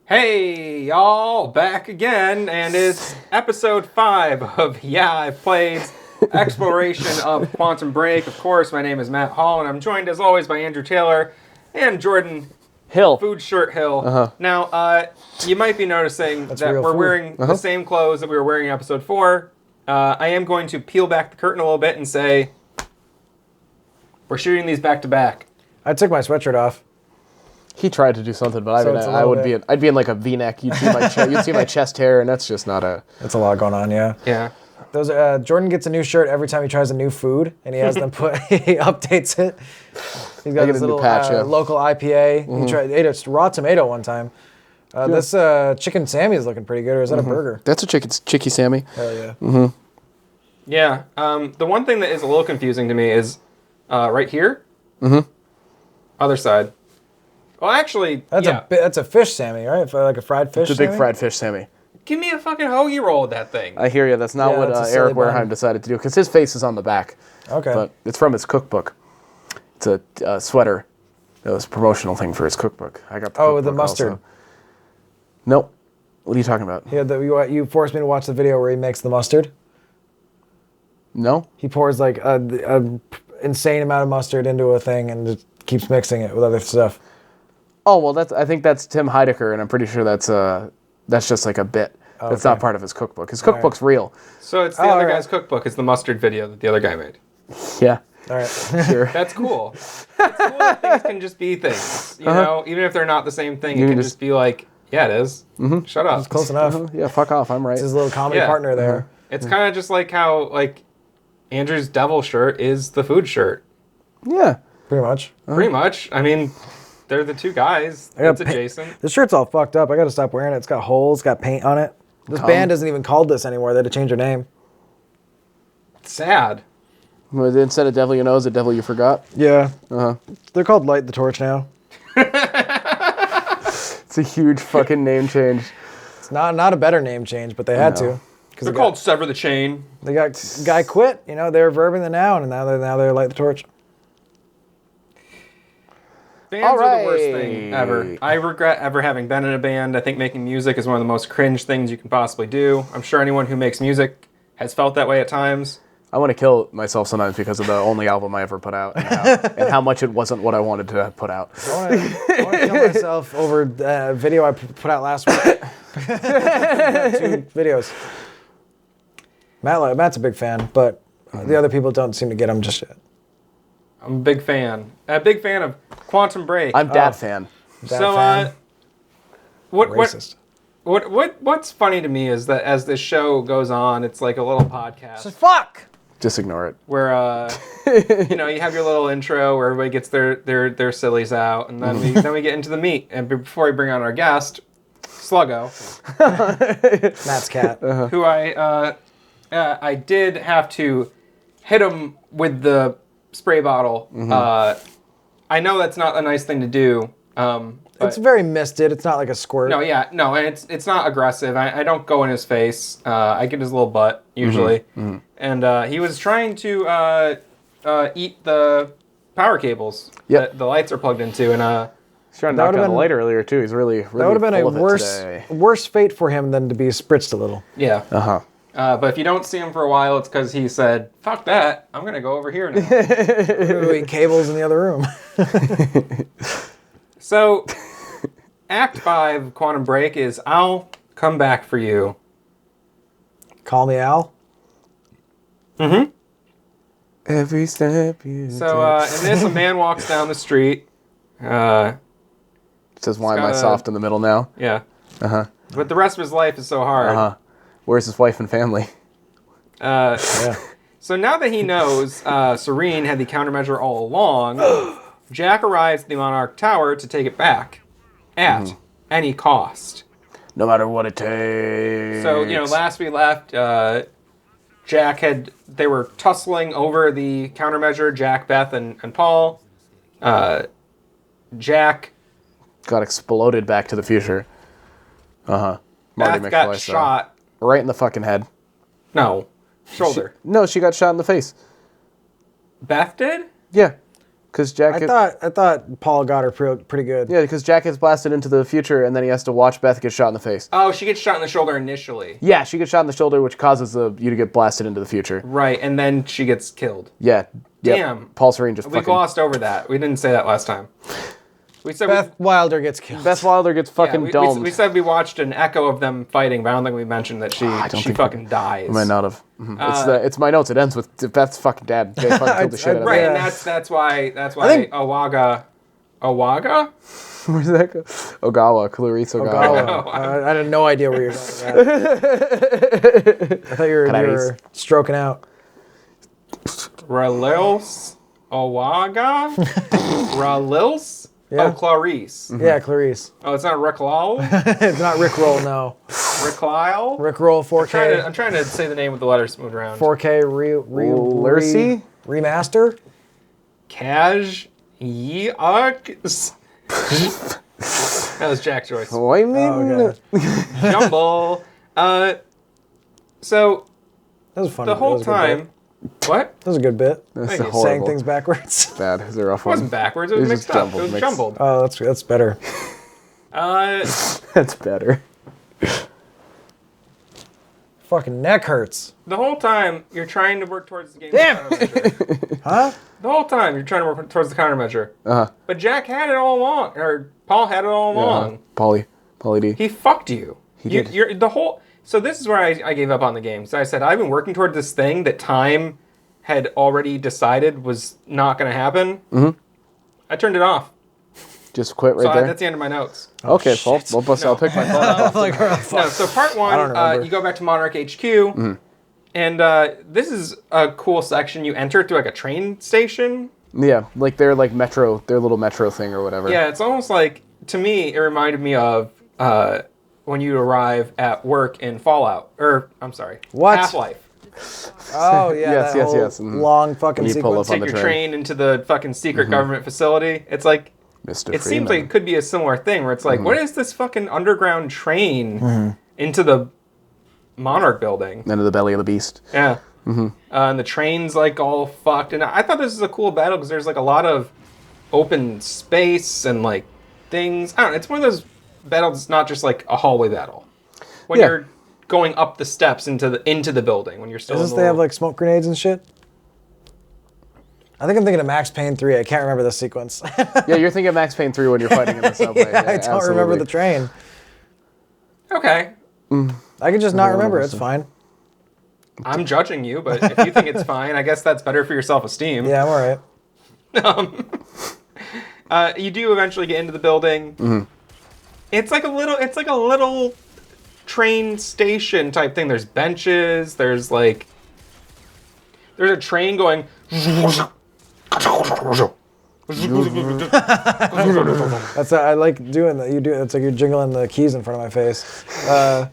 Hey, y'all, back again, and it's episode 5 of I've Played Exploration of Quantum Break. Of course, my name is Matt Hall, and I'm joined as always by Andrew Taylor and Jordan Hill. Food Shirt Hill. Now, you might be noticing that we're wearing the same clothes that we were wearing in episode 4. I am going to peel back the curtain a little bit and say we're shooting these back to back. I took my sweatshirt off. He tried to do something, but I'd be in like a V-neck. You'd see my chest hair, and that's just not a. That's a lot going on, yeah. Yeah. Those Jordan gets a new shirt every time he tries a new food, and he has them he updates it. He's got this little local IPA. Mm-hmm. He ate a raw tomato one time. This chicken Sammy is looking pretty good, or is that a burger? That's a chicky Sammy. Hell yeah. Mm-hmm. Yeah. The one thing that is a little confusing to me is right here. Mm-hmm. Other side. Well, actually, that's a fish Sammy, right? Like a fried fish. It's a big fried fish Sammy. Give me a fucking hoagie roll with that thing. I hear you. That's not what Eric Wareheim decided to do, because his face is on the back. Okay. But it's from his cookbook. It's a sweater. That was a promotional thing for his cookbook. I got the cookbook with the mustard. Also. Nope. What are you talking about? Yeah, you forced me to watch the video where he makes the mustard. No. He pours like a insane amount of mustard into a thing and just keeps mixing it with other stuff. Oh, well, I think that's Tim Heidecker, and I'm pretty sure that's just like a bit. Oh, that's not part of his cookbook. His cookbook's real. So it's the other guy's cookbook. It's the mustard video that the other guy made. Yeah. All right. Sure. That's cool. It's cool that things can just be things. You know, even if they're not the same thing, it can just be like, yeah, it is. Mm-hmm. Shut up. It's close enough. Yeah, fuck off. I'm right. It's his little comedy partner there. It's kind of just like how Andrew's devil shirt is the food shirt. Yeah. Pretty much. Pretty much. I mean, they're the two guys. It's adjacent. This shirt's all fucked up. I gotta stop wearing it. It's got holes, got paint on it. This band isn't even called this anymore. They had to change their name. It's sad. Well, instead of Devil You Know, is it Devil You Forgot? Yeah. They're called Light the Torch now. It's a huge fucking name change. It's not a better name change, but they had to. They're called Sever the Chain. They got guy quit. You know, they were verbing the noun, and now they're Light the Torch. Bands are the worst thing ever. I regret ever having been in a band. I think making music is one of the most cringe things you can possibly do. I'm sure anyone who makes music has felt that way at times. I want to kill myself sometimes because of the only album I ever put out and how much it wasn't what I wanted to put out. I want to kill myself over a video I put out last week. 2 videos. Matt's a big fan, but the other people don't seem to get him just yet. I'm a big fan. A big fan of Quantum Break. I'm that fan. What's funny to me is that as this show goes on, it's like a little podcast. So fuck. Just ignore it. Where you have your little intro where everybody gets their sillies out, and then we get into the meat. And before we bring on our guest, Sluggo, Matt's cat, who I did have to hit him with the spray bottle. I know that's not a nice thing to do. It's very misted. It's not like a squirt. And it's not aggressive. I don't go in his face. I get his little butt usually, and he was trying to eat the power cables that the lights are plugged into, and he's trying to knock down the light earlier too. He's really that would have been a worse fate for him than to be spritzed a little. Yeah. But if you don't see him for a while, it's because he said, "Fuck that! I'm gonna go over here now." Eat cables in the other room. So, Act 5, Quantum Break, is I'll come back for you. Call me Al. Mm-hmm. Every step you So, in this, a man walks down the street. It says, why am I soft in the middle now? Yeah. But the rest of his life is so hard. Where's his wife and family? So now that he knows Serene had the countermeasure all along, Jack arrives at the Monarch Tower to take it back at any cost. No matter what it takes. So, last we left, they were tussling over the countermeasure, Jack, Beth, and Paul. Jack got exploded back to the future. Marty Beth got shot. Right in the fucking head. No. Shoulder. She got shot in the face. Beth did? Yeah. Because Jack. I thought Paul got her pretty good. Yeah, because Jack gets blasted into the future, and then he has to watch Beth get shot in the face. Oh, she gets shot in the shoulder initially. Yeah, she gets shot in the shoulder, which causes you to get blasted into the future. Right, and then she gets killed. Yeah. Yep. Damn. Paul Serene just We glossed over that. We didn't say that last time. We said Beth Wilder gets killed. Beth Wilder gets fucking domed. We said we watched an echo of them fighting, but I don't think we mentioned that she fucking dies. I might not have. Mm-hmm. It's my notes. It ends with Beth's fucking dad. They fucking killed the shit out of him. Right, and that's why Owaga. Where's that go? Ogawa, Clarice Ogawa. I had no idea where you're going at. I thought you were stroking out. Ralils Owaga? Ralils? Yeah. Oh, Clarice. Mm-hmm. Yeah, Clarice. Oh, it's not Rick Lowell? It's not Rick Roll, no. Rick Lyle? Rick Roll 4K. I'm trying to say the name with the letters moved around. 4K remaster? Cash Yeox. That was Jack Joyce. Jumble. So that was funny. The whole time. What? That was a good bit. That's saying things backwards. Bad. It was a rough one. It wasn't backwards. It was mixed up. It was jumbled. Oh, that's better. That's better. Fucking neck hurts. The whole time you're trying to work towards the game's Damn. countermeasure. Huh? The whole time you're trying to work towards the countermeasure. Uh-huh. But Jack had it all along, or Paul had it all along. Paulie D. He fucked you. He did. You're the whole. So this is where I gave up on the game. So I said I've been working toward this thing that time had already decided was not going to happen. Mm-hmm. I turned it off. Just quit right there. That's the end of my notes. Okay, well, I'll pick my phone up. No, so part one, you go back to Monarch HQ, and this is a cool section. You enter through like a train station. Yeah, like their little metro thing or whatever. Yeah, it's almost like, to me, it reminded me of when you arrive at work in Fallout, or I'm sorry, what? Half-Life. Oh yeah, yes. Mm-hmm. Long fucking sequence. Take your train into the fucking secret government facility. It's like. Mr. It seems like it could be a similar thing where it's like, what is this fucking underground train into the Monarch building? Into the belly of the beast. Yeah. And the train's like all fucked. And I thought this was a cool battle because there's like a lot of open space and like things. I don't know. It's one of those battles that's not just like a hallway battle. When you're going up the steps into the building, when you're still. Does they have like smoke grenades and shit? I think I'm thinking of Max Payne 3. I can't remember the sequence. Yeah, you're thinking of Max Payne 3 when you're fighting in the subway. Yeah, I don't remember the train. Okay. I can just not remember. It's fine. I'm judging you, but if you think it's fine, I guess that's better for your self-esteem. Yeah, I'm all right. You do eventually get into the building. It's like a little train station type thing. There's benches. There's a train going. That's I like doing that. It's like you're jingling the keys in front of my face. Yeah,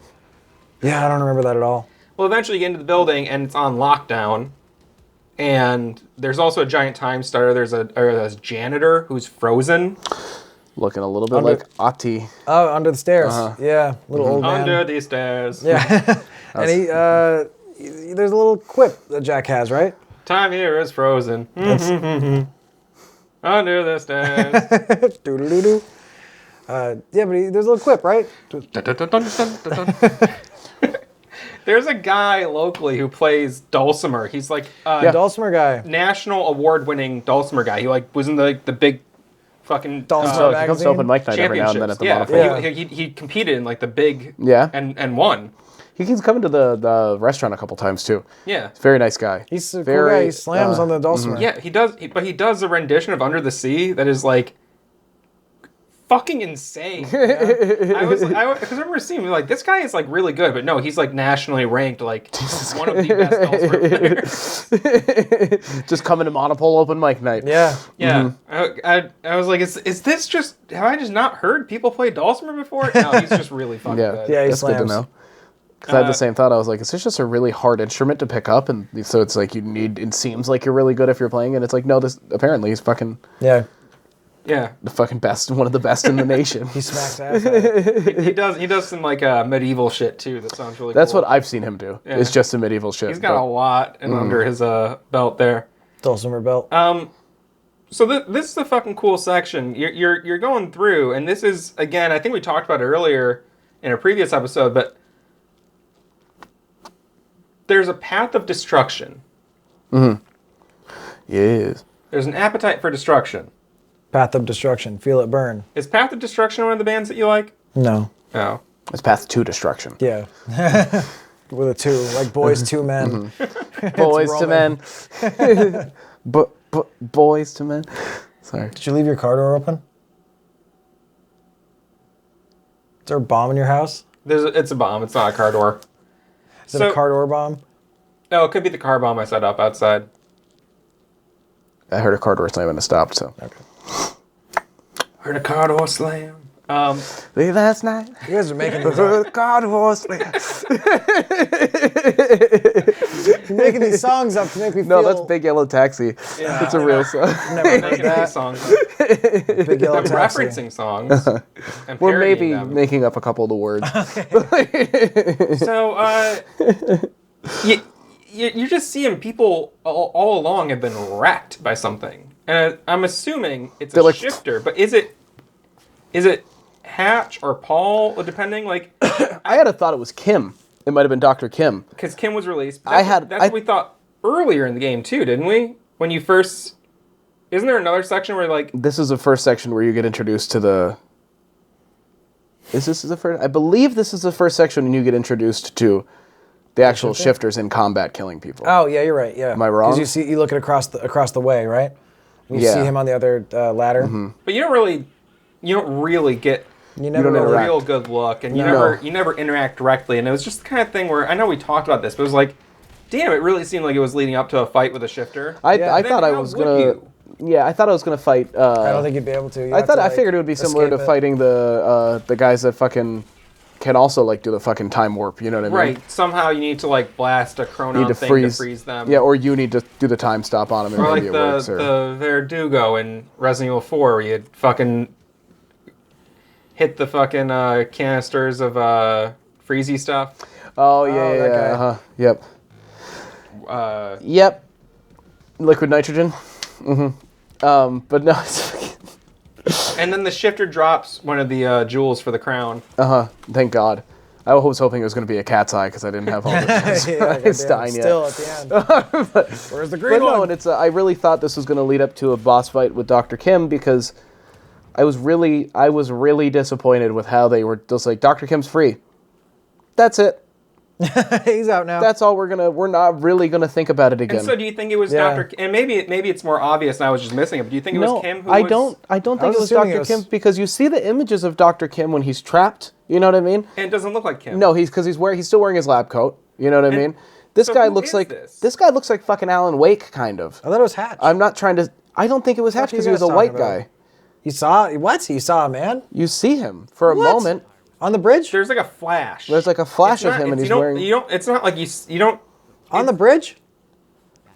I don't remember that at all. Well, eventually you get into the building and it's on lockdown. And there's also a giant time starter. There's a janitor who's frozen. Looking a little bit like Ati. Oh, under the stairs. Yeah, little old man. Under these stairs. Yeah. And there's a little quip that Jack has, right? Time here is frozen. Under the stairs. Doo-doo-doo-doo. Yeah, but there's a little quip, right? There's a guy locally who plays Dulcimer. He's like Dulcimer guy. National award-winning Dulcimer guy. He like was in the big fucking Dulcimer he comes to open mic night every now and then at the Monopoly. He competed in like the big and won. He keeps coming to the restaurant a couple times too. Yeah, he's a very nice guy. He's a cool guy. He slams on the Dulcimer. Yeah, he does. But he does a rendition of Under the Sea that is like fucking insane. Because I remember seeing like this guy is like really good, but no, he's like nationally ranked like one of the best Dulcimer players. Just coming to Monopole open mic night. Yeah. Yeah. I was like, is this just, have I just not heard people play Dulcimer before? No, he's just really fucking good. Yeah, that's slams. Good to know. Because I had the same thought. I was like, is this just a really hard instrument to pick up? And so it's like it seems like you're really good if you're playing, and it's like, no, apparently he's fucking the fucking best, one of the best in the nation. He smacks ass at it. He does some like medieval shit too. That sounds really That's cool. what I've seen him do. Yeah. It's just some medieval shit. He's got a lot under his belt there. Dulcimer belt. So this is a fucking cool section. You're going through, and this is, again, I think we talked about it earlier in a previous episode, but there's a path of destruction. Mm-hmm. Yes. There's an appetite for destruction. Path of Destruction. Feel it burn. Is Path of Destruction one of the bands that you like? No. Oh. It's Path to Destruction. Yeah. With a 2, like Boys to Men. Boys to Men. Boys to Men. Sorry. Did you leave your car door open? Is there a bomb in your house? It's a bomb. It's not a car door. Is it a car door bomb? No, it could be the car bomb I set up outside. I heard a car door slam and it stopped, so. Okay. Heard a car door slam. Last night. You guys are making these Heard a car door slam. You're making these songs up to make me feel... No, that's Big Yellow Taxi. Yeah, it's a real song. Never making heard these that. songs. Big Yellow I'm Taxi. referencing songs. And We're parodying maybe them. making up a couple of the words. So, you're just seeing people all along have been wrecked by something. And I'm assuming it's a shifter, but is it Hatch or Paul, depending? Like, I had a thought it was Kim. It might have been Dr. Kim. Because Kim was released. That's what we thought earlier in the game too, didn't we? When you first... Isn't there another section where, like... This is the first section where you get introduced to the... Is this the first... I believe this is the first section when you get introduced to the actual shifters in combat killing people. Oh, yeah, you're right, yeah. Am I wrong? Because you look at across the way, right? You see him on the other ladder. Mm-hmm. But you don't really get... You never a really real good look, and you never interact directly. And it was just the kind of thing where, I know we talked about this, but it was like, damn, it really seemed like it was leading up to a fight with a shifter. I thought I was gonna... Yeah, I thought I was gonna fight... I don't think you'd be able to. I figured it would be similar to fighting the guys that fucking can also like do the fucking time warp. You know what I mean? Right. Somehow you need to like blast a chronon thing to freeze them. Yeah, or you need to do the time stop on them and or maybe like it works. the Verdugo in Resident Evil 4 where you fucking hit the fucking canisters of freezy stuff. Oh yeah. Yep. Yep. Liquid nitrogen. Mm-hmm. But no. And then the shifter drops one of the jewels for the crown. Thank God. I was hoping it was going to be a cat's eye because I didn't have all the Stein yet. Still at the end. Where's the green one? No, and it's I really thought this was going to lead up to a boss fight with Dr. Kim because I was really disappointed with how they were just like, Dr. Kim's free. That's it. He's out now. That's all we're not really gonna think about it again. And so do you think it was Dr. Kim? And maybe it's more obvious and I was just missing it, but do you think it was Kim who I don't think it was Dr. Kim because you see the images of Dr. Kim when he's trapped, you know what I mean? And it doesn't look like Kim. No, he's still wearing his lab coat, you know what I mean? This guy looks like fucking Alan Wake kind of. I thought it was Hatch. I don't think it was Hatch because he was a white guy. You saw what? You saw a man? You see him for a moment. On the bridge? There's like a flash. There's like a flash of him and he's wearing... It's not like you don't... On the bridge?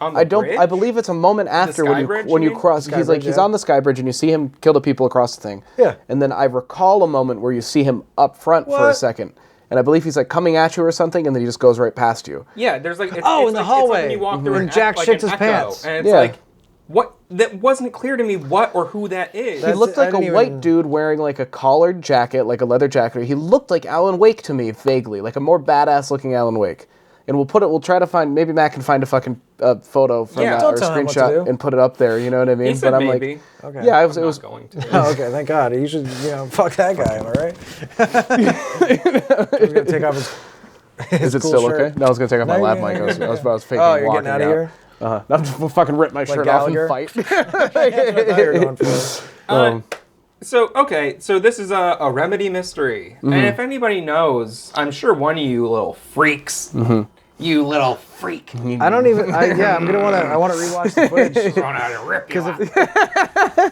On the bridge? I believe it's a moment after when you cross... He's on the sky bridge and you see him kill the people across the thing. Yeah. And then I recall a moment where you see him up front for a second. And I believe he's like coming at you or something and then he just goes right past you. Yeah, there's like... in the hallway. It's like when you walk through and Jack shits his pants. And it's like... What? That wasn't clear to me what or who that is. He looked like a white dude wearing like a collared jacket, like a leather jacket. He looked like Alan Wake to me, vaguely, like a more badass looking Alan Wake. And we'll try to find, maybe Matt can find a fucking photo from that or screenshot and put it up there, you know what I mean? He said I'm maybe. Like, okay. Yeah, it was going to. Oh, okay, thank God. You should, fuck that guy, am I right? He's gonna take off his Is it cool still shirt. okay? No, I was gonna take off my lab mic. I was faking Oh, you're walking getting out of here? I'm just fucking rip my shirt off and fight. You're going for So this is a Remedy mystery. And if anybody knows, I'm sure one of you little freaks, you little freak. I don't even, I want to rewatch the footage. Because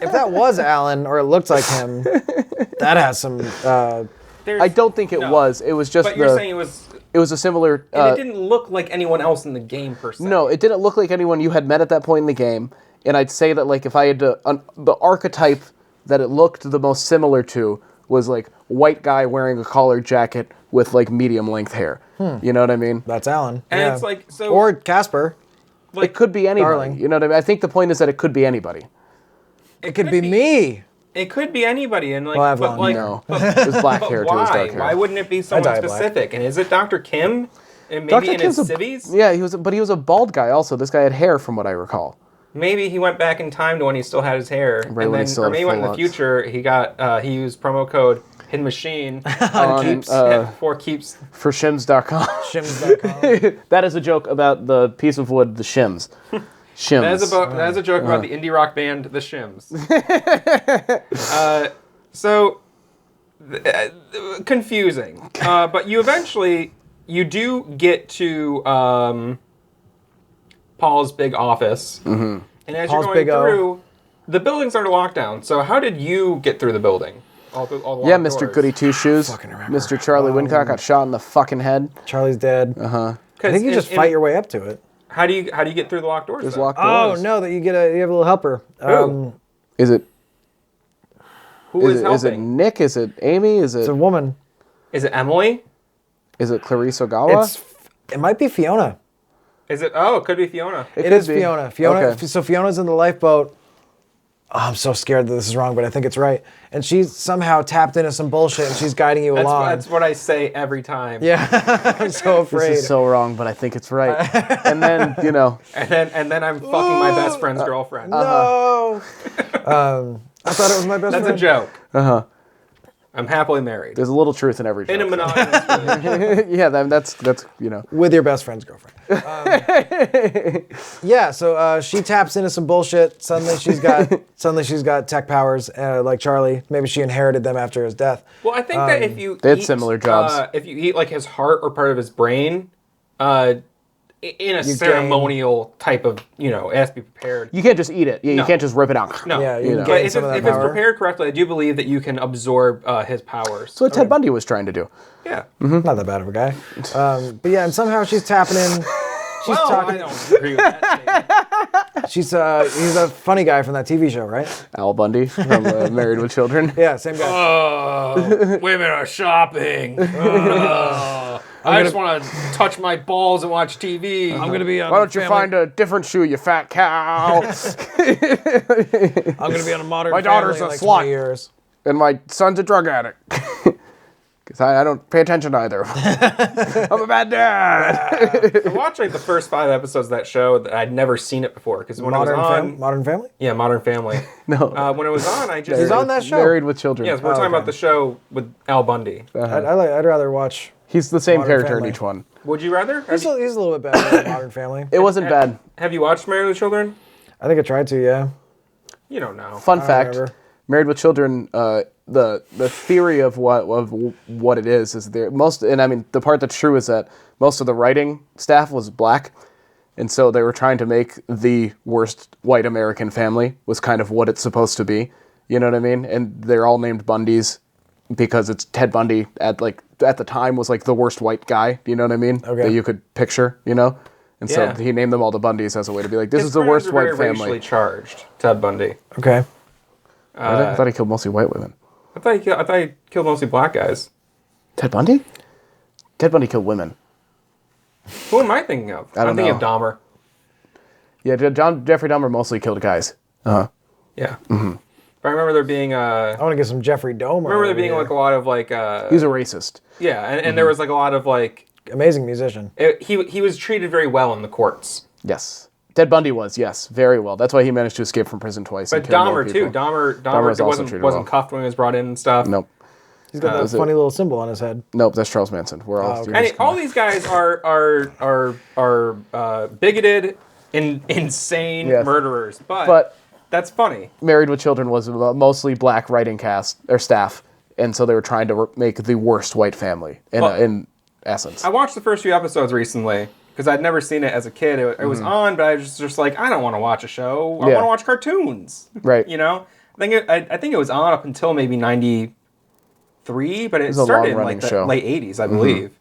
if that was Alan, or it looked like him, that has some... I don't think it was. It was just But you're saying it was... It was a similar... and it didn't look like anyone else in the game, per se. No, it didn't look like anyone you had met at that point in the game. And I'd say that, like, if I had to... the archetype that it looked the most similar to was, like, white guy wearing a collared jacket with, like, medium-length hair. You know what I mean? That's Alan. And it's like... so or Casper. Like, it could be anybody. Darling. You know what I mean? I think the point is that it could be anybody. It could be me. It could be anybody, and like, Well, I have but blonde like, No, it was black but hair too. It was why? dark hair. Why wouldn't it be someone dye black. specific? And is it Dr. Kim? And maybe Dr. in Kim's his a- civvies? Yeah, he was a bald guy also. This guy had hair from what I recall. Maybe he went back in time to when he still had his hair, Right and when he then, still or had maybe went in full the locks. future. He used promo code Hidden Machine On, for keeps. for shims.com. Shims.com. That is a joke about the piece of wood, the shims. Shims. That is a joke about the indie rock band The Shims. Confusing, but you do get to Paul's big office, and as Paul's you're big going O. through, the building's under lockdown. So how did you get through the building? All the Yeah, locked Mr. doors? Goody Two Shoes. remember. Mr. Charlie Wincock got shot in the fucking head. Charlie's dead. I think you just fight your way up to it. How do you get through the locked doors? There's though? locked Oh doors. no, that you have a little helper. Is it? Who is Is it helping? Nick? Is it Amy? Is It's a it? woman. Is it Emily? Is it Clarice Ogawa? It might be Fiona. Is it? Oh, it could be Fiona. It could is be. Fiona. Okay. So Fiona's in the lifeboat. Oh, I'm so scared that this is wrong, but I think it's right. And she's somehow tapped into some bullshit, and she's guiding you along. That's what I say every time. Yeah, I'm so afraid. This is so wrong, but I think it's right. And then And then I'm fucking my best friend's girlfriend. No. I thought it was my best That's friend. a joke. I'm happily married. there's a little truth in every joke. In a monogamous relationship. Yeah, that's With your best friend's girlfriend. Yeah, so she taps into some bullshit. Suddenly she's got tech powers like Charlie. Maybe she inherited them after his death. Well, I think that if you They had eat, similar jobs. if you eat like his heart or part of his brain, in a ceremonial type of, it has to be prepared. You can't just eat it. Yeah, No. you can't just rip it out. No, Yeah, you You can know. gain but some of that if it's power. prepared correctly, I do believe that you can absorb his powers. So what Ted Bundy was trying to do. Yeah. Not that bad of a guy. But yeah, and somehow she's tapping in. She's Well, talking. I don't agree with that statement. He's a funny guy from that TV show, right? Al Bundy from Married with Children. Yeah, same guy. Oh, women are shopping. I just want to touch my balls and watch TV. I'm gonna be on. Why don't you find a different shoe, you fat cow? I'm gonna be on a Modern My daughter's Family in a like 20 slut. years. And my son's a drug addict. Because I don't pay attention to either. I'm a bad dad. I watched like the first 5 episodes of that show that I'd never seen it before because when it was on, Modern Family. yeah, Modern Family. No. When it was on, I just He's on that show. Married with Children. Yes, we're talking about the show with Al Bundy. I'd rather watch. He's the same Modern character Family. in each one. Would you rather? He's a little bit better than Modern Family. It wasn't bad. Have you watched Married with Children? I think I tried to. Yeah. You don't know. Fun fact: remember. Married with Children. The theory of what it is there most, and I mean the part that's true is that most of the writing staff was black, and so they were trying to make the worst white American family was kind of what it's supposed to be. You know what I mean? And they're all named Bundys because it's Ted Bundy at the time was like the worst white guy. You know what I mean? Okay. That you could picture. You know. And so Yeah. he named them all the Bundys as a way to be like, this His is the crimes worst are white very family. racially charged, Ted Bundy. Okay. I thought he killed mostly white women. I thought he killed mostly black guys. Ted Bundy? Ted Bundy killed women. Who am I thinking of? I don't I'm thinking know. of Dahmer. Yeah, Jeffrey Dahmer mostly killed guys. Yeah. Mm-hmm. But I remember there being I want to get some Jeffrey Dahmer. remember there over being here. like a lot of like He's a racist. yeah, and there was like a lot of like amazing musician. he was treated very well in the courts. Yes. Ted Bundy was, yes, very well. That's why he managed to escape from prison twice. But and kill more Dahmer too. people. Dahmer was also treated wasn't well. cuffed when he was brought in and stuff. Nope. He's got that was it. funny little symbol on his head. Nope, that's Charles Manson. We're all okay. And all these guys are bigoted, insane Yes. murderers. But that's funny. Married with Children was a mostly black writing cast or staff, and so they were trying to make the worst white family in essence. I watched the first few episodes recently because I'd never seen it as a kid. It was on, but I was just like, I don't want to watch a show. I Yeah. want to watch cartoons. Right. You know? I think it was on up until maybe 93, but it was a started in long-running like the show. late 80s, I believe.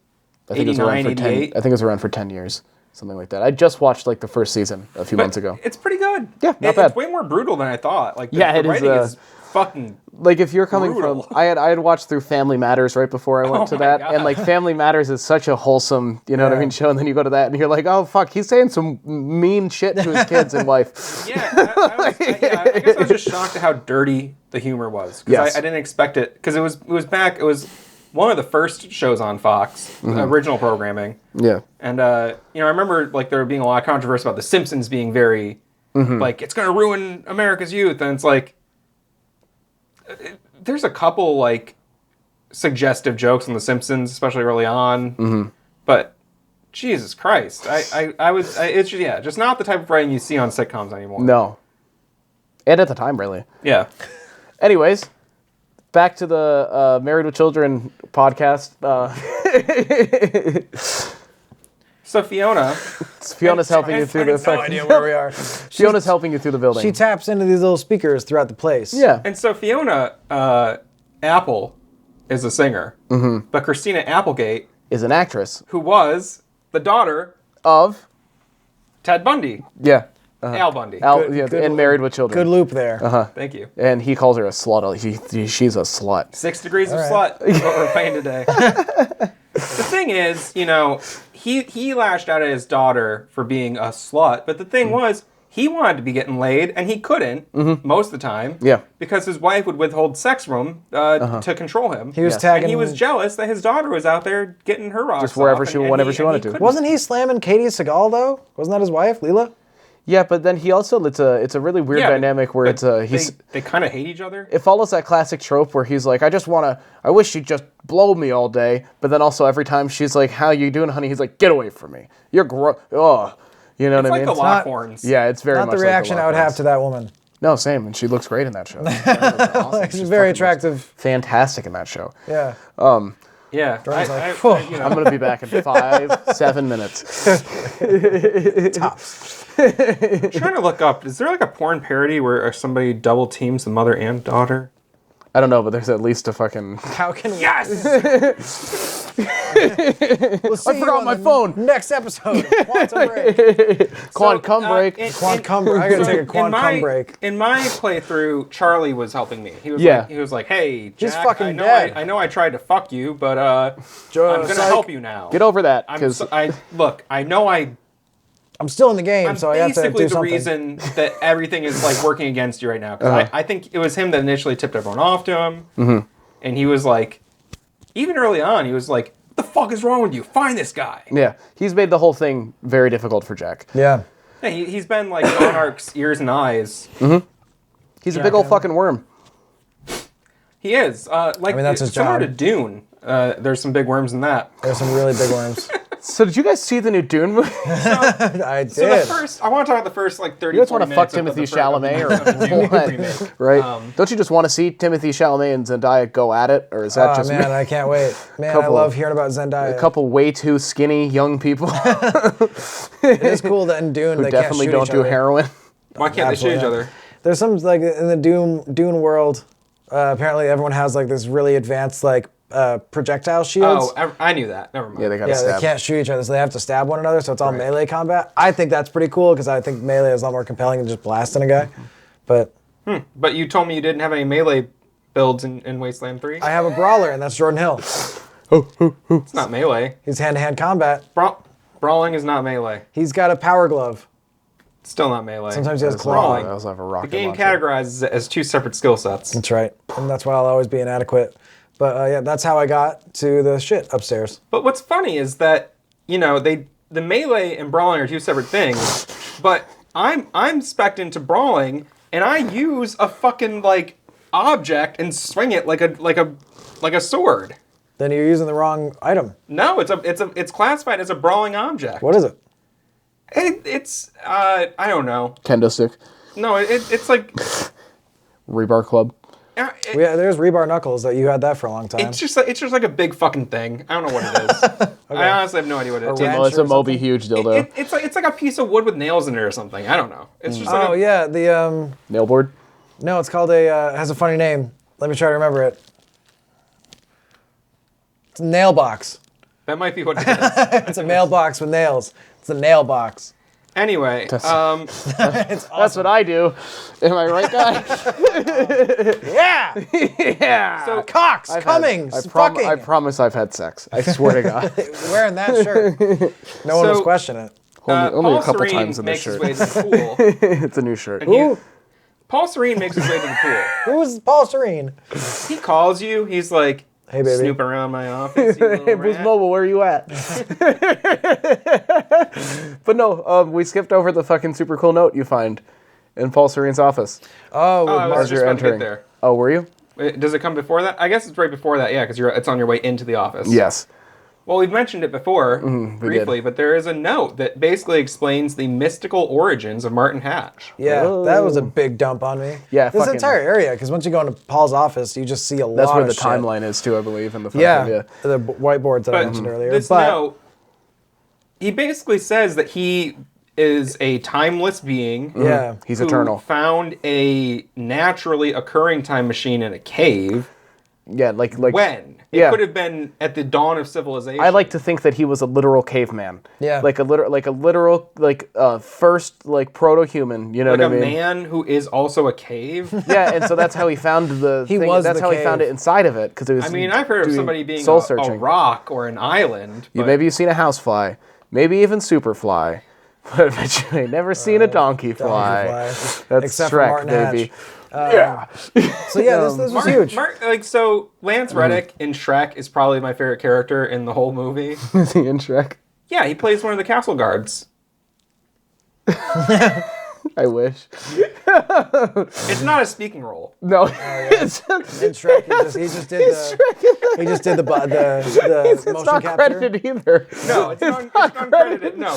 I think it was around 89, for 10. 88. I think it was around for 10 years, something like that. I just watched like the first season a few months ago. It's pretty good. Yeah, not bad. It's way more brutal than I thought. Like, Yeah, the it is, writing is fucking like if you're coming Brutal. from, I had watched through Family Matters right before I went to that, God. and like Family Matters is such a wholesome, you know what I mean, show, and then you go to that and you're like, oh fuck, he's saying some mean shit to his kids and wife. Yeah, I guess I was just shocked at how dirty the humor was. Because Yes. I didn't expect it. Because it was one of the first shows on Fox, original programming. Yeah. And, I remember, like, there being a lot of controversy about The Simpsons being very, like, it's going to ruin America's youth. And it's like, there's a couple, like, suggestive jokes on The Simpsons, especially early on. But, Jesus Christ. It's just not the type of writing you see on sitcoms anymore. No. And at the time, really. Yeah. Anyways, back to the Married with Children podcast. So Fiona's helping you through the No idea where we are. Fiona's helping you through the building. She taps into these little speakers throughout the place. Yeah. And so Fiona Apple is a singer, but Christina Applegate, Is an actress who was the daughter of Ted Bundy, yeah. Al Bundy. And Married with Children. Good loop there. Thank you. And he calls her a slut. She's a slut. 6 degrees of slut is what we're playing today. The thing is, he lashed out at his daughter for being a slut, but the thing was, he wanted to be getting laid, and he couldn't most of the time. Yeah. Because his wife would withhold sex from him to control him. He was tagging. And he was jealous that his daughter was out there getting her rocks Just wherever off, she- and whenever he- she and wanted he to. couldn't. Wasn't he slamming Katie Seagal though? Wasn't that his wife, Leela? Yeah, but then he also it's a really weird dynamic where but it's they kind of hate each other. it follows that classic trope where he's like, I wish she'd just blow me all day, but then also every time she's like, how you doing, honey? He's like, get away from me. You're oh, you know It's what I like mean? the Lockhorns. Yeah, it's very Not much the reaction like I would have to that woman. No, same, and she looks great in that show. Awesome. She's very attractive. Fantastic in that show. Yeah. Yeah. Jordan's like, "Phew." I'm gonna be back in 7 minutes. I'm trying to look up. Is there like a porn parody where somebody double teams the mother and daughter? I don't know, but there's at least a fucking. How can we? Yes. We'll see I forgot you my on the phone. Next episode. Quantum break. Quantum break. I gotta take a quantum break. In my playthrough, Charlie was helping me. He was like, "Hey, Jack, He's fucking I know dead. I know I tried to fuck you, but I'm gonna psych. help you now. Get over that, because I'm still in the game, I'm so I have to basically do the something. reason that everything is like working against you right now. Because I think it was him that initially tipped everyone off to him, and he was like, even early on, he was like, "What the fuck is wrong with you? Find this guy." Yeah, he's made the whole thing very difficult for Jack. Yeah. Yeah, he's been like Monarch's ears and eyes. He's a big old fucking worm. He is. that's his similar job. to Dune. There's some big worms in that. There's some really big worms. So did you guys see the new Dune movie? I did. So I want to talk about the first like 30. You guys want to fuck minutes Timothy of the Chalamet of the Dune or remake. what? Right? Don't you just want to see Timothy Chalamet and Zendaya go at it, or is that Oh just man, I can't wait. Man, I Couple- love hearing about Zendaya. a couple way too skinny young people It is cool that in Dune who they definitely can't shoot don't each do other. heroin? Why can't they shoot each Absolutely. other? There's some like in the Dune world. Apparently, everyone has like this really advanced like projectile shields. Oh, I knew that. Never mind. Yeah, they got to Yeah, they stab. can't shoot each other, so they have to stab one another. So it's all melee combat. I think that's pretty cool because I think melee is a lot more compelling than just blasting a guy. But But you told me you didn't have any melee builds in Wasteland 3. I have a brawler, and that's Jordan Hill. It's not melee. He's hand-to-hand combat. Brawling is not melee. He's got a power glove. It's still not melee. Sometimes he has Brawling. I also have a rocket The game launcher. categorizes it as two separate skill sets. That's right, and that's why I'll always be inadequate. But yeah, that's how I got to the shit upstairs. But what's funny is that the melee and brawling are two separate things. But I'm spec'd into brawling, and I use a fucking like object and swing it like a sword. Then you're using the wrong item. No, it's classified as a brawling object. What is it? It's I don't know. Kendo stick, No, it's like rebar club. Yeah, there's rebar knuckles that you had that for a long time. it's just like a big fucking thing. I don't know what it is. I honestly have no idea what it is. wrench Well, it's a or Moby something? huge dildo. It's like a piece of wood with nails in it or something. I don't know. It's just like Oh yeah, the Nail board. no, it's called a it has a funny name. Let me try to remember it. It's a nail box. that might be what it is. It's a mailbox with nails. It's a nail box. Anyway, That's what I do. Am I right, guy? Yeah. Yeah. so Cox, Cummings, fucking. I promise I've had sex. I swear to God. Wearing that shirt. No one was questioning it. Only Paul a couple Serene times in this makes his shirt. way to the pool. It's a new shirt. Paul Serene makes his way to the pool. Who's Paul Serene? He calls you. He's like, Hey, baby. snooping around my office. You little Hey, Boost rat. Mobile, where are you at? But no, we skipped over the fucking super cool note you find in Paul Serene's office Oh, I was as just you're about to get entering. there. Oh, were you? Does it come before that? I guess it's right before that, yeah, because it's on your way into the office. Yes. Well, we've mentioned it before, we briefly, but there is a note that basically explains the mystical origins of Martin Hatch. yeah, that was a big dump on me. Yeah, this fucking- entire area, because once you go into Paul's office, you just see a lot That's where of the shit. timeline is too, I believe, in the fucking, Yeah, the whiteboards that I But mentioned earlier. this but note, he basically says that he is a timeless being. yeah, He's who eternal. found a naturally occurring time machine in a cave. Yeah, like When? It Yeah. could have been at the dawn of civilization. I like to think that he was a literal caveman. Yeah. Like a literal first proto-human. You know like what a I mean? man who is also a cave. Yeah, and so that's how he found the. He thing. was That's the how he found cave. it inside of it because it was. I mean, I've heard of doing somebody being soul a searching. rock or an island. But Maybe you've seen a housefly, maybe even superfly, but you ain't never seen a donkey fly. That's Except for Shrek, Martin baby. yeah. So yeah, this was huge. So Lance Reddick in Shrek is probably my favorite character in the whole movie. Is he in Shrek? Yeah, he plays one of the castle guards. I wish. It's not a speaking role. No. In Shrek, he just did the It's motion not capture. credited either. No, it's uncredited. No,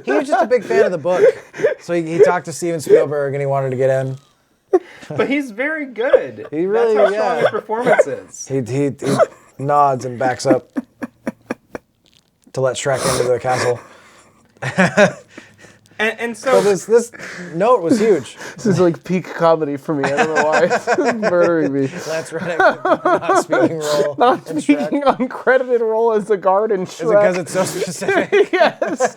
He was just a big fan of the book, so he talked to Steven Spielberg and he wanted to get in. but he's very good. He really- That's how strong yeah. his performance is. He nods and backs up to let Shrek into the castle. And so This note was huge. This is like peak comedy for me. I don't know why. It's murdering me. Lance Reddick, not speaking role in Shrek. Speaking uncredited role as the guard in Is it because Shrek. it's so specific? Yes.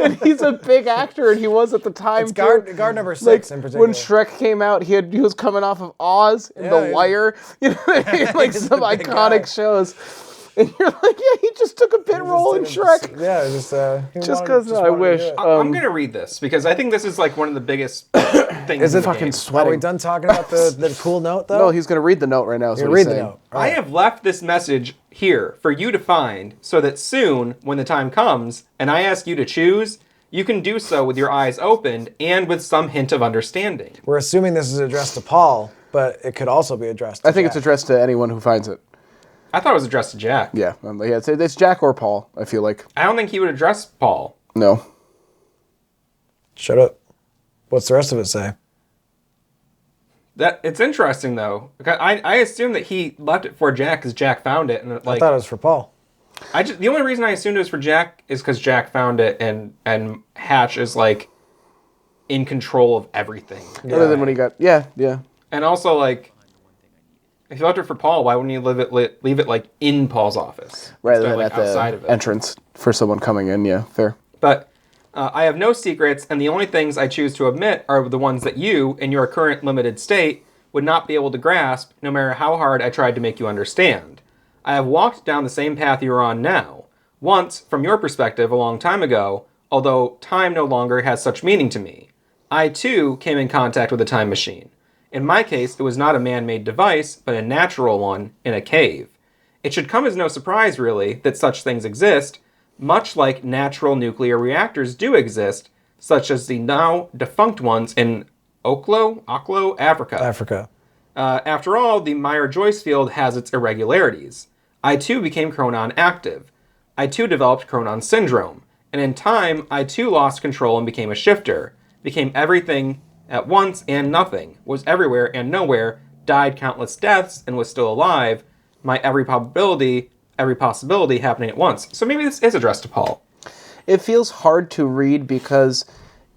And he's a big actor, and he was at the time. It's too. guard number 6 in particular. When Shrek came out, he was coming off of Oz and The Yeah, Wire, you know what I mean? Like He's some the big iconic guy. shows. And you're like, yeah, he just took a bit role in Shrek. Yeah, Just because I wish. I'm going to read this because I think this is like one of the biggest things. Is in it the fucking game. Are sweating? we done talking about the cool note though? No, he's going to read the note right now. Is You what read he's the saying. note. I have left this message here for you to find so that soon, when the time comes, and I ask you to choose, you can do so with your eyes opened and with some hint of understanding. We're assuming this is addressed to Paul, but it could also be addressed to I think it's Jack. addressed to anyone who finds it. I thought it was addressed to Jack. Yeah, it's Jack or Paul, I feel like. I don't think he would address Paul. No. Shut up. What's the rest of it say? That it's interesting though. Because I assumed that he left it for Jack because Jack found it, and I like thought it was for Paul. the only reason I assumed it was for Jack is because Jack found it, and Hatch is like in control of everything. Other than when he got... Yeah. And also, like, if you left it for Paul, why wouldn't you leave it like in Paul's office Rather instead than of, like, at the outside of it? entrance for someone coming in. Yeah, fair. But I have no secrets, and the only things I choose to admit are the ones that you, in your current limited state, would not be able to grasp, no matter how hard I tried to make you understand. I have walked down the same path you are on now. Once, from your perspective, a long time ago, although time no longer has such meaning to me. I, too, came in contact with a time machine. In my case, it was not a man-made device, but a natural one in a cave. It should come as no surprise, really, that such things exist, much like natural nuclear reactors do exist, such as the now defunct ones in Oklo, Africa. Africa. After all, the Meyer-Joyce field has its irregularities. I too became Chronon active. I too developed Chronon syndrome. And in time, I too lost control and became a shifter. Became everything at once and nothing. Was everywhere and nowhere. Died countless deaths and was still alive. My every possibility happening at once. So maybe this is addressed to Paul. It feels hard to read because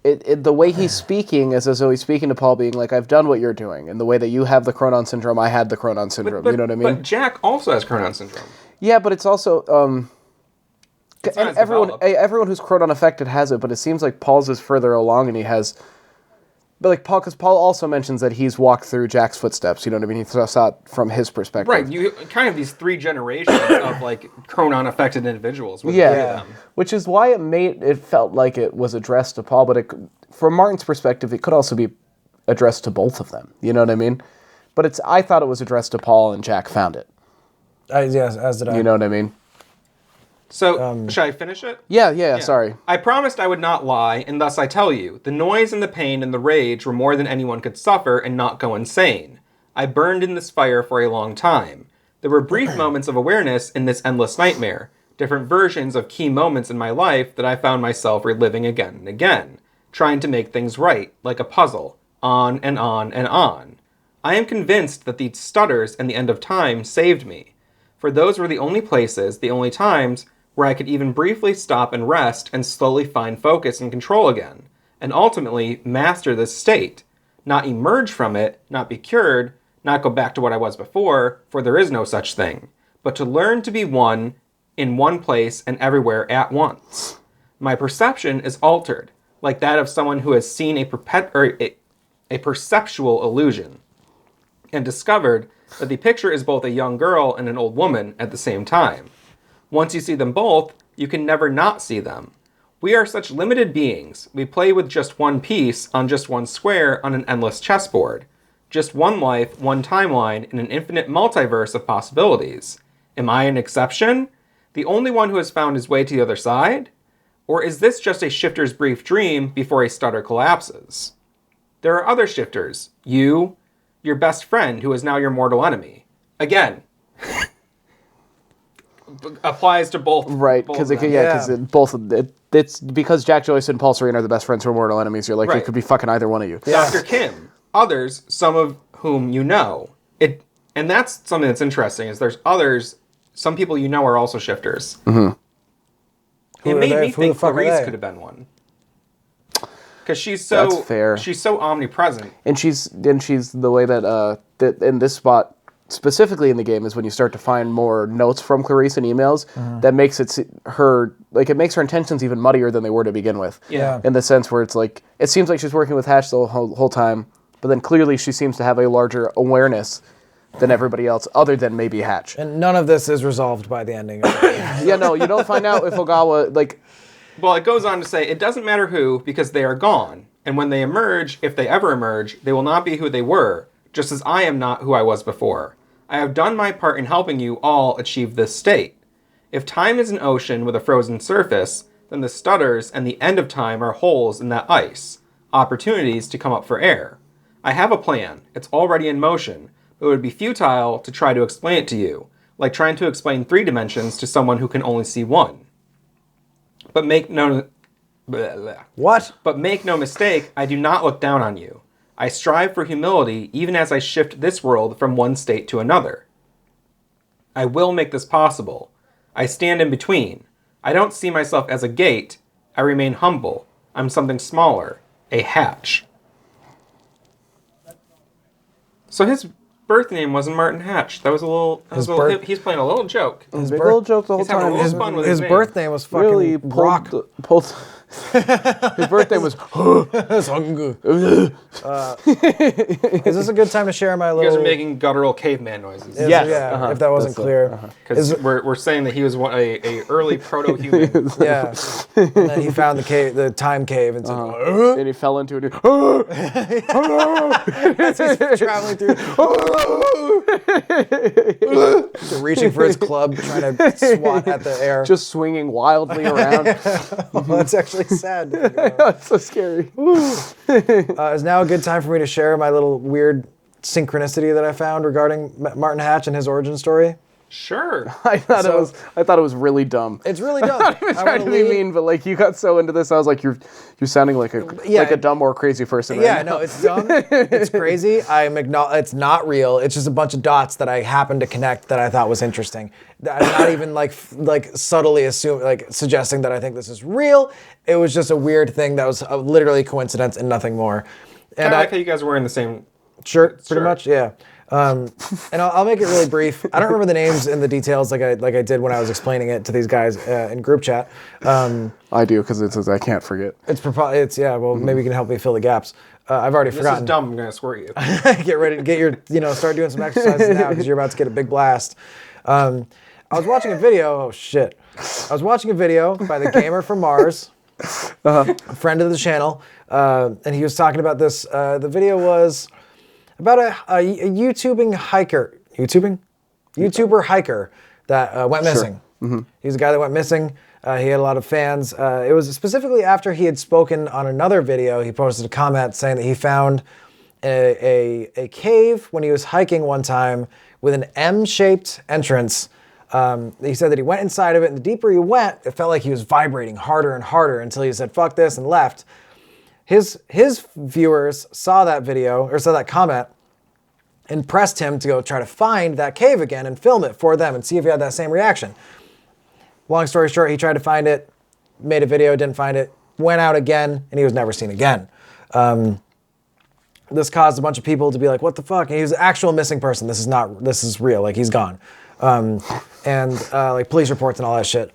the way he's speaking is as though he's speaking to Paul being like, I've done what you're doing. And the way that you have the Chronon syndrome, I had the Chronon syndrome. You know what I mean? But Jack also has Chronon syndrome. Yeah, but it's also... And everyone who's Crodon affected has it, but it seems like Paul's is further along, and he has. But like Paul, because Paul also mentions that he's walked through Jack's footsteps. You know what I mean? He saw it from his perspective. Right. You kind of these 3 generations of like Crodon affected individuals. With 3 of them. Which is why it felt like it was addressed to Paul, but from Martin's perspective, it could also be addressed to both of them. You know what I mean? But I thought it was addressed to Paul, and Jack found it. Yes, as did I. You know what I mean? So, should I finish it? Yeah, sorry. I promised I would not lie, and thus I tell you, the noise and the pain and the rage were more than anyone could suffer and not go insane. I burned in this fire for a long time. There were brief moments of awareness in this endless nightmare, different versions of key moments in my life that I found myself reliving again and again, trying to make things right, like a puzzle, on and on and on. I am convinced that the stutters and the end of time saved me, for those were the only places, the only times, where I could even briefly stop and rest and slowly find focus and control again, and ultimately master this state, not emerge from it, not be cured, not go back to what I was before, for there is no such thing, but to learn to be one in one place and everywhere at once. My perception is altered, like that of someone who has seen a perceptual illusion, and discovered that the picture is both a young girl and an old woman at the same time. Once you see them both, you can never not see them. We are such limited beings. We play with just one piece on just one square on an endless chessboard. Just one life, one timeline, in an infinite multiverse of possibilities. Am I an exception? The only one who has found his way to the other side? Or is this just a shifter's brief dream before a stutter collapses? There are other shifters. You, your best friend who is now your mortal enemy. Again. Applies to both. Right, because it's because Jack Joyce and Paul Serene are the best friends who are mortal enemies. You're like, it could be fucking either one of you. Dr. Kim, others, some of whom you know. And that's something that's interesting, is there's others, some people you know are also shifters. Mm-hmm. It made me think Clarice could have been one. Because she's so omnipresent. And she's the way that in this spot, specifically in the game, is when you start to find more notes from Clarice and emails that makes it makes her intentions even muddier than they were to begin with. Yeah. In the sense where it's like, it seems like she's working with Hatch the whole time, but then clearly she seems to have a larger awareness than everybody else, other than maybe Hatch. And none of this is resolved by the ending. Yeah, no, you don't find out if Ogawa, like... Well, it goes on to say, it doesn't matter who, because they are gone. And when they emerge, if they ever emerge, they will not be who they were, just as I am not who I was before. I have done my part in helping you all achieve this state. If time is an ocean with a frozen surface, then the stutters and the end of time are holes in that ice, opportunities to come up for air. I have a plan. It's already in motion, but it would be futile to try to explain it to you, like trying to explain 3 dimensions to someone who can only see 1. But make no mistake, I do not look down on you. I strive for humility even as I shift this world from one state to another. I will make this possible. I stand in between. I don't see myself as a gate. I remain humble. I'm something smaller. A hatch. So his birth name wasn't Martin Hatch. That was a little... he's playing a little joke. His big joke the whole time. His birth name was fucking really Brock. His birthday was... Is this a good time to share my little... You guys are making guttural caveman noises. Yes. Yeah, if that wasn't clear. Because we're saying that he was a early proto-human. Yeah. And then he found the time cave and said... And he fell into it. As he's traveling through... reaching for his club, trying to swat at the air. Just swinging wildly around. That's actually sad. It's so scary. Is now a good time for me to share my little weird synchronicity that I found regarding Martin Hatch and his origin story? Sure. I thought it was really dumb. It's really dumb. I'm not even trying to be mean, but like you got so into this, I was like, you're sounding like a dumb or crazy person. Right Yeah, now. no, it's dumb. It's crazy. It's not real. It's just a bunch of dots that I happened to connect that I thought was interesting. I'm not even like subtly suggesting that I think this is real. It was just a weird thing that was literally coincidence and nothing more. And I like how you guys are wearing the same shirt, pretty much. Yeah. And I'll make it really brief. I don't remember the names and the details like I did when I was explaining it to these guys in group chat. I do because it says I can't forget. It's yeah. Well, maybe you can help me fill the gaps. I've already forgotten. This is dumb. I'm gonna squirt you. Get ready. Get your. Start doing some exercises now because you're about to get a big blast. I was watching a video. Oh shit! I was watching a video by the Gamer from Mars, a friend of the channel, and he was talking about this. The video was about a YouTuber hiker that went missing. He's a guy that went missing. He had a lot of fans. It was specifically after he had spoken on another video. He posted a comment saying that he found a cave when he was hiking one time with an M-shaped entrance. He said that he went inside of it, and the deeper he went, it felt like he was vibrating harder and harder until he said, "Fuck this," and left. His viewers saw that video, or saw that comment, and pressed him to go try to find that cave again and film it for them and see if he had that same reaction. Long story short, he tried to find it, made a video, didn't find it, went out again, and he was never seen again. This caused a bunch of people to be like, "What the fuck?" And he was an actual missing person. This is real. Like, he's gone. Like police reports and all that shit.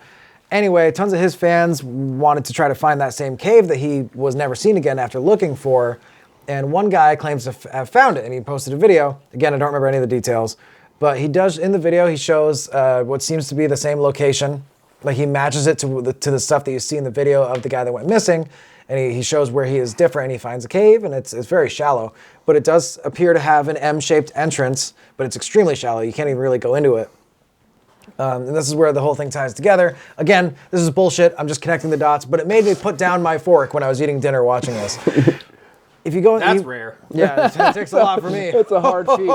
Anyway, tons of his fans wanted to try to find that same cave that he was never seen again after looking for. And one guy claims to have found it, and he posted a video. Again, I don't remember any of the details, but he does, in the video, he shows what seems to be the same location. Like, he matches it to the stuff that you see in the video of the guy that went missing, and he shows where he is different, and he finds a cave, and it's very shallow. But it does appear to have an M-shaped entrance, but it's extremely shallow. You can't even really go into it. And this is where the whole thing ties together. Again, this is bullshit. I'm just connecting the dots, but it made me put down my fork when I was eating dinner watching this. If you go, That's rare. Yeah, it takes a lot for me. It's a hard feat.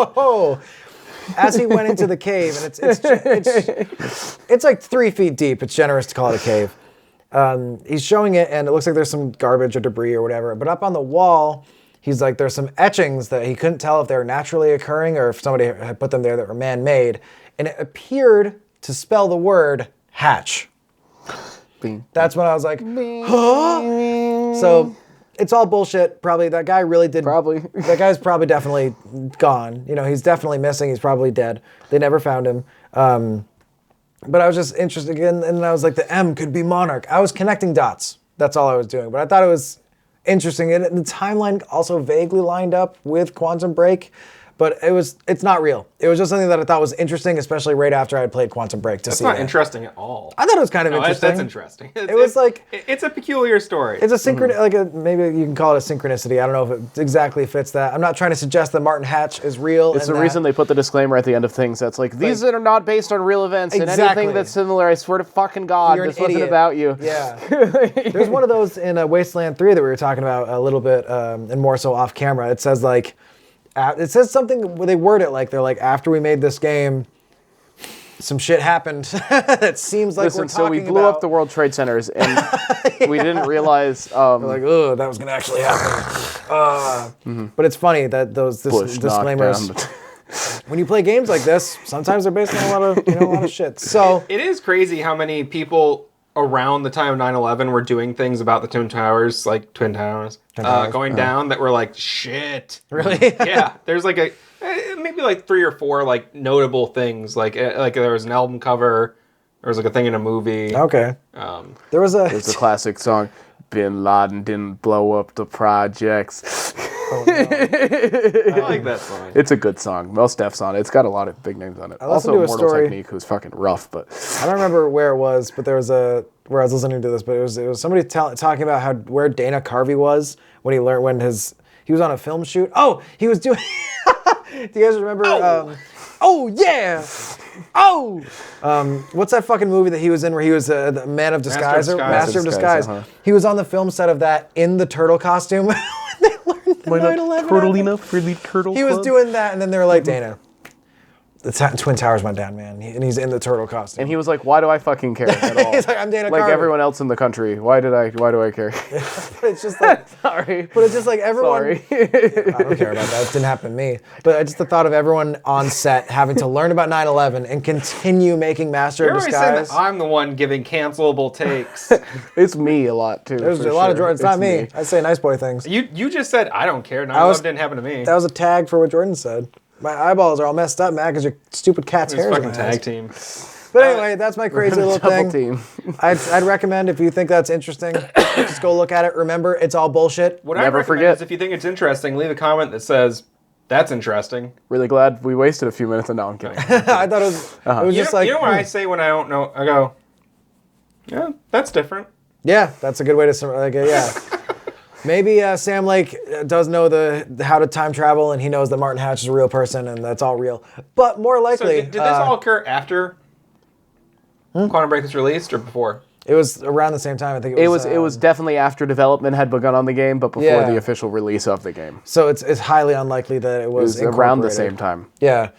As he went into the cave, and it's like 3 feet deep. It's generous to call it a cave. He's showing it, and it looks like there's some garbage or debris or whatever. But up on the wall, he's like, there's some etchings that he couldn't tell if they were naturally occurring or if somebody had put them there that were man-made. And it appeared to spell the word hatch. Bing. That's when I was like, huh? So it's all bullshit. Probably that guy really did. Probably. That guy's probably definitely gone. He's definitely missing. He's probably dead. They never found him. But I was just interested again, and I was like, the M could be Monarch. I was connecting dots. That's all I was doing. But I thought it was interesting. And the timeline also vaguely lined up with Quantum Break. But it's not real. It was just something that I thought was interesting, especially right after I had played Quantum Break to see That's not interesting at all. I thought it was kind of interesting. That's interesting. It's a peculiar story. It's a maybe you can call it a synchronicity. I don't know if it exactly fits that. I'm not trying to suggest that Martin Hatch is real. It's the reason they put the disclaimer at the end of things. That's like, these are not based on real events, Exactly. and anything that's similar, I swear to fucking God, You're an this wasn't idiot. about you. Yeah. There's one of those in Wasteland 3 that we were talking about a little bit, and more so off camera. It says like, it says something where they word it like, they're like, after we made this game, some shit happened that seems like Listen, we're talking so we blew up the World Trade Centers, and we didn't realize. Like, oh, that was gonna actually happen. But it's funny that those disclaimers. When you play games like this, sometimes they're based on a lot of shit. So it is crazy how many people around the time of 9/11 were doing things about the Twin Towers, going down that were like, shit. Really? Yeah. There's like maybe like 3 or 4 like notable things. Like there was an album cover. There was like a thing in a movie. Okay. There's a classic song. Bin Laden didn't blow up the projects. Oh, no. I like that song. It's a good song. Mos Def's on it. It's got a lot of big names on it. Also, to a Mortal story. Technique, who's fucking rough, but I don't remember where it was, but there was where I was listening to this, but it was somebody talking about where Dana Carvey was when he was on a film shoot. Oh, he was doing. Do you guys remember? Oh yeah. Oh. What's that fucking movie that he was in where he was the Man of Disguise? Master of Disguise. Uh-huh. He was on the film set of that in the turtle costume. When they learned the 9/11 turtle happened. enough for the turtle He was club? doing that, and then they were like, Dana, the Twin Towers went down, man. And he's in the turtle costume. And he was like, "Why do I fucking care at all?" He's like, I'm Dana like Carvey. everyone else in the country. Why do I care? But it's just like, Sorry. but it's just like everyone. Sorry. I don't care about that. It didn't happen to me. But I just the thought of everyone on set having to learn about 9/11 and continue making Master You're of always saying Disguise. that I'm the one giving cancelable takes. It's me a lot too. There's for a lot of sure. Jordan. It's not me. I say nice boy things. You just said I don't care. 9/11 didn't happen to me. That was a tag for what Jordan said. My eyeballs are all messed up, man, because your stupid cat's hair is in my fucking eyes. tag team. But anyway, that's my crazy little thing. Team. I'd recommend if you think that's interesting, just go look at it. Remember, it's all bullshit. What Never I recommend forget. is if you think it's interesting, leave a comment that says, "That's interesting." Really glad we wasted a few minutes. And no, I'm kidding. I thought it was just like... You know what I say when I don't know? I go, yeah, that's different. Yeah, that's a good way to... yeah. Maybe Sam Lake does know how to time travel, and he knows that Martin Hatch is a real person, and that's all real. But more So likely... did this all occur after Quantum Break was released or before? It was around the same time. I think It was definitely after development had begun on the game, but before Yeah. the official release of the game. So it's highly unlikely that it was Around the incorporated. same time. Yeah.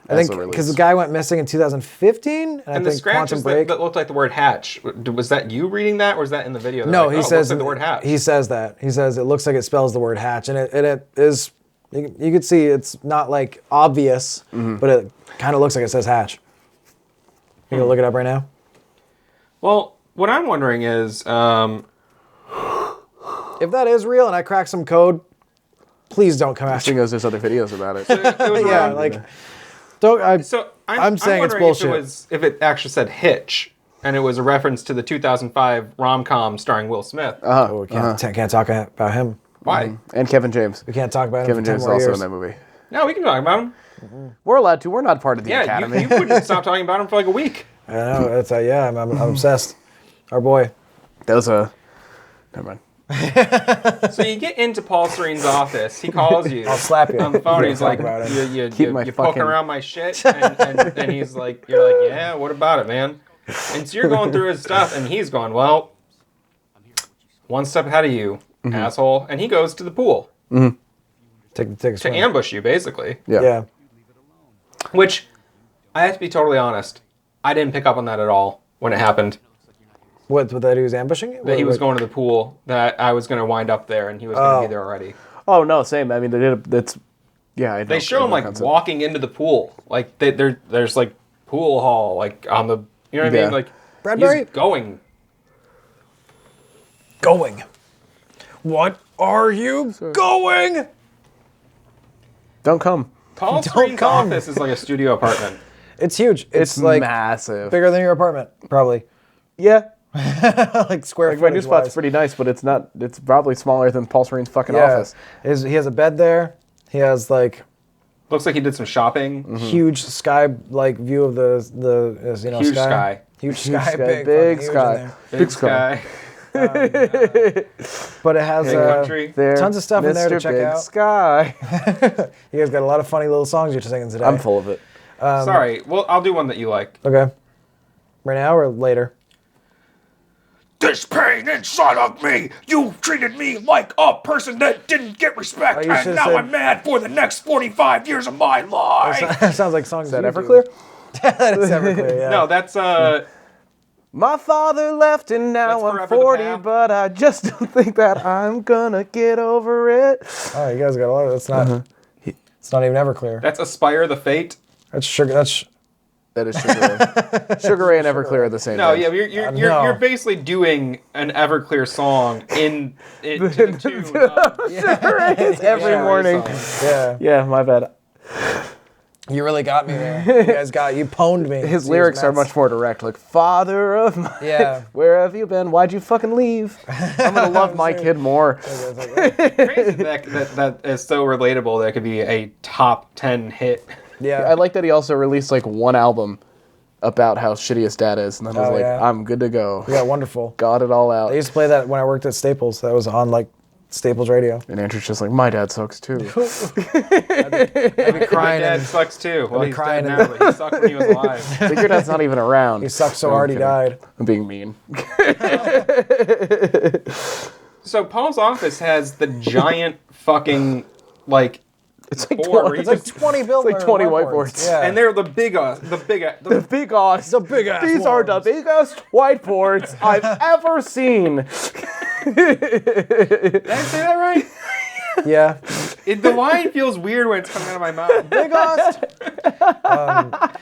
I think the release. because the guy went missing in 2015, And I the think Quantum scratches Break... that looked like the word hatch, was that you reading that or was that in the video? They're No, like, he it says looks like the word hatch. He says that. He says it looks like it spells the word hatch, and it is. You could see it's not like obvious, but it kind of looks like it says hatch. You gonna look it up right now? Well, what I'm wondering is, If that is real and I crack some code, please don't come after Thing me. is, there's other videos about it. it was Yeah, around- like don't. So I'm saying it's wondering bullshit. if it actually said Hitch, and it was a reference to the 2005 rom-com starring Will Smith. We can't talk about him. Why? And Kevin James. We can't talk about Kevin him for 10 James is more also years. in that movie. No, we can talk about him. We're allowed to. We're not part of the Yeah, Academy. you wouldn't stop talking about him for like a week. I know. It's yeah. I'm obsessed. Our boy. That was a... Never mind. So you get into Paul Serene's office. He calls you. I'll slap you. On the phone. Yeah, He's talk like, about it. you Keep my poking fucking- around my shit, and he's like, you're like, yeah, what about it, man? And so you're going through his stuff, and he's going, well, one step ahead of you, asshole. And he goes to the pool Take a to swing. ambush you, basically. Yeah. Which, I have to be totally honest, I didn't pick up on that at all when it happened. What that he was ambushing you? That he was going to the pool, that I was going to wind up there, and he was going to be there already. Oh, no, same. I mean, they did it's... Yeah, I They show him like walking into the pool, like there's like pool hall, like on the, you know what I Yeah. mean? Like Bradbury? he's going. What are you going? Don't come. Paul Don't Serene's come. office is like a studio apartment. It's huge. It's like massive. bigger than your apartment, probably. Yeah. Like square Like, my new footage spot's wise. pretty nice, but it's not... It's probably smaller than Paul Serene's fucking Yeah. office. He has a bed there. He has like Looks like he did some shopping. huge sky like view of the Huge sky. sky. Huge Huge sky. sky, Big, big fucking huge in sky. there. Big sky. But it has Big country. There, tons of stuff in there to Mr. check Big out. Sky. You guys got a lot of funny little songs you're singing today. I'm full of it. Sorry. Well, I'll do one that you like. Okay. Right now or later? This pain inside of me, you treated me like a person that didn't get respect, Oh, you and should've now said- I'm mad for the next 45 years of my life. That sounds like songs. Is that you do. Everclear? That is Everclear. Yeah. No, that's My father left and now That's I'm Forever the 40, Path. but I just don't think that I'm gonna get over it. Oh, you guys got a lot of. It's not. It's not even Everclear. that's Aspire the Fate. That's sugar. That's. That is Sugar Ray. Sugar Ray and Everclear are the same No, thing. yeah, you're No. you're basically doing an Everclear song in to the tune of Sugar Ray is every Yeah. morning. song. Yeah. Yeah, my bad. You really got me there. You guys you pwned me. His Jeez, lyrics are Matt's- much more direct, like, Father of mine, Yeah. where have you been? Why'd you fucking leave? I'm gonna love my kid more. Crazy that is so relatable that it could be a top 10 hit. Yeah. I like that he also released like one album about how shitty his dad is, and then I was Oh, like, yeah. I'm good to go. Yeah, wonderful. Got it all I out. used to play that when I worked at Staples. That was on like Staples radio. And Andrew's just like, my dad sucks too. I'd be My crying. dad And sucks too. Well, be he's crying dead and- now, but he sucked when he was alive. Like, your dad's not even around. he sucked so No, I'm hard he kidding. died. I'm being mean. So Paul's office has the giant fucking like It's like board 20, where he It's like just- 20 billboards. like 20 whiteboards. Yeah. and they're the big big ass. The big ass These are the ones. biggest whiteboards I've ever seen. Did I say that right? Yeah. The line feels weird when it's coming out of my mouth. Big ass.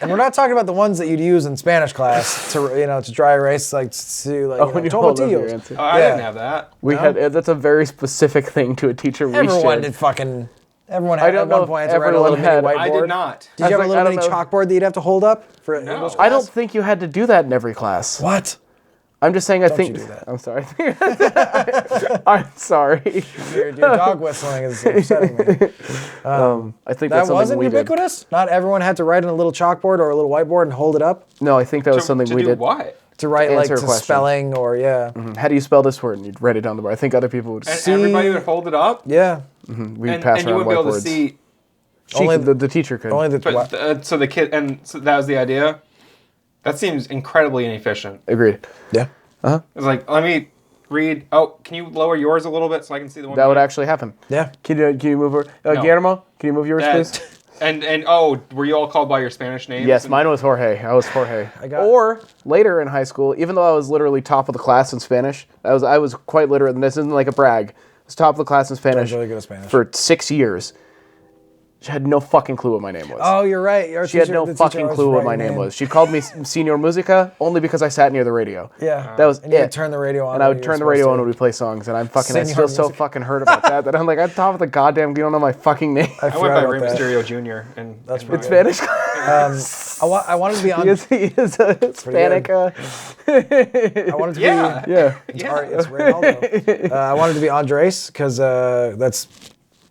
And we're not talking about the ones that you'd use in Spanish class to dry erase like to like When you hold up your tomatillos. answer. Oh, I Yeah. didn't have that. We had that's a very specific thing to a teacher we Everyone shared. did fucking Everyone had, I don't at know one if point had to write a little everyone mini had- whiteboard. I did not. Did you have a I little don't mini know. chalkboard that you'd have to hold up for English class? I don't think you had to do that in every class. What? I'm just saying. I think. you do that. I'm sorry. I'm sorry. Your dog whistling is upsetting me. I think That that's something wasn't we did. ubiquitous? Not everyone had to write on a little chalkboard or a little whiteboard and hold it up No, I think that was something to we do did. what? to write like Answer a to question. spelling or yeah. How do you spell this word? And you'd write it down the board. I think other people would. And everybody would hold it up, Yeah. We'd and, pass and you around wouldn't be able to whiteboards. see. She could, the teacher could. Only the But so the kid, and so that was the idea. That seems incredibly inefficient. Agreed. yeah. It's like, let me read. Oh, can you lower yours a little bit so I can see the one? That would behind? actually happen. Yeah. Can you move over? Guillermo, can you move yours, please? And oh, were you all called by your Spanish names? Yes, And- mine was Jorge. I was Jorge. got- Or later in high school, even though I was literally top of the class in Spanish, I was quite literate, and this isn't like a brag. I was top of the class in Spanish, really good at Spanish. for 6 years. She had no fucking clue what my name was. Oh, you're right. Your She had teacher- no the teacher fucking always clue what write my your name was. She called me Senor Musica only because I sat near the radio. Yeah. That was And you it. would turn the radio on. And I when would you were turn the radio supposed on to. when we play songs, and I Senor still so Musica. fucking heard about that I'm like, I'm top of the goddamn, you don't know my fucking name. I went forgot by about Rey that. Mysterio Jr. And That's in pretty my- good. Spanish. I wanted to be on. he is a Hispanic. I wanted to Yeah. be. Yeah. Yeah. It's Reynaldo. I wanted to be Andres because that's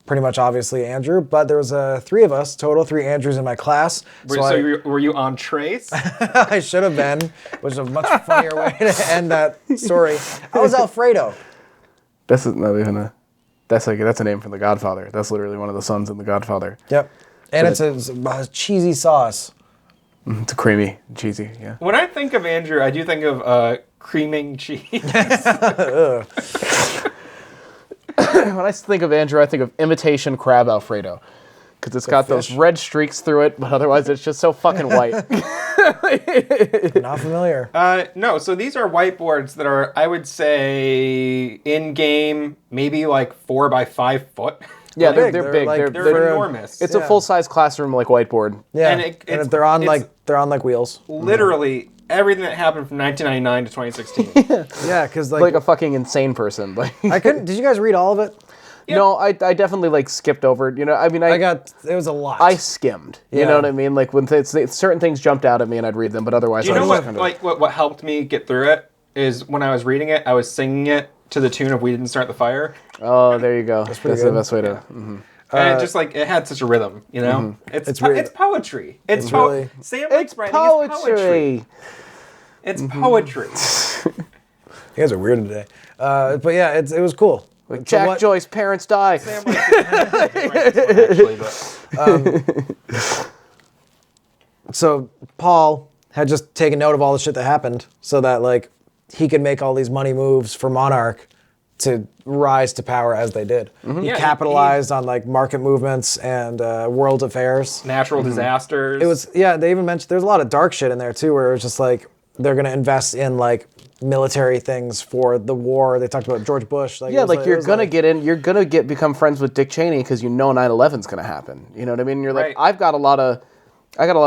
pretty much obviously Andrew. But there was 3 of us total, 3 Andrews in my class. Were you on Trace? I should have been, which is a much funnier way to end that story. I was Alfredo. That's not even a. That's a name from The Godfather. That's literally one of the sons in The Godfather. Yep. And it's a cheesy sauce. It's creamy, cheesy. Yeah. When I think of Andrew, I do think of creaming cheese. When I think of Andrew, I think of imitation crab Alfredo, because it's got those fish. red streaks through it, but otherwise it's just so fucking white. Not familiar. No, so these are whiteboards that are, I would say, in game, maybe like 4 by 5 foot. Yeah, big. they're They're big. like- They're enormous. It's a Yeah. full size classroom like whiteboard. Yeah. and And, it's- they're on it's- like wheels. literally everything that happened from 1999 to 2016. Yeah, because Like a fucking insane person. Like, I couldn't. Did you guys read all of it? no, I definitely like skipped over it. You know, I mean, It was a lot. I skimmed. You Yeah. know what I mean? Like when certain things jumped out at me and I'd read them, but otherwise Do you I know was what helped me get through it is when I was reading it, I was singing it to the tune of "We Didn't Start the Fire," Oh, there you go. That's the good. best way to. and it just like it had such a rrhythm, you know. It's poetry. It's really- Sam It's Lake's writing is poetry. poetry. It's poetry. You guys are weird today. But yeah, it was cool. So Jack what- Joyce, parents die. Sam Lake didn't write this one, actually, but So Paul had just taken note of all the shit that happened, so that like he could make all these money moves for Monarch to rise to power as they did. He Yeah, capitalized on like market movements and world affairs. natural disasters. It was they even mentioned there's a lot of dark shit in there too, where it was just like they're gonna invest in like military things for the war. They talked about George Bush. Yeah, like you're gonna become friends with Dick Cheney because you know 9/11's gonna happen. You know what I mean? You're like, Right. I got a lot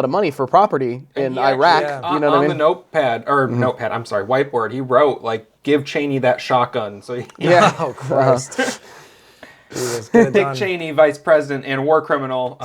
of money for property in He Iraq. actually, You know what I on mean? the notepad, I'm sorry, whiteboard, he wrote like, "Give Cheney that shotgun." So Yeah. Oh Christ. Jesus, get it Dick done. Cheney, vice president and war criminal,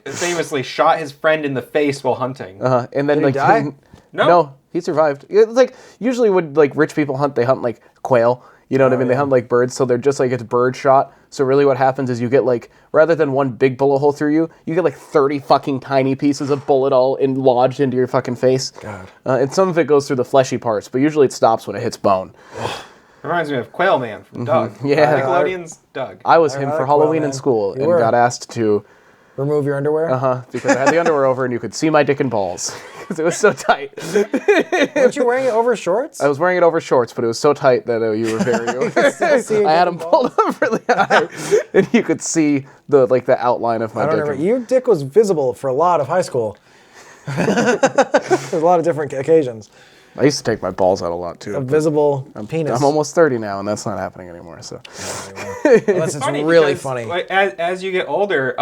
famously shot his friend in the face while hunting. And then Did he like die? No. he survived. It's like usually when like rich people hunt, they hunt like quail. You know what I mean? They hunt like birds, so they're just like it's bird shot. So really, what happens is you get like rather than one big bullet hole through you, you get like 30 fucking tiny pieces of bullet all lodged into your fucking face. God. And some of it goes through the fleshy parts, but usually it stops when it hits bone. Reminds me of Quail Man from Doug. Yeah. Nickelodeon's Doug. I was him I for like Halloween Quail in Man. school You and were. got asked to Remove your underwear. because I had the underwear over and you could see my dick and balls because it was so tight. Weren't you wearing it over shorts? I was wearing it over shorts, but it was so tight that you were very. See your I had dick them and pulled up really high, and you could see the outline of my I don't dick. remember. Your dick was visible for a lot of high school. There's a lot of different occasions. I used to take my balls out a lot too. A visible penis. I'm almost 30 now, and that's not happening anymore. So Unless it's Funny really because, funny. like, as you get older,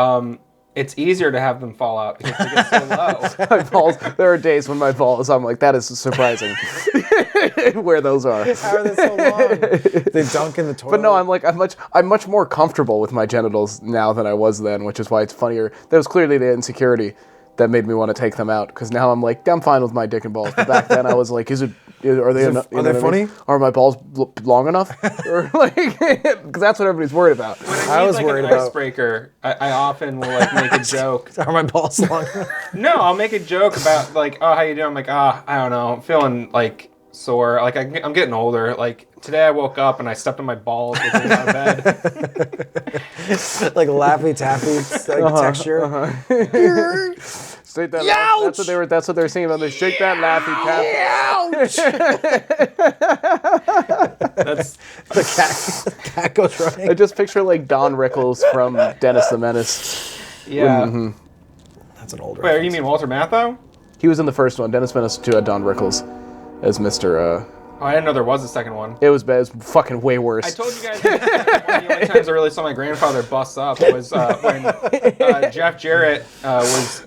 it's easier to have them fall out because they get so low. my balls. There are days when my balls. I'm like, that is surprising. where those are. How are they so long? They dunk in the toilet. But no, I'm much more comfortable with my genitals now than I was then, which is why it's funnier. There was clearly the insecurity that made me want to take them out, because now I'm like, I'm fine with my dick and balls. But back then I was like, are they funny? Are my balls long enough? Or like, because that's what everybody's worried about. When I was worried about icebreaker, I often will like make a joke. Are my balls long enough? No, I'll make a joke about like, oh, how you doing? I'm like, I don't know, I'm feeling like sore. Like I'm getting older. Like today I woke up and I stepped on my balls within my bed. Like Laffy Taffy texture. Shake that. That's what they were singing about. They shake that Laffy Taffy. That's the cat goes running. I just picture like Don Rickles from Dennis the Menace. yeah. That's an old Wait, you mean Walter Matthau? He was in the first one. Dennis Menace 2 had Don Rickles as Mr. Oh, I didn't know there was a second one. It was bad. It was fucking way worse. I told you guys one of the only times I really saw my grandfather bust up was when Jeff Jarrett was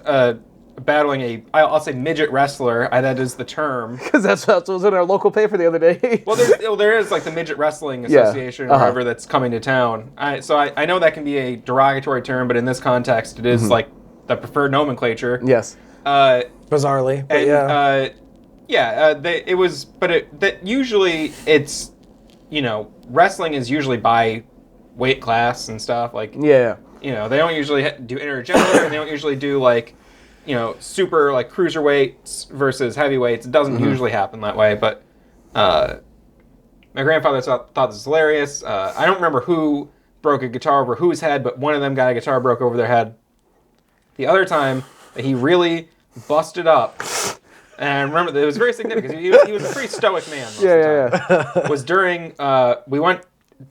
battling I'll say midget wrestler. That is the term. Because that's what was in our local paper the other day. Well, there is like the Midget Wrestling Association or whatever that's coming to town. So I know that can be a derogatory term, but in this context, it is like the preferred nomenclature. Yes. Bizarrely, but usually it's, wrestling is usually by weight class and stuff. Like, Yeah. they don't usually do intergender, and they don't usually do like, super like cruiserweights versus heavyweights. It doesn't usually happen that way, but my grandfather thought this was hilarious. I don't remember who broke a guitar over whose head, but one of them got a guitar broke over their head. The other time that he really busted up, and I remember that it was very significant because he was a pretty stoic man most of the time. Was during, we went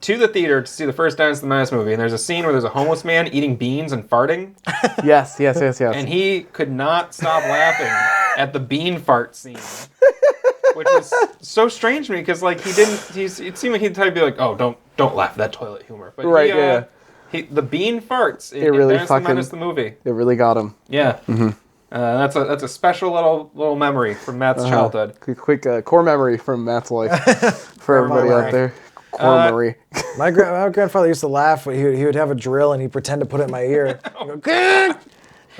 to the theater to see the first Dennis the Menace movie, and there's a scene where there's a homeless man eating beans and farting. Yes. And he could not stop laughing at the bean fart scene. Which was so strange to me because like it seemed like he'd try to be like, oh, don't laugh at that toilet humor. But the bean farts in Dennis the Menace the movie. It really got him. Yeah. That's a special little memory from Matt's childhood. Quick core memory from Matt's life for everybody out there. Core memory. My grandfather used to laugh. He would have a drill and he'd pretend to put it in my ear. He'd go,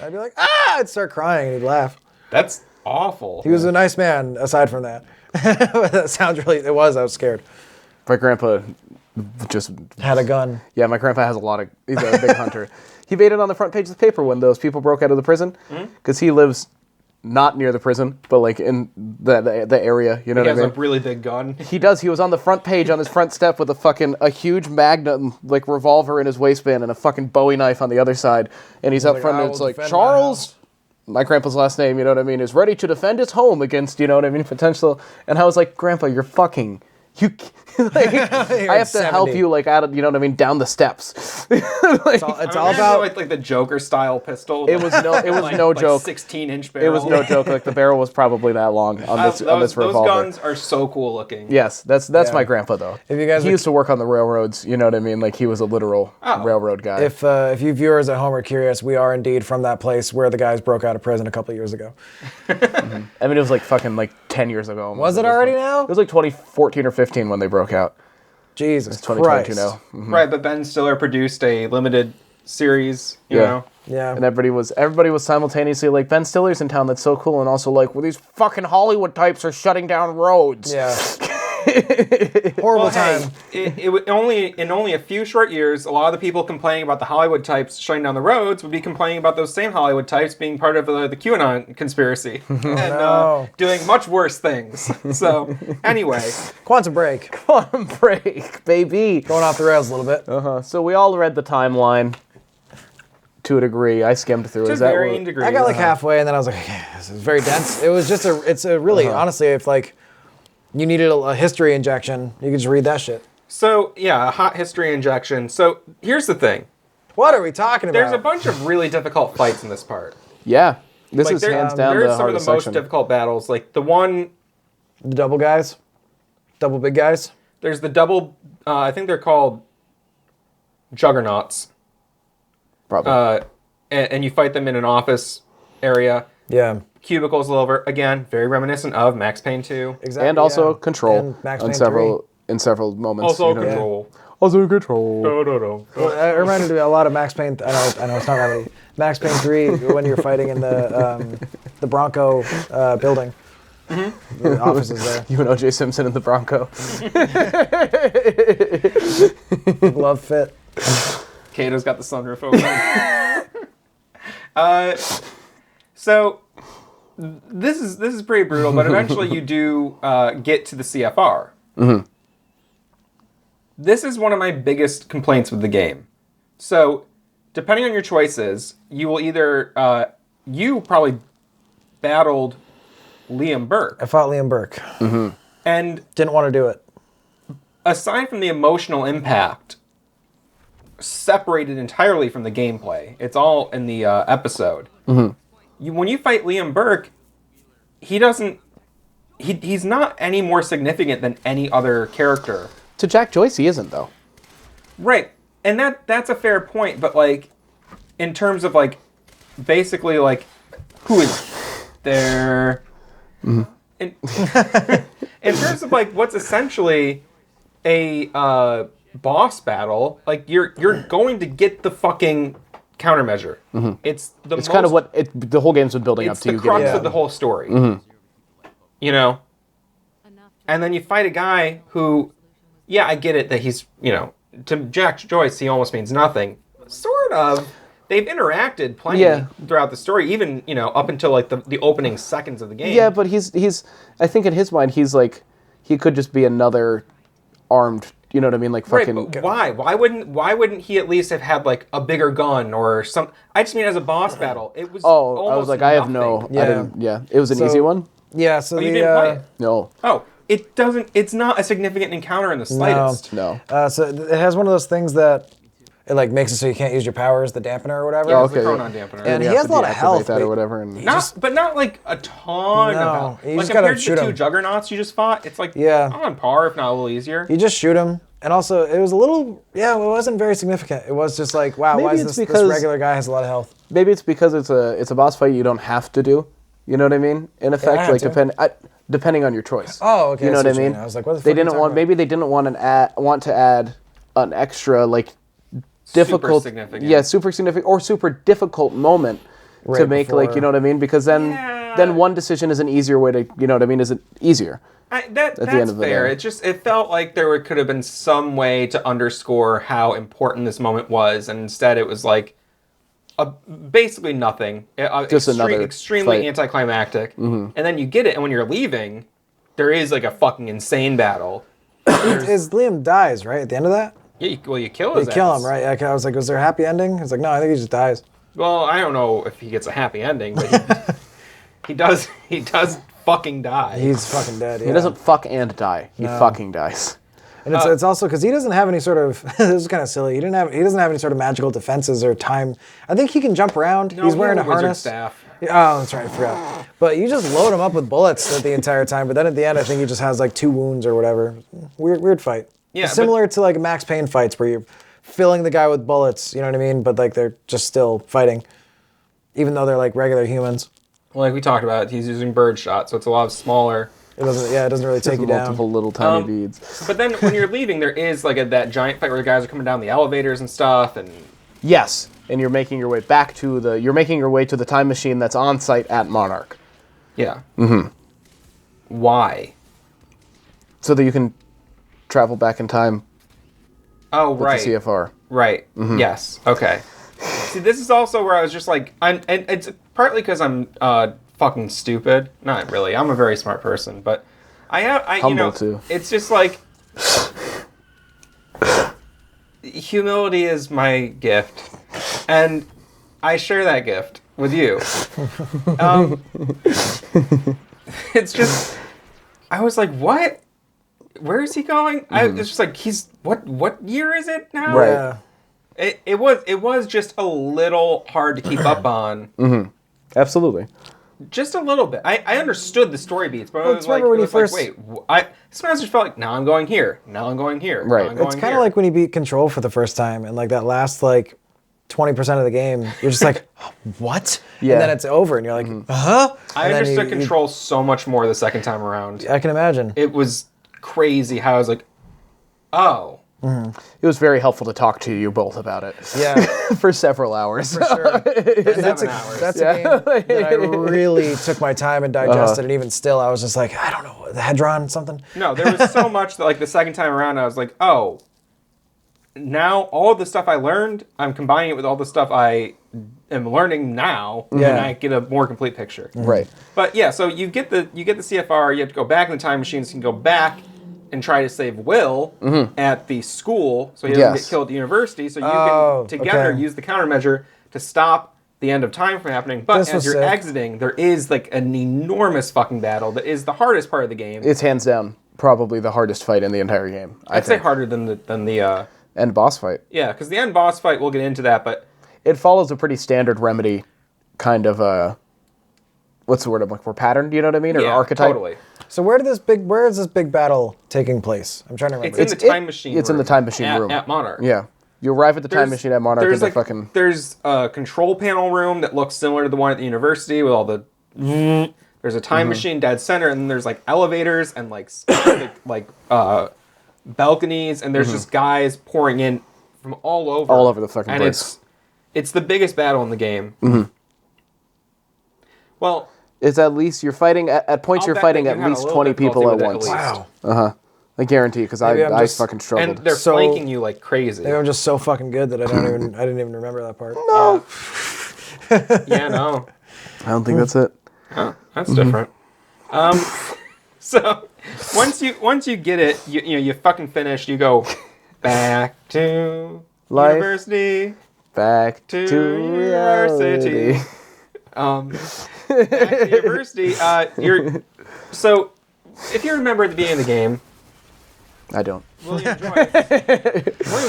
I'd be like, I'd start crying and he'd laugh. That's awful. He was a nice man aside from that. That sounds I was scared. My grandpa just had a gun. Yeah, my grandpa has he's a big hunter. He made it on the front page of the paper when those people broke out of the prison, because he lives not near the prison, but like in the area. You know what I mean? He has a really big gun. He does. He was on the front page on his front step with a huge Magnum like revolver in his waistband and a fucking Bowie knife on the other side, and he's up front and it's like Charles. My grandpa's last name, you know what I mean, is ready to defend his home against, you know what I mean, potential. And I was like, Grandpa, you're fucking. Like, I have to help you, like, out of, you know what I mean, down the steps. Like, it's all about like the Joker style pistol. It was no joke. 16-inch barrel. It was no joke. Like the barrel was probably that long on this revolver. Those guns are so cool looking. Yes, that's my grandpa though. If you guys he used to work on the railroads. You know what I mean? Like he was a literal railroad guy. If you viewers at home are curious, we are indeed from that place where the guys broke out of prison a couple of years ago. I mean, it was like fucking like 10 years ago. Was it already now? It was like 2014 or 15 when they broke out. Jesus, it's 2022 now. Mm-hmm. Right, but Ben Stiller produced a limited series. You know. Yeah. And everybody was simultaneously like, Ben Stiller's in town. That's so cool. And also like, well, these fucking Hollywood types are shutting down roads. Yeah. Horrible time. In only a few short years, a lot of the people complaining about the Hollywood types shutting down the roads would be complaining about those same Hollywood types being part of the QAnon conspiracy and doing much worse things. So anyway, Quantum Break, baby, going off the rails a little bit. So we all read the timeline to a degree. I skimmed through. To varying degrees. I got like halfway, and then I was like, okay, this is very dense. It was just it's a really honestly, if like. You needed a history injection, you could just read that shit. So, yeah, a hot history injection. So, here's the thing. What are we talking about? There's a bunch of really difficult fights in this part. Yeah. This is hands down the hardest section. There's some of the most difficult battles. Like, the one... The double guys? Double big guys? There's the double... I think they're called juggernauts. Probably. And you fight them in an office area. Yeah. cubicles all over. Again, very reminiscent of Max Payne 2. Exactly. And also yeah. Control And Max on Payne several moments. Also you know? Control. Also Control. No. Well, it reminded me a lot of Max Payne. I know it's not that many. Max Payne 3 when you're fighting in the Bronco building. Mm-hmm. The offices there. You and O.J. Simpson in the Bronco. The glove fit. Kato's got the sunroof open. So this is pretty brutal, but eventually you do get to the CFR. Mm-hmm. This is one of my biggest complaints with the game. So, depending on your choices, you will either you probably battled Liam Burke. I fought Liam Burke. Mm-hmm. And didn't want to do it. Aside from the emotional impact, separated entirely from the gameplay, it's all in the episode. Mm-hmm. When you fight Liam Burke, he doesn't. He's not any more significant than any other character. To Jack Joyce, he isn't though. Right, and that's a fair point. But like, in terms of like, basically like, who is there? Mm-hmm. In terms of like what's essentially a boss battle, like you're going to get the fucking countermeasure. Mm-hmm. It's kind of what the whole game's been building up to. It's the crux of the whole story. Mm-hmm. You know, and then you fight a guy who, yeah, I get it that he's, you know, to Jack Joyce he almost means nothing. Sort of. They've interacted plenty throughout the story, even, you know, up until like the opening seconds of the game. Yeah, but he's I think in his mind he's like he could just be another armed, you know what I mean, like fucking. Right, but why? Why wouldn't he at least have had like a bigger gun or some? I just mean as a boss battle, it was. Oh, I was like, nothing. I have no. Yeah. I didn't. Yeah, it was an easy one. Yeah. So you didn't play it? No. Oh, it doesn't. It's not a significant encounter in the slightest. No. So it has one of those things that it like makes it so you can't use your powers, the dampener or whatever. Yeah, it's the Chronon dampener. And he has a lot of health, that or whatever. And but not like a ton of health. You Like just gotta compared to shoot the two him. Juggernauts you just fought, it's like on par, if not a little easier. You just shoot him. And also, it was a little, it wasn't very significant. It was just like, wow, Maybe why is it's this because- regular guy has a lot of health? maybe it's because it's a boss fight you don't have to do. You know what I mean? In effect, had like to. depending on your choice. Oh, okay. You know I what I see mean? I was like, what the fuck They are you didn't talking want. about? Maybe they didn't want to add an extra like difficult, significant. yeah, super significant or super difficult moment to Right make like before- you know what I mean? Because then one decision is an easier way to you know what I mean? Is it easier? That's end of the fair. day. It felt like there could have been some way to underscore how important this moment was, and instead it was like basically nothing. Just another extremely fight. anticlimactic. Mm-hmm. And then you get it, and when you're leaving, there is like a fucking insane battle. Is Liam dies, right? At the end of that? Yeah, you kill his You kill ass. him, right? I was like, was there a happy ending? I was like, no, I think he just dies. Well, I don't know if he gets a happy ending, but he does. He does fucking die. He's fucking dead. Yeah. He doesn't fuck and die. He fucking dies. And it's also because he doesn't have any sort of. This is kind of silly. He doesn't have any sort of magical defenses or time. I think he can jump around. No, He's he wearing a had wizard harness. staff. Oh, that's right. I forgot. But you just load him up with bullets the entire time. But then at the end, I think he just has like 2 wounds or whatever. Weird fight. Yeah, Similar to like Max Payne fights where you're filling the guy with bullets. You know what I mean? But like they're just still fighting, even though they're like regular humans. Well, like we talked about, he's using bird shot, so it's a lot smaller. It doesn't really take you down. Multiple little tiny beads. But then when you're leaving, there is like that giant fight where the guys are coming down the elevators and stuff, and Yes, and you're making your way to the time machine that's on site at Monarch, yeah. Mm-hmm. Why? so that you can travel back in time Oh, with right. the CFR. Right. Yes. Okay. See, this is also where I was just like, and it's partly because I'm fucking stupid. Not really. I'm a very smart person, but I Humble, too. It's just like humility is my gift, and I share that gift with you. It's just, I was like, what? Where is he going? It's just like what year is it now? Right. Yeah. It was just a little hard to keep up on. Absolutely. Just a little bit. I understood the story beats, but I was like, remember when it he was like, first- wait, sometimes I just felt like, now I'm going here, now I'm going here, Right. now I'm going It's kind here. of like when you beat Control for the first time, and like that last like 20% of the game, you're just like, what? Yeah. And then it's over, and you're like, huh? I understood control so much more the second time around. I can imagine. It was crazy how I was like, oh. It was very helpful to talk to you both about it. Yeah. For several hours. For sure. That's a game that I really took my time and digested, and even still, I was just like, I don't know, the Hedron something? No, there was so much that, like, the second time around, I was like, oh, now all of the stuff I learned, I'm combining it with all the stuff I am learning now, and I get a more complete picture. Right. But yeah, so you get the CFR, you have to go back in the time machine, so you can go back and try to save Will at the school, so he doesn't get killed at the university. So you can together use the countermeasure to stop the end of time from happening. But as you're exiting, there is like an enormous fucking battle that is the hardest part of the game. It's hands down probably the hardest fight in the entire game. I'd say harder than the end boss fight. Yeah, because the end boss fight, we'll get into that, but it follows a pretty standard Remedy kind of what's the word I'm looking for? Pattern, do you know what I mean? Or archetype? Totally. So where is this big battle taking place? I'm trying to remember. It's in the time machine. It's in the time machine room at Monarch. Yeah, you arrive at the time machine at Monarch. There's a control panel room that looks similar to the one at the university with all the. There's a time machine dead center, and then there's like elevators and like balconies, and there's just guys pouring in from all over the fucking and place. It's the biggest battle in the game. Well. It's at least you're fighting at points. You're fighting at least 20 people at once. Wow. I guarantee because I fucking struggled. And they're flanking you like crazy. Maybe I'm just so fucking good that I didn't even remember that part. No. Yeah, no. I don't think that's it. Oh, that's different. So once you get it, you fucking finish. You go back to university. Back to university. Back to university. So if you remember at the beginning of the game, I don't. William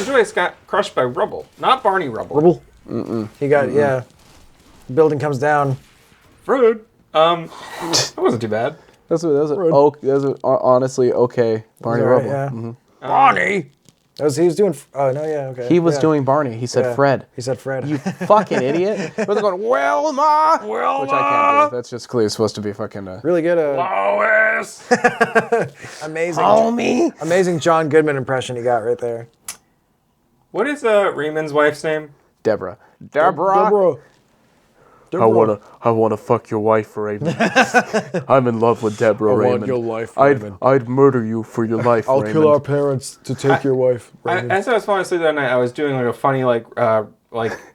Joyce got crushed by rubble, not Barney Rubble. He got the building comes down. Rude. That wasn't too bad. That was honestly okay. Barney Rubble. Yeah. Barney. He was doing. Oh no, yeah, okay. He was doing Barney. He said Fred. He said Fred. You fucking idiot. But they're going Wilma, which I can't do. That's just clearly supposed to be fucking. Really good. Lois. Amazing. Homie. Amazing John Goodman impression he got right there. What is Raymond's wife's name? Deborah. I wanna fuck your wife, Raymond. I'm in love with Deborah, Raymond. I want your life, Raymond. I'd murder you for your life, I'll Raymond. kill our parents to take your wife, Raymond. As I was falling asleep that night, I was doing like a funny like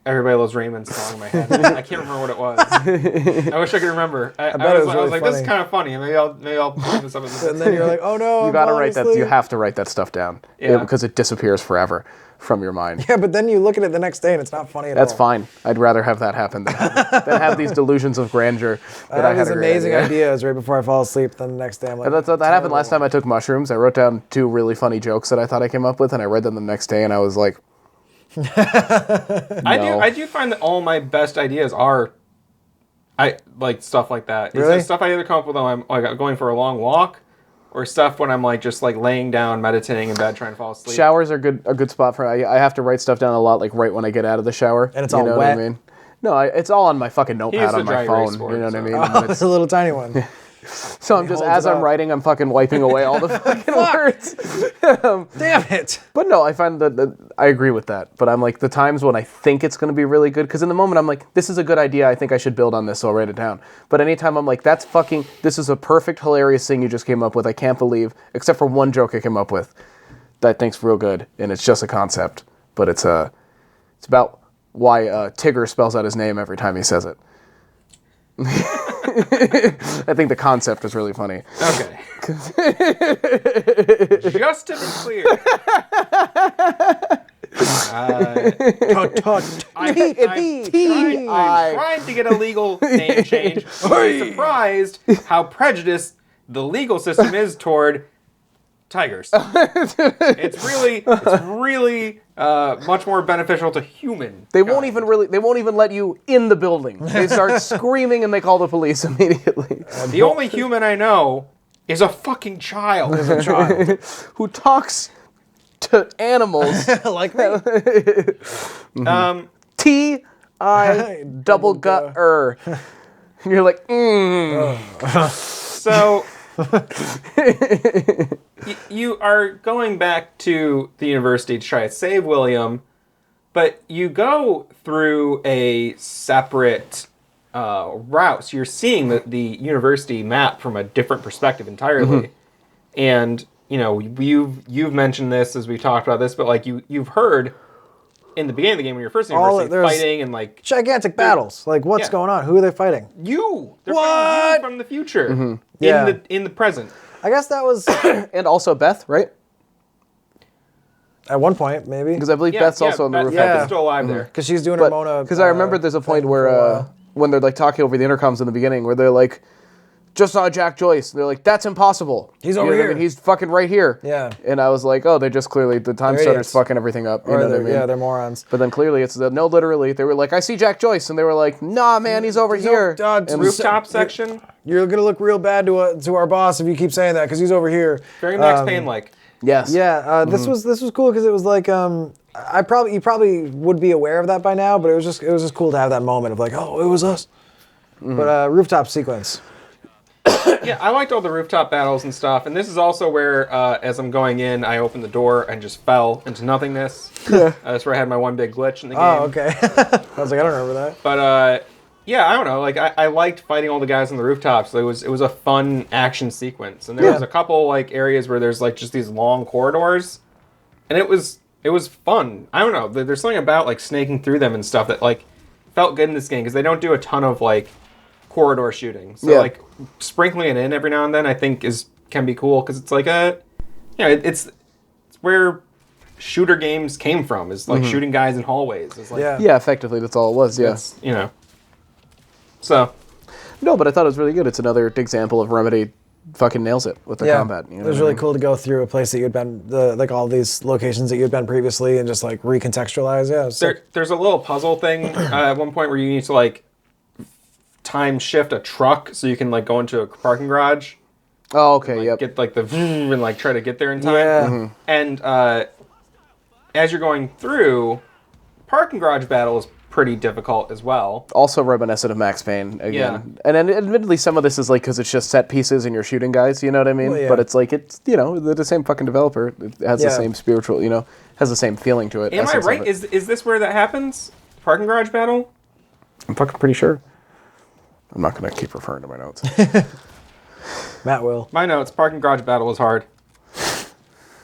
Everybody Loves Raymond song in my head. I can't remember what it was. I wish I could remember. I was like, this is kind of funny. Maybe I'll bring this up. And then you're like, oh no, you gotta write that. You have to write that stuff down. Yeah. Because it disappears forever from your mind. Yeah, but then you look at it the next day and it's not funny at all. That's fine. I'd rather have that happen than have these delusions of grandeur. That I had these amazing ideas right before I fall asleep. Then the next day I'm like, that happened last time I took mushrooms. I wrote down 2 really funny jokes that I thought I came up with, and I read them the next day, and I was like, no. I do find that all my best ideas are like stuff like that. Really? It's stuff I either come up with when I'm like going for a long walk, or stuff when I'm like just like laying down, meditating in bed, trying to fall asleep. Showers are a good spot for. I have to write stuff down a lot, like right when I get out of the shower. And it's all wet. What I mean? No, it's all on my fucking notepad on my phone. You know what I mean? Oh, it's a little tiny one. So I'm just, as I'm writing, I'm fucking wiping away all the fucking words. Damn it. But no, I find that I agree with that. But I'm like, the times when I think it's going to be really good, because in the moment I'm like, this is a good idea, I think I should build on this, so I'll write it down. But anytime I'm like, this is a perfect, hilarious thing you just came up with, I can't believe, except for one joke I came up with that I think's real good, and it's just a concept. But it's about why Tigger spells out his name every time he says it. I think the concept is really funny. Okay. Just to be clear. I'm trying to get a legal name change. I'm surprised how prejudiced the legal system is toward tigers. It's really much more beneficial to human. They won't even let you in the building. They start screaming and they call the police immediately. The only human I know is a fucking child. Who talks to animals like me. T-I double gut-er. And you're like, So, you are going back to the university to try to save William, but you go through a separate route. So you're seeing the university map from a different perspective entirely. And, you know, you've mentioned this as we talked about this, but like you've heard in the beginning of the game when you're first in university fighting and like gigantic battles. Like what's going on? Who are they fighting? They're fighting you from the future in the present. I guess that was and also Beth, right? At one point, maybe. Because I believe Beth's also on the roof. Beth's still alive there. Because she's doing her Mona. Because I remember there's a point where when they're like talking over the intercoms in the beginning, where they're like, "Just saw Jack Joyce." And they're like, "That's impossible. He's over here. I mean? He's fucking right here." Yeah. And I was like, "Oh, they just clearly the time starter's fucking everything up." You know what I mean? Yeah, they're morons. But then clearly it's no, literally they were like, "I see Jack Joyce," and they were like, "Nah, man, he's over here." And rooftop section. You're gonna look real bad to our boss if you keep saying that because he's over here. Very Max Payne like. Yes. Yeah. This was cool because it was like you probably would be aware of that by now, but it was just cool to have that moment of like, oh, it was us. But rooftop sequence. Yeah, I liked all the rooftop battles and stuff, and this is also where, as I'm going in, I opened the door and just fell into nothingness. That's where I had my one big glitch in the game. Oh, okay. I was like, I don't remember that. But yeah, I don't know. Like I liked fighting all the guys on the rooftops. It was a fun action sequence, and there was a couple like areas where there's like just these long corridors, and it was fun. I don't know. There's something about like snaking through them and stuff that like felt good in this game because they don't do a ton of like corridor shooting. So like sprinkling it in every now and then I think can be cool because it's like it's where shooter games came from. Is like shooting guys in hallways. It's like yeah, effectively that's all it was. Yeah, you know. So no, but I thought it was really good. It's another example of Remedy fucking nails it with the combat. You know it was really cool to go through a place that you had been like all these locations that you had been previously and just like recontextualize. Yeah, there's a little puzzle thing at one point where you need to like time shift a truck so you can like go into a parking garage. Oh, okay, like, yep. Get like the and like try to get there in time. Yeah. And as you're going through, parking garage battle is pretty difficult as well. Also reminiscent of Max Payne again. Yeah. And then admittedly some of this is like because it's just set pieces and you're shooting guys, you know what I mean? Well, But it's like it's the same fucking developer. It has the same spiritual, has the same feeling to it. Am I right? Is this where that happens? Parking garage battle? I'm fucking pretty sure. I'm not going to keep referring to my notes. Matt will. My notes, parking garage battle is hard.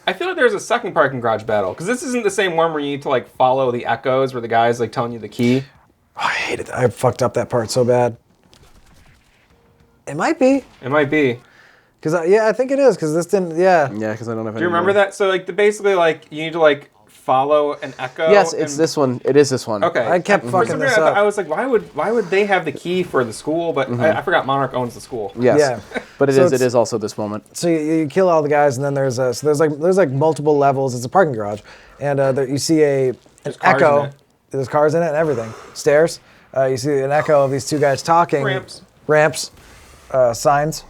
I feel like there's a second parking garage battle, because this isn't the same one where you need to like follow the echoes where the guy's like telling you the key. Oh, I hated that. I fucked up that part so bad. It might be. It might be. Because, I think it is, because this didn't, Yeah, because I don't have any. Do you remember that? So like basically like you need to like follow an echo. Yes, it's this one. It is this one. Okay. I kept fucking this up. I was like, why would they have the key for the school? But I forgot Monarch owns the school. Yes. Yeah. But it is also this moment. So you kill all the guys, and then there's like multiple levels. It's a parking garage, and there, you see an echo. There's cars in it and everything. Stairs. You see an echo of these two guys talking. Ramps. Signs.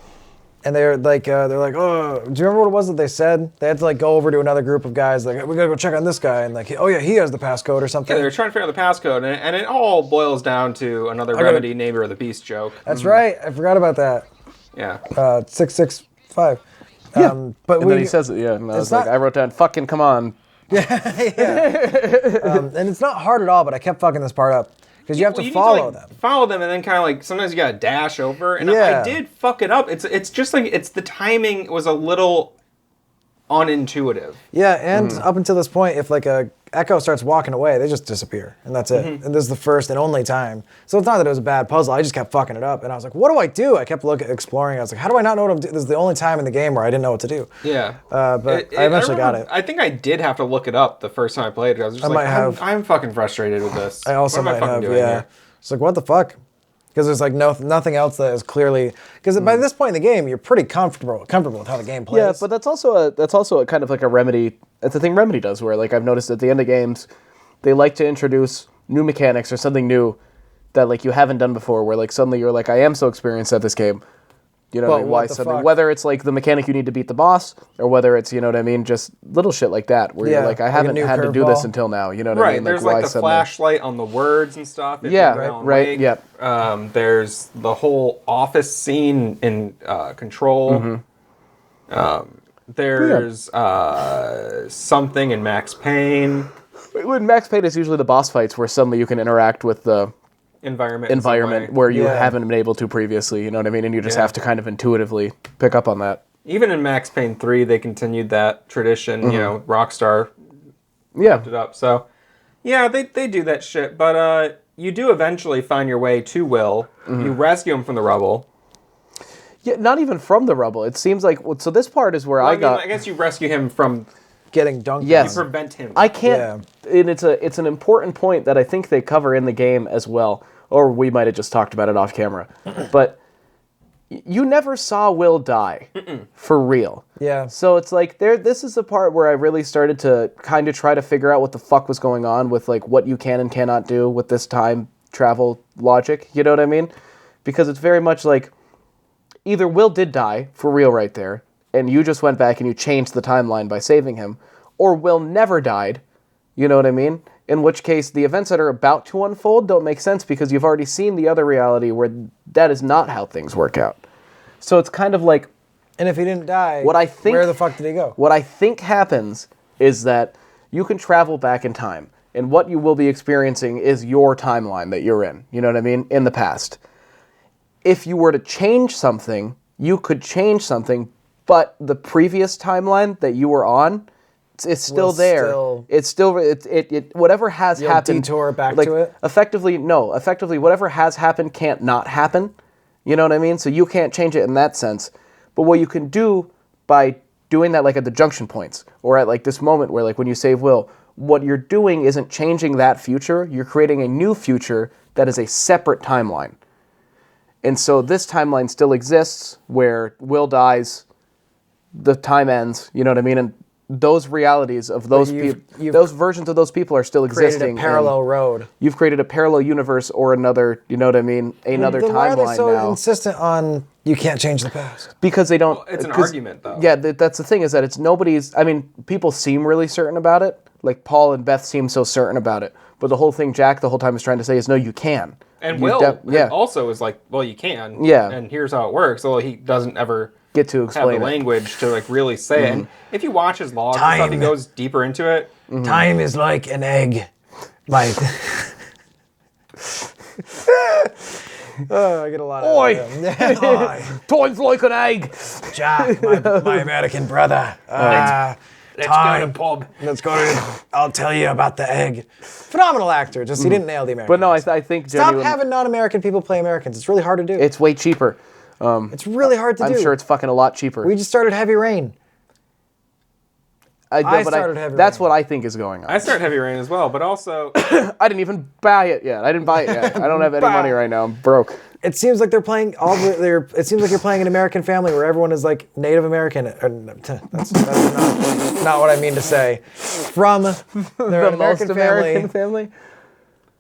And they're like, oh, do you remember what it was that they said? They had to like go over to another group of guys, like, we gotta go check on this guy, and like, oh yeah, he has the passcode or something. Yeah, they're trying to figure out the passcode, and it all boils down to another Remedy Neighbor of the Beast joke. That's right. I forgot about that. Yeah. 665. Yeah. But then he says it. Yeah. And I was like, I wrote down, fucking come on. Yeah. And it's not hard at all, but I kept fucking this part up. Because you have to follow them. Follow them, and then kind of like sometimes you gotta dash over. And I did fuck it up. It's just like the timing was a little unintuitive. Yeah, and up until this point, if like a echo starts walking away, they just disappear, and that's it. And this is the first and only time. So it's not that it was a bad puzzle. I just kept fucking it up, and I was like, what do I do? I kept exploring. I was like, how do I not know what I'm doing? This is the only time in the game where I didn't know what to do. Yeah. But I eventually got it. I think I did have to look it up the first time I played it. I was just I'm fucking frustrated with this. I also might have, yeah. It's like, what the fuck? Because there's like nothing else that is clearly, because by this point in the game you're pretty comfortable with how the game plays. Yeah, but that's also a kind of like a Remedy. That's the thing Remedy does, where like I've noticed at the end of games, they like to introduce new mechanics or something new that like you haven't done before. Where like suddenly you're like, I am so experienced at this game, You know what I mean? Why something? Whether it's like the mechanic you need to beat the boss, or whether it's, you know what I mean, just little shit like that, where you're like, I haven't had to do this until now. You know what I mean? There's like the flashlight on the words and stuff. Right. There's the whole office scene in Control. There's something in Max Payne. When Max Payne is usually the boss fights where suddenly you can interact with the environment where you haven't been able to previously, you know what I mean? And you just have to kind of intuitively pick up on that. Even in Max Payne 3, they continued that tradition, you know, Rockstar kept it up. So, yeah, they do that shit. But you do eventually find your way to Will. You rescue him from the rubble. Yeah, not even from the rubble. It seems like, so this part is where I guess you rescue him from getting dunked. Yes. You prevent him. I can't, and it's an important point that I think they cover in the game as well, or we might have just talked about it off camera, but you never saw Will die, for real. Yeah. So it's like, this is the part where I really started to kind of try to figure out what the fuck was going on with like what you can and cannot do with this time travel logic, you know what I mean? Because it's very much like, either Will did die, for real right there, and you just went back and you changed the timeline by saving him, or Will never died, you know what I mean? In which case, the events that are about to unfold don't make sense because you've already seen the other reality where that is not how things work out. So it's kind of like... And if he didn't die, where the fuck did he go? What I think happens is that you can travel back in time, and what you will be experiencing is your timeline that you're in, you know what I mean, in the past. If you were to change something, you could change something, but the previous timeline that you were on, it's still there. It's still whatever has happened. Detour back to it. Effectively, whatever has happened can't not happen. You know what I mean? So you can't change it in that sense. But what you can do by doing that, like at the junction points or at like this moment where like when you save Will, what you're doing isn't changing that future. You're creating a new future that is a separate timeline. And so this timeline still exists where Will dies, the time ends, you know what I mean? And those realities of those people, those versions of those people are still existing. Created a parallel road. You've created a parallel universe or another, you know what I mean? Another timeline now. Why are they so insistent on you can't change the past? Because they don't. Well, it's an argument, though. Yeah, that's the thing is that it's nobody's. I mean, people seem really certain about it. Like Paul and Beth seem so certain about it. But the whole thing Jack the whole time is trying to say is no, you can. And Will also is like, well, you can. Yeah. And here's how it works. Although he doesn't ever get to explain have the language to like really say it. And if you watch his logs and stuff, he goes deeper into it. Time is like an egg. Like I get a lot of Oi! Time's like an egg. Jack, my American brother. Let's go to pub. Let's go to. I'll tell you about the egg. Phenomenal actor. Just he didn't nail the American. But no, I think stop having non-American people play Americans. It's really hard to do. It's way cheaper. It's really hard to do. I'm sure it's fucking a lot cheaper. We just started Heavy Rain. That's what I think is going on. I started Heavy Rain as well, but also I didn't even buy it yet. I didn't buy it yet. I don't have any money right now. I'm broke. It seems like they're playing it seems like you're playing an American Family where everyone is like Native American. That's not what I mean to say. From their American family.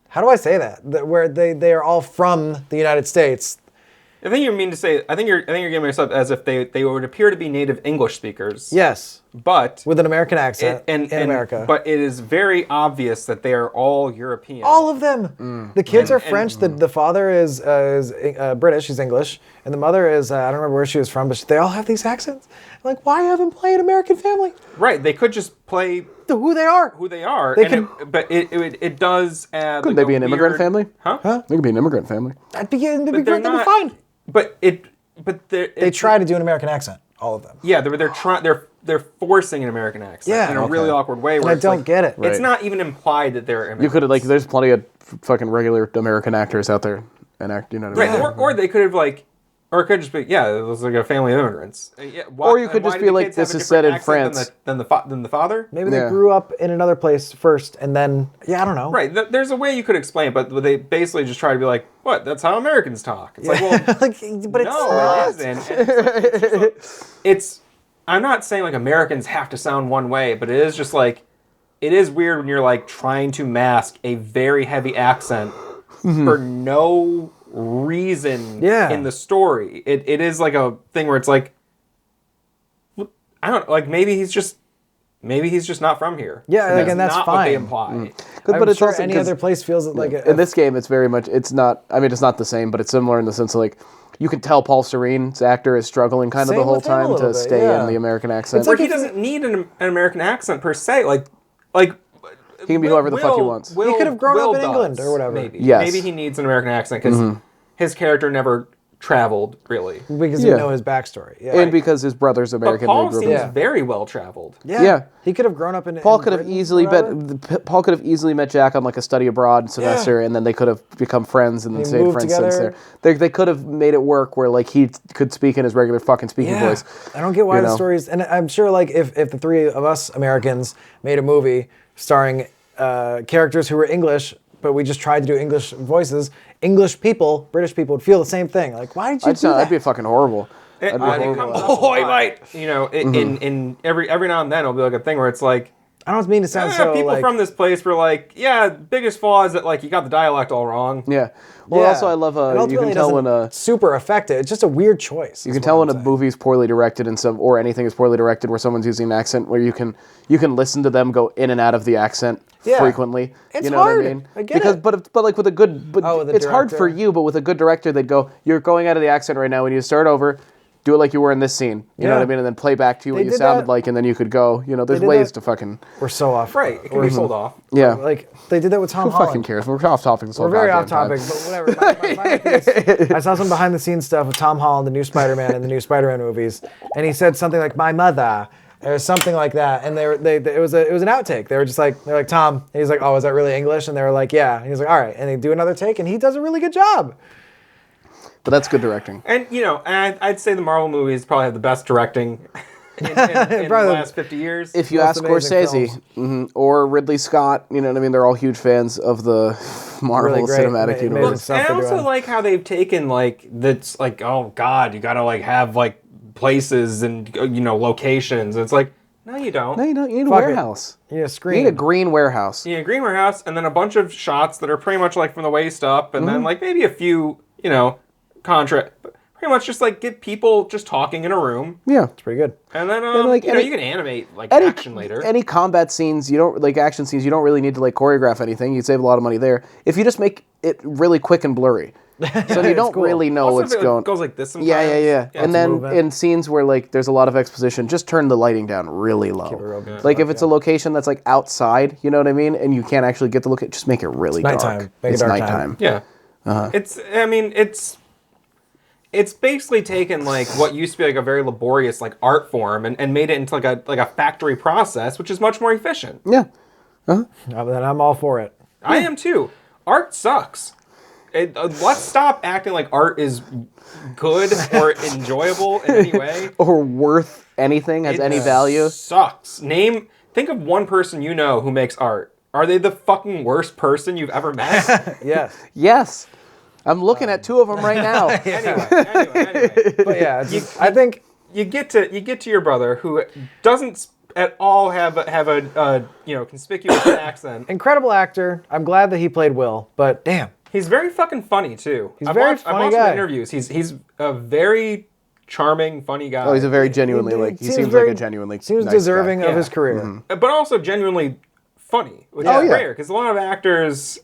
How do I say that? Where they are all from the United States. I think you mean to say. I think you're getting yourself as if they would appear to be native English speakers. Yes, but with an American accent in America. But it is very obvious that they are all European. All of them. The kids are French. The father is British. He's English, and the mother is I don't remember where she was from, but they all have these accents. I'm like, why haven't played American Family? Right. They could just play who they are. But it does add. Couldn't they be an immigrant family? Huh? They could be an immigrant family. That'd be fine. They try to do an American accent, all of them. Yeah, they're forcing an American accent in a really awkward way. Where I don't get it. It's not even implied that they're immigrants. You could there's plenty of fucking regular American actors out there and act. You know what I mean? Right, or they could have or it could just be it was like a family of immigrants. Or you could just be like, this is set in France. Than the father? Maybe they grew up in another place first, and then I don't know. Right, there's a way you could explain, but they basically just try to be like, what? That's how Americans talk. It's like, well, but it's not. It isn't. I'm not saying like Americans have to sound one way, but it is just like, it is weird when you're like trying to mask a very heavy accent for no reason Yeah. in the story. It is like a thing where it's like, I don't like maybe he's just not from here. Yeah, like, and that's not fine. what they imply. I'm but it's sure also any 'cause other place feels like in this game, it's very much. It's not. I mean, it's not the same, but it's similar in the sense of like you can tell Paul Serene's actor is struggling kind of the Same whole with him a time little to bit, stay yeah. in the American accent. But he doesn't need an American accent per se. Like he can be whoever the fuck he wants. He could have grown up in England or whatever. Maybe. Yes. Maybe he needs an American accent because his character never traveled really. because Yeah. you know his backstory. Yeah. And because his brother's But American, Paul they grew up seems in- very well traveled. Yeah. He could have grown up in. Paul in could have Britain easily forever. Paul could have easily met Jack on like a study abroad semester, and then they could have become friends and then They stayed moved friends since together. there. They could have made it work where like he could speak in his regular fucking speaking Yeah. voice. I don't get why you the know? stories. And I'm sure like if the three of us Americans made a movie starring characters who were English, but we just tried to do English voices, English people, British people would feel the same thing. Like, why did you do that? That'd be fucking horrible. It That'd be horrible. comes up a lot. You know, in every now and then it'll be like a thing where it's like, I don't mean to sound so people like, from this place were like, yeah, biggest flaw is that like you got the dialect all wrong. Yeah. Well, Yeah. also I love And you ultimately can it tell doesn't when super affect it. It's just a weird choice. you can tell when a movie's poorly directed and or anything is poorly directed where someone's using an accent where you can listen to them go in and out of the accent Yeah. frequently. It's you know hard. what I mean? I get because it. but like with a good with the it's hard for director. you, but with a good director they'd go, you're going out of the accent right now, we need to start over. Do it like you were in this scene. You know Yeah. what I mean? And then play back to you what They you did sounded that. like, and then you could go. You know, there's did ways that. to fucking We're so off. Right. It can be pulled off. yeah. Like they did that with Tom Who Holland. fucking cares? We're off topic this whole We're very off goddamn topic, time. but whatever. My thing is, I saw some behind the scenes stuff with Tom Holland, the new Spider-Man, and the new Spider-Man movies, and he said something like "my mother" or something like that, and it was an outtake. They're like Tom, and he's like, "Oh, is that really English?" And they were like, "Yeah." And he's like, "All right," and they do another take, and he does a really good job. But that's good directing. And you know, I'd say the Marvel movies probably have the best directing in the Probably. last 50 years. If you Most ask amazing Scorsese or Ridley Scott, you know what I mean, they're all huge fans of the Marvel Really great, Cinematic amazing Universe. stuff And I they're also doing. like how they've taken like that's like, oh God, you gotta like have like places and you know locations. It's like, no, you don't. No, you don't. You need a Fuck it. warehouse. You need a You screen. need a green warehouse. You need a green warehouse and then a bunch of shots that are pretty much like from the waist up, and then like maybe a few, you know, contract. Pretty much just like get people just talking in a room, Yeah. Pretty good. and then like, you know any- you can animate like Any action later. Any combat scenes, you don't like action scenes. You don't really need to like choreograph anything. You save a lot of money there if you just make it really quick and blurry. So you don't cool. really know Also, what's if it going. goes like this sometimes. Yeah. And then movement. in scenes where like there's a lot of exposition, just turn the lighting down really low. real good. Like if it's a location that's like outside, you know what I mean, and you can't actually get the look, just make it really dark. nighttime. Make it It's dark nighttime. time. Yeah. Uh-huh. It's basically taken like what used to be like a very laborious like art form and made it into like a factory process, which is much more efficient. Yeah. Then I'm all for it. I am too. Art sucks. Let's stop acting like art is good or enjoyable in any way. Or worth anything, has any value. Sucks. Think of one person you know who makes art. Are they the fucking worst person you've ever met? Yes. Yes. I'm looking at two of them right now. Anyway. But yeah, I think You get to your brother who doesn't at all have a you know conspicuous accent. incredible actor. I'm glad that he played Will, but damn. He's very fucking funny too. He's a very I've funny watched guy. some interviews. He's a very charming, funny guy. Oh, he's a very genuinely he seems like a genuinely seems nice deserving guy. of his career. but also genuinely funny, which Oh, is yeah. rare because a lot of actors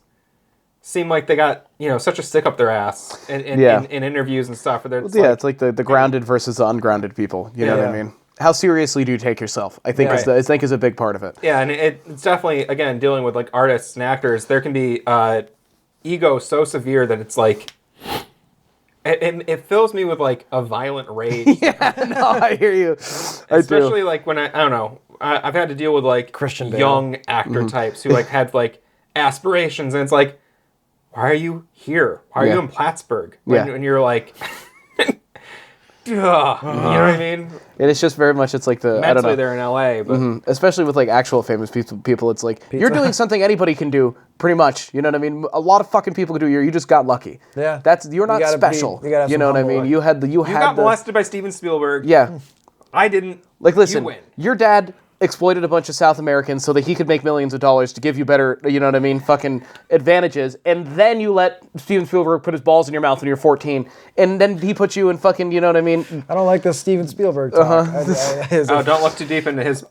seem like they got such a stick up their ass in interviews and stuff. Where Yeah, it's like the grounded versus the ungrounded people. You know what I Yeah. mean? How seriously do you take yourself? I think Right. is a big part of it. yeah, and it's definitely again dealing with like artists and actors. There can be ego so severe that it's like it fills me with like a violent rage. No, I hear you. I Especially do. like when I don't know, I've had to deal with like Christian Bale. young actor Mm-hmm. types who like had like aspirations, and it's like, why are you here? Why are Yeah. you in Plattsburgh? When, Yeah. when you're like, you know what I mean? And it's just very much it's like the I don't Mentally know. they're in LA, but Especially with like actual famous people, it's like you're doing something anybody can do, pretty much. You know what I mean? A lot of fucking people can do. You just got lucky. Yeah. You're not gotta special. you gotta have You some know what I humble mean? luck. You had you got molested by Steven Spielberg. Yeah. I didn't. Like listen, you win. your dad exploited a bunch of South Americans so that he could make millions of dollars to give you better, you know what I mean, fucking advantages, and then you let Steven Spielberg put his balls in your mouth when you're 14, and then he puts you in fucking, you know what I mean? I don't like this Steven Spielberg talk. Don't look too deep into his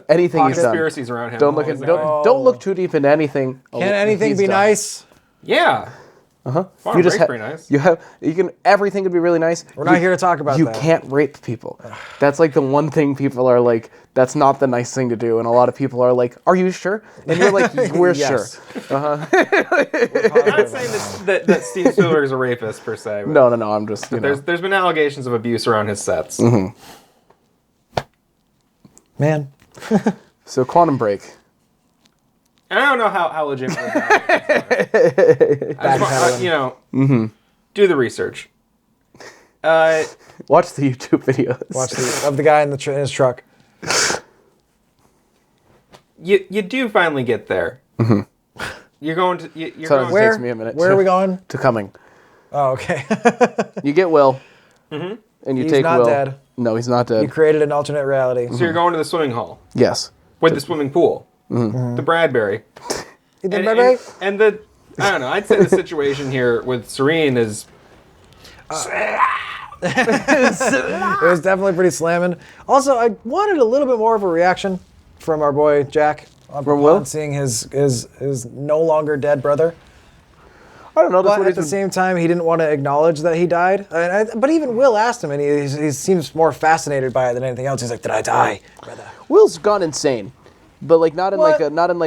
anything he's done. conspiracies around him. Don't look too deep into anything. Can anything be nice? Yeah. You just pretty nice. Everything could be really nice. We're not here to talk about that. You can't rape people. That's like the one thing people are like, that's not the nice thing to do. And a lot of people are like, are you sure? And you're like, we're sure. I'm not saying that Steven Spielberg is a rapist per se. No. I'm just, there's been allegations of abuse around his sets. Man. So Quantum Break. And I don't know how legitimate that is. Do the research. Watch the YouTube videos. Watch of the guy in his truck. You do finally get there. You're going to. You're going. It takes me a minute. Where are we going? To Cumming. Oh, okay. You get Will. And you take Will. He's not dead. No, he's not dead. You created an alternate reality. So you're going to the swimming hall. Yes. With the swimming pool. The Bradbury. And the I don't know. I'd say the situation here with Serene is. It was definitely pretty slamming. Also, I wanted a little bit more of a reaction from our boy Jack from Will seeing his no longer dead brother. I don't know. But at the same time, he didn't want to acknowledge that he died. But even Will asked him, and he seems more fascinated by it than anything else. He's like, "Did I die, brother?" Will's gone insane. But like not in like a but not in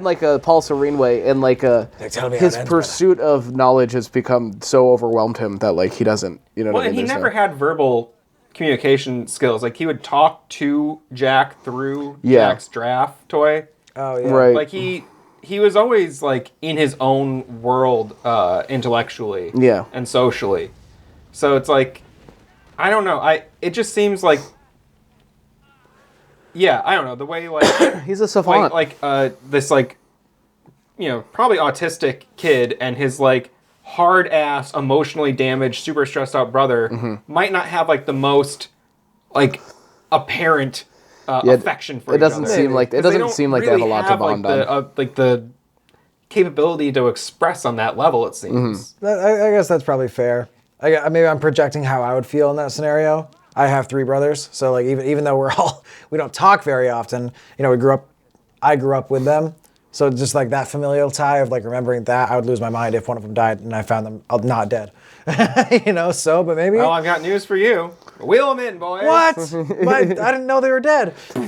like a Paul Serene way, and like his pursuit of knowledge has become so overwhelmed him that like he doesn't, you know. Well, and he never had verbal communication skills. Like he would talk to Jack through Jack's draft toy. Oh yeah, right. Like he was always like in his own world intellectually, and socially. So it's like, I don't know. It just seems like. Yeah, I don't know, the way, like... He's a savant. This, like, probably autistic kid and his, like, hard-ass, emotionally damaged, super stressed-out brother might not have, like, the most, like, apparent affection for each other. It doesn't seem like they have a lot to bond on. Like, the capability to express on that level, it seems. I guess that's probably fair. Maybe I'm projecting how I would feel in that scenario. I have 3 brothers, so like even though we don't talk very often, I grew up with them, so just like that familial tie of like remembering that, I would lose my mind if one of them died and I found them not dead, but maybe. Well, I've got news for you. Wheel them in, boys. What? I didn't know they were dead. I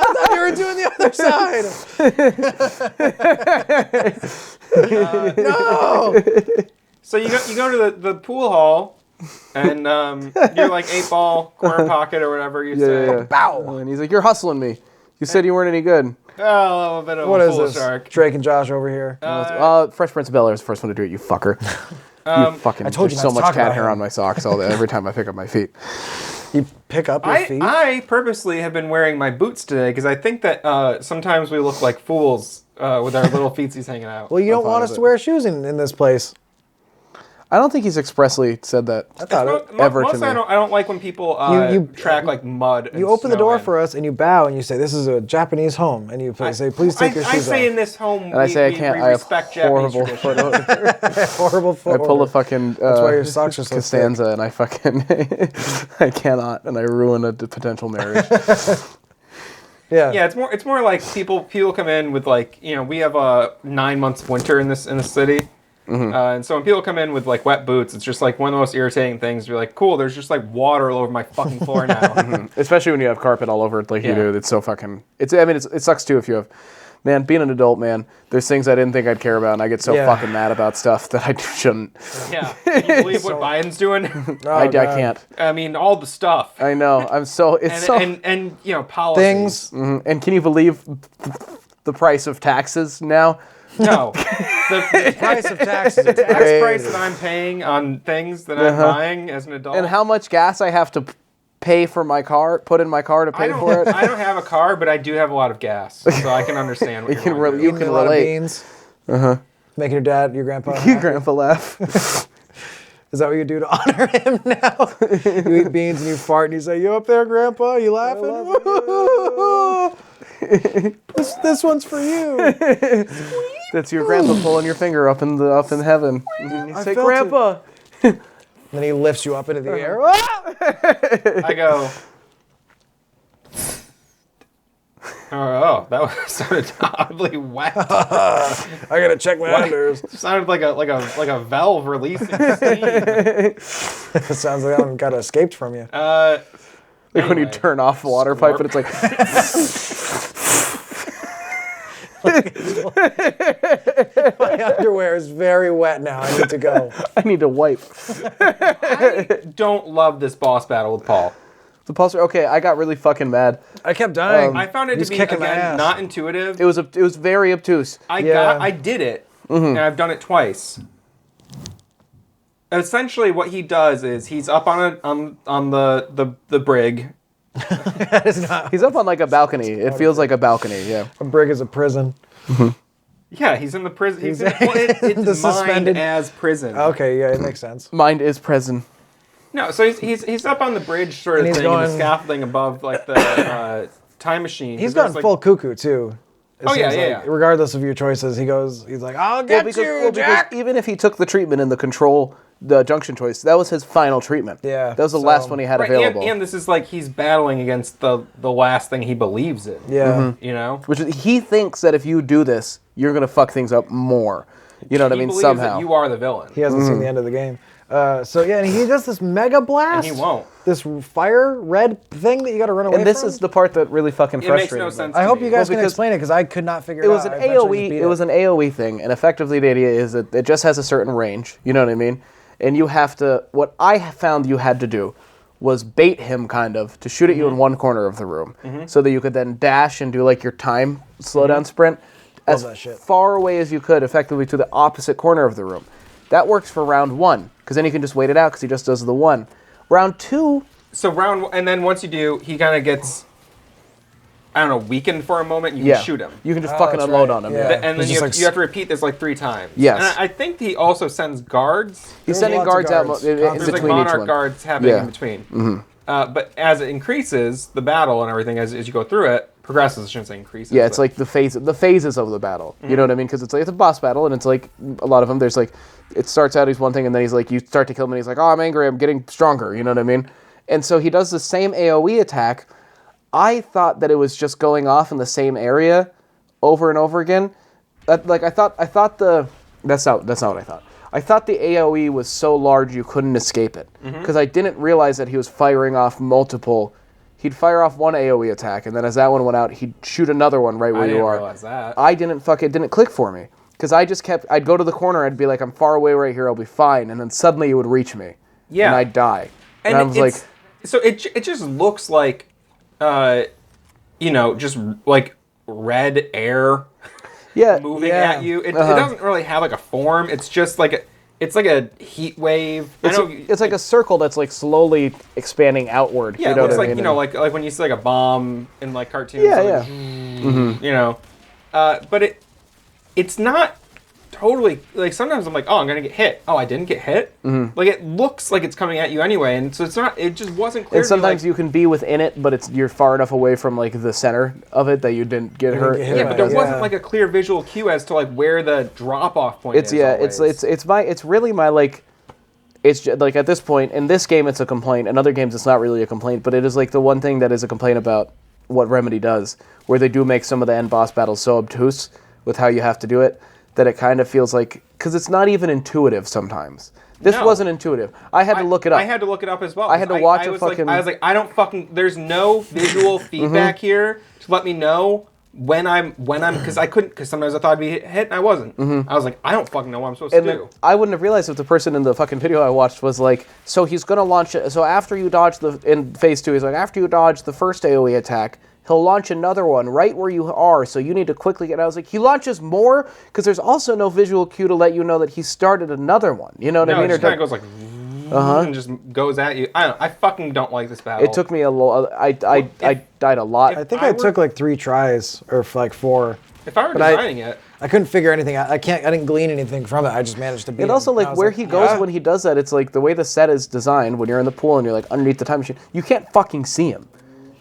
thought you were doing the other side. No. So you go to the pool hall. And you're like 8-ball, corner pocket or whatever you say. Yeah. Bow! And he's like, "You're hustling me. You said you weren't any good." Oh, a little bit of what a is this? shark. Drake and Josh over here. Fresh Prince of Bel-Air is the first one to do it, you fucker. You fucking, I told you so much cat hair on my socks every time I pick up my feet. You pick up your feet? I purposely have been wearing my boots today because I think that sometimes we look like fools with our little feetsies hanging out. Well, you don't want us to wear shoes in this place. I don't think he's expressly said that ever to me. I don't like when people track like mud. You open the door for us and you bow and you say, "This is a Japanese home," and you say, "Please take your shoes off." I say in this home, and I say I can't. I have horrible foot odor. Horrible foot odor. I pull a fucking that's why your socks are so Costanza, and I fucking I cannot, and I ruin a potential marriage. Yeah, it's more like people come in with like we have 9 months of winter in this city. And so when people come in with like wet boots, it's just like one of the most irritating things. You're like, cool, there's just like water all over my fucking floor now. Especially when you have carpet all over it like you do. It's so fucking. It sucks too if you have. Man, being an adult, man, there's things I didn't think I'd care about, and I get so fucking mad about stuff that I shouldn't. Yeah, can you believe what Biden's doing? I can't. I mean, all the stuff. I know. I'm so. It's so. And policies. Things. And can you believe the price of taxes now? No. The price of taxes. The tax price that I'm paying on things that I'm buying as an adult. And how much gas I have to pay for my car, put in my car to pay for it. I don't have a car, but I do have a lot of gas, so I can understand what you're going You can relate. Beans. Making your grandpa Your grandpa laugh. Is that what you do to honor him now? You eat beans and you fart and you say, "You up there, Grandpa? You laughing?" this one's for you. That's your grandpa pulling your finger up in heaven. And you say, "Grandpa." Then he lifts you up into the air. I go. Oh, that sounded oddly wet. I gotta check my unders. It sounded like a valve releasing steam. It sounds like that one got escaped from you. Like when you turn off the water pipe and it's like. My underwear is very wet now. I need to go. I need to wipe. I don't love this boss battle with Paul. The pulsar. Okay, I got really fucking mad. I kept dying. I found it to be again not intuitive. It was very obtuse. I did it, and I've done it twice. Essentially, what he does is he's up on the brig. That is not. He's up on like a balcony. It feels like a balcony. Yeah. A brig is a prison. Yeah, he's in the prison. It's the suspended as prison. Okay, yeah, it makes sense. Mind is prison. No, so he's up on the bridge sort of thing, and the scaffolding above like the time machine. He's gone full cuckoo too. Yeah. Regardless of your choices, he's like, "I'll get you, Jack." Because even if he took the treatment in the junction choice, that was his final treatment. Yeah. That was the last one he had available. And this is like he's battling against the last thing he believes in. Yeah. You know? Which is, he thinks that if you do this, you're gonna fuck things up more. You know what I mean? He believes Somehow. that you are the villain. He hasn't seen the end of the game. And he does this mega blast. And he won't. This fire red thing that you got to run away from. And this is the part that really fucking frustrated me. It makes no sense. I hope you guys can explain it because I could not figure it out. It was an AOE. It was an AOE thing, and effectively the idea is that it just has a certain range. You know what I mean? And you have to. What I found you had to do was bait him kind of to shoot at you in one corner of the room, so that you could then dash and do like your time slowdown sprint as far away as you could, effectively to the opposite corner of the room. That works for round 1, because then you can just wait it out because he just does the 1. Round 2. So and then once you do, he kind of gets, I don't know, weakened for a moment. You can shoot him. You can just fucking unload on him. Yeah. And then you have to repeat this like 3 times. Yes. And I think he also sends guards. He's sending guards out in There's between like each Monarch one. guards happening in between. But as it increases, the battle and everything, as you go through it, progresses. I shouldn't say increases. Yeah, it's like the phases of the battle. You know what I mean? Because it's a boss battle, and it's like a lot of them. There's like, it starts out he's one thing, and then he's like, you start to kill him, and he's like, oh, I'm angry, I'm getting stronger. You know what I mean? And so he does the same AOE attack. I thought that it was just going off in the same area over and over again. That's not what I thought. I thought the AOE was so large you couldn't escape it, because I didn't realize that he was firing off multiple. He'd fire off one AOE attack, and then as that one went out, he'd shoot another one right where you are. I didn't realize that. It didn't click for me. Because I'd go to the corner, I'd be like, I'm far away right here, I'll be fine, and then suddenly it would reach me. Yeah. And I'd die. And I was like... So it just looks like, just like red air moving at you. It doesn't really have like a form. It's just like it's like a heat wave. It's like a circle that's like slowly expanding outward. Yeah, you know it's what like I mean? Like when you see like a bomb in like cartoons. Yeah, But it's not totally like. Sometimes I'm like, oh, I'm gonna get hit. Oh, I didn't get hit. Like it looks like it's coming at you anyway, and so it's not. It just wasn't clear. And sometimes you can be within it, but you're far enough away from like the center of it that you didn't get hurt. Yeah, but there wasn't like a clear visual cue as to like where the drop off point is. It's really my like. It's just, like at this point in this game it's a complaint. In other games it's not really a complaint, but it is like the one thing that is a complaint about what Remedy does, where they do make some of the end boss battles so obtuse with how you have to do it that it kind of feels like, because it's not even intuitive sometimes. This wasn't intuitive. I had to look it up. I had to look it up as well. I had to watch I was like, I don't fucking. There's no visual feedback here to let me know when I'm because I couldn't, because sometimes I thought I'd be hit and I wasn't. I was like, I don't fucking know what I'm supposed to do. I wouldn't have realized if the person in the fucking video I watched was like, so he's gonna launch it. So after you dodge in phase 2, he's like, after you dodge the first AOE attack, he'll launch another one right where you are, so you need to quickly get out. I was like, he launches more? Because there's also no visual cue to let you know that he started another one. You know what I mean? It just kind of goes like, and just goes at you. I don't know. I fucking don't like this battle. It took me I died a lot. I think I took like 3 tries, or like 4. If I were designing it... I couldn't figure anything out. I didn't glean anything from it. I just managed to beat And him. also, like, And I where was he goes when he does that, it's like the way the set is designed, when you're in the pool and you're, like, underneath the time machine, you can't fucking see him.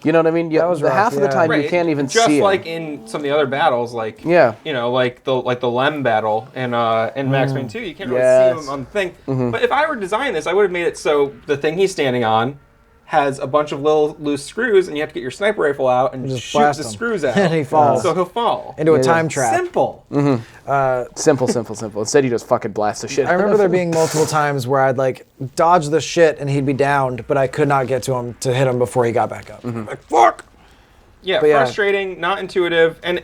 You know what I mean? That was rough, half of the time Right, you can't even just see him. like in some of the other battles, like Yeah. you know, like the Lem battle in Max Payne 2, you can't really Yes. see him on the thing. But if I were to design this, I would have made it so the thing he's standing on has a bunch of little loose screws, and you have to get your sniper rifle out and just shoot blast the him. screws out. And he falls. So he'll fall. into a time trap. Simple. Simple. Instead, you just fucking blast the shit. I remember there being multiple times where I'd like dodge the shit and he'd be downed, but I could not get to him to hit him before he got back up. Like, fuck! Yeah, But yeah. frustrating, not intuitive, and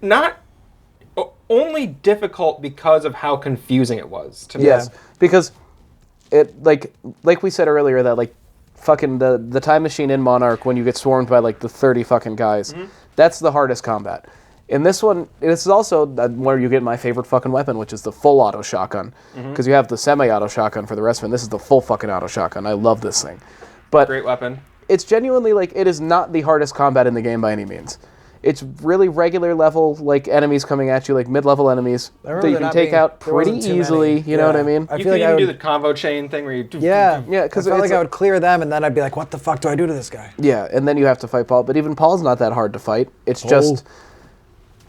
not only difficult because of how confusing it was to me. Yes, because it like we said earlier that like fucking the time machine in Monarch when you get swarmed by like the 30 fucking guys, that's the hardest combat. In this one, this is also where you get my favorite fucking weapon, which is the full auto shotgun, because you have the semi-auto shotgun for the rest of it. This is the full fucking auto shotgun. I love this thing, but Great weapon. it's genuinely like it is not the hardest combat in the game by any means. It's really regular level like enemies coming at you, like mid-level enemies that you can take out pretty easily. You know what I mean? I You feel can like I even do would, the convo chain thing where you yeah, Yeah, 'cause I felt it's like I a- would clear them and then I'd be like, what the fuck do I do to this guy? Yeah, and then you have to fight Paul. But even Paul's not that hard to fight. It's just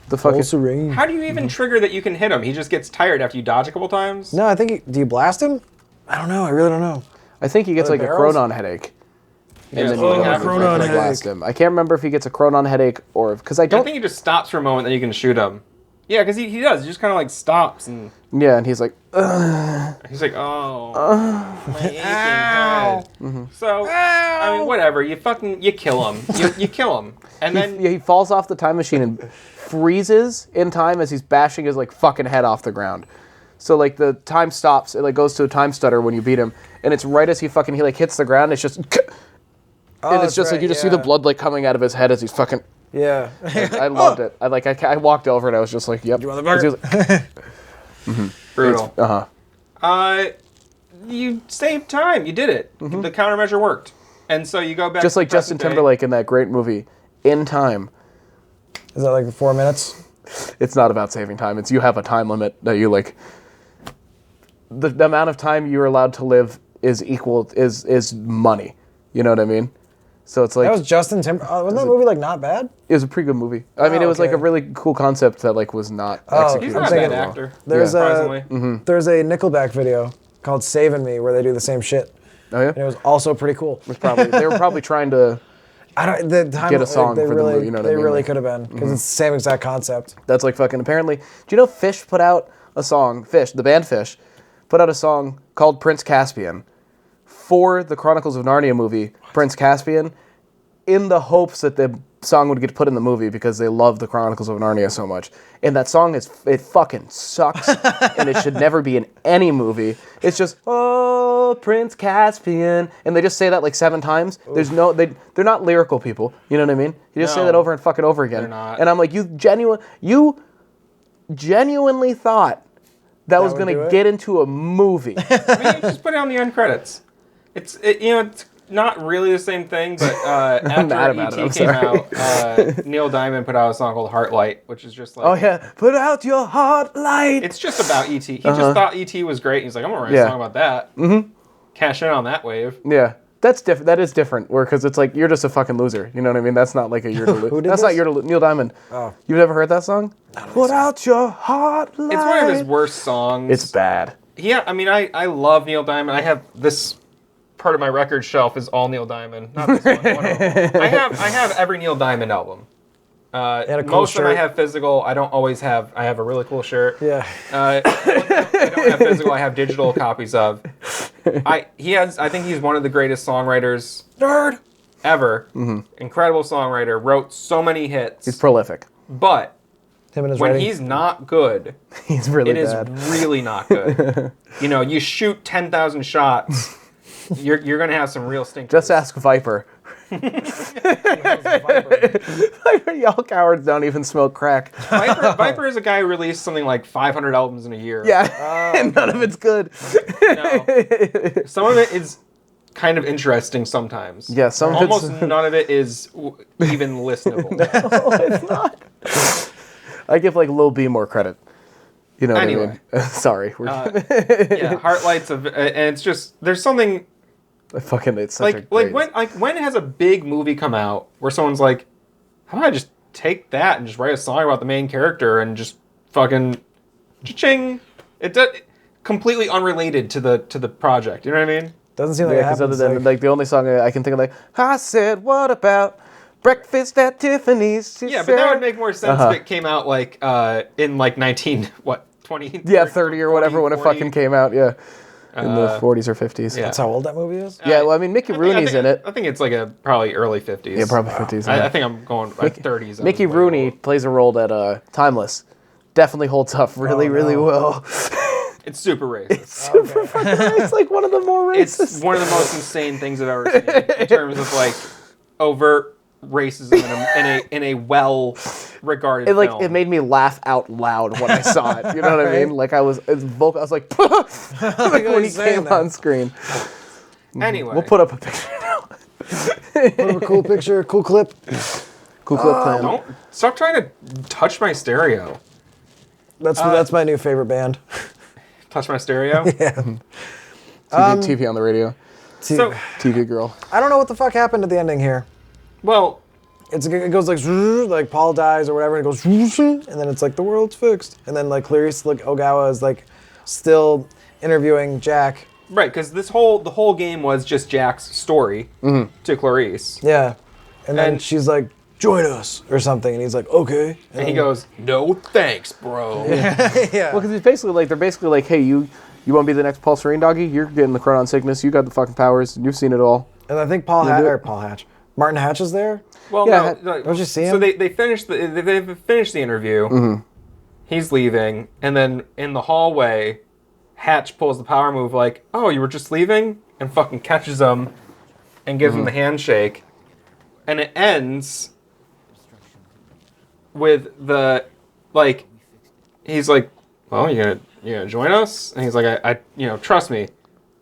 the fucking. serene. How do you even trigger that you can hit him? He just gets tired after you dodge a couple times? No, I think do you blast him? I don't know. I really don't know. I think he gets Are like there a barrels? Chronon headache. Yeah, And then it's you only go half over a and Chronon like, blast headache. him. I can't remember if he gets a Chronon headache or because I I don't. think he just stops for a moment, then you can shoot him. Yeah, because he does. He just kind of like stops and Yeah, and he's like, he's like, oh, my aching head. So, I mean, whatever. You kill him. You kill him. And then he falls off the time machine and freezes in time as he's bashing his like fucking head off the ground. So like the time stops, it like goes to a time stutter when you beat him, and it's right as he like hits the ground. It's just, and it's that's just like right, you just see the yeah. blood like coming out of his head as he's fucking. Yeah. I loved it. I walked over and I was just like, yep. motherfucker. brutal. Uh-huh. You saved time. You did it. The countermeasure worked. And so you go back Just to like Justin present day. Timberlake in that great movie, In Time. Is that like 4 minutes? It's not about saving time. It's you have a time limit that you like. The amount of time you're allowed to live is money. You know what I mean? So it's like That was Justin Timberlake. Wasn't that movie like not bad? it was a pretty good movie. I mean, it was like a okay. really cool concept that like was not executed. He's I'm not a bad thinking- actor. There's surprisingly. There's a Nickelback video called "Saving Me" where they do the same shit. Oh yeah, And it was also pretty cool. they were probably trying to. I don't the time Get a song they for the really movie, you know what I they mean? really Like- could have been because it's the same exact concept. That's like fucking. Apparently, do you know Fish put out a song? Fish, the band Fish, put out a song called Prince Caspian for the Chronicles of Narnia movie, Prince Caspian, in the hopes that the song would get put in the movie because they love the Chronicles of Narnia so much. And that song it fucking sucks, and it should never be in any movie. It's just oh Prince Caspian, and they just say that like 7 times. There's no they're not lyrical people. You know what I mean? You just say No. that over and fucking over again. They're not. And I'm like, you genuinely thought that was would gonna do it? get into a movie. I mean, you just put it on the end credits. It's not really the same thing, but after mad about it, I'm E.T. came sorry. out, Neil Diamond put out a song called Heartlight, which is just like Oh yeah, put out your heart light. it's just about E.T. He just thought E.T. was great. He's like, I'm gonna write Yeah. a song about that. Mm-hmm. Cash in on that wave. Yeah, that's different. That is different. Because it's like you're just a fucking loser. You know what I mean? That's not like a year to lose. Who did That's not this? year to lose. Neil Diamond. Oh. You've never heard that song? Put out your heart light. It's one of his worst songs. It's bad. Yeah, I mean, I love Neil Diamond. I have this part of my record shelf is all Neil Diamond. Not this one. One of them. I have every Neil Diamond album. a cool Most of them I shirt. have physical. I don't always have. I have a really cool shirt. Yeah. I don't have physical. I have digital copies of. I think he's one of the greatest songwriters Nerd. ever. Incredible songwriter. Wrote so many hits. He's prolific. But Him and his when writing. he's not good, He's really it is bad. really not good. You shoot 10,000 shots, you're gonna have some real stinkers. Just ask Viper. Y'all cowards don't even smoke crack. Viper is a guy who released something like 500 albums in a year. Yeah, and none of it's good. No. Some of it is kind of interesting sometimes. Yeah, some of it's- almost none of it is even listenable. No, it's not. I give like Lil B more credit. You know what Anyway. I mean? Sorry. Yeah, Heartlight's and it's just there's something It's such a like great... when has a big movie come out where someone's like, how about I just take that and just write a song about the main character and just fucking ching. It does completely unrelated to the project. You know what I mean? Doesn't seem like it happens. Other than like the only song I can think of, like, I said, what about breakfast at Tiffany's? She Yeah, said... but that would make more sense if it came out like in like 20 Yeah, 30 or whatever 40, when it fucking came out. Yeah, in the 40s or 50s. yeah. That's how old that movie is? Yeah, well, I mean, Mickey Rooney's in it. I think it's like probably early 50s. Yeah, probably 50s. I think I'm going like 30s. Mickey Rooney plays a role that Timeless definitely holds up really well. It's super racist. It's like one of the more racist. It's one of the most insane things I've ever seen in terms of like overt racism in a well-regarded It, like, film. it made me laugh out loud when I saw it. You know what I mean? Like I was like like when he came on screen. Anyway, We'll put up a picture now. Put up a cool picture, cool clip. Cool clip plan. don't stop trying to touch my stereo. That's my new favorite band. Touch my stereo. TV on the radio. So, TV girl. I don't know what the fuck happened at the ending here. well, It goes like Paul dies or whatever, and it goes, and then it's like the world's fixed, and then like Clarice Ogawa is like still interviewing Jack. right, because the whole game was just Jack's story to Clarice, Yeah, and then And- she's like, join us or something, and he's like, okay, and he goes, "No thanks, bro." yeah, Well, because they're basically like, hey, you want to be the next Paul Serene doggy? You're getting the Chronon sickness. You got the fucking powers. You've seen it all. and I think Martin Hatch is there. Well, Yeah, no, don't you see So him? they finished they've finished the interview. He's leaving, and then in the hallway, Hatch pulls the power move like, "Oh, you were just leaving," and fucking catches him, and gives him the handshake, and it ends with the like, he's like, "Well, you gonna join us?" And he's like, "I trust me,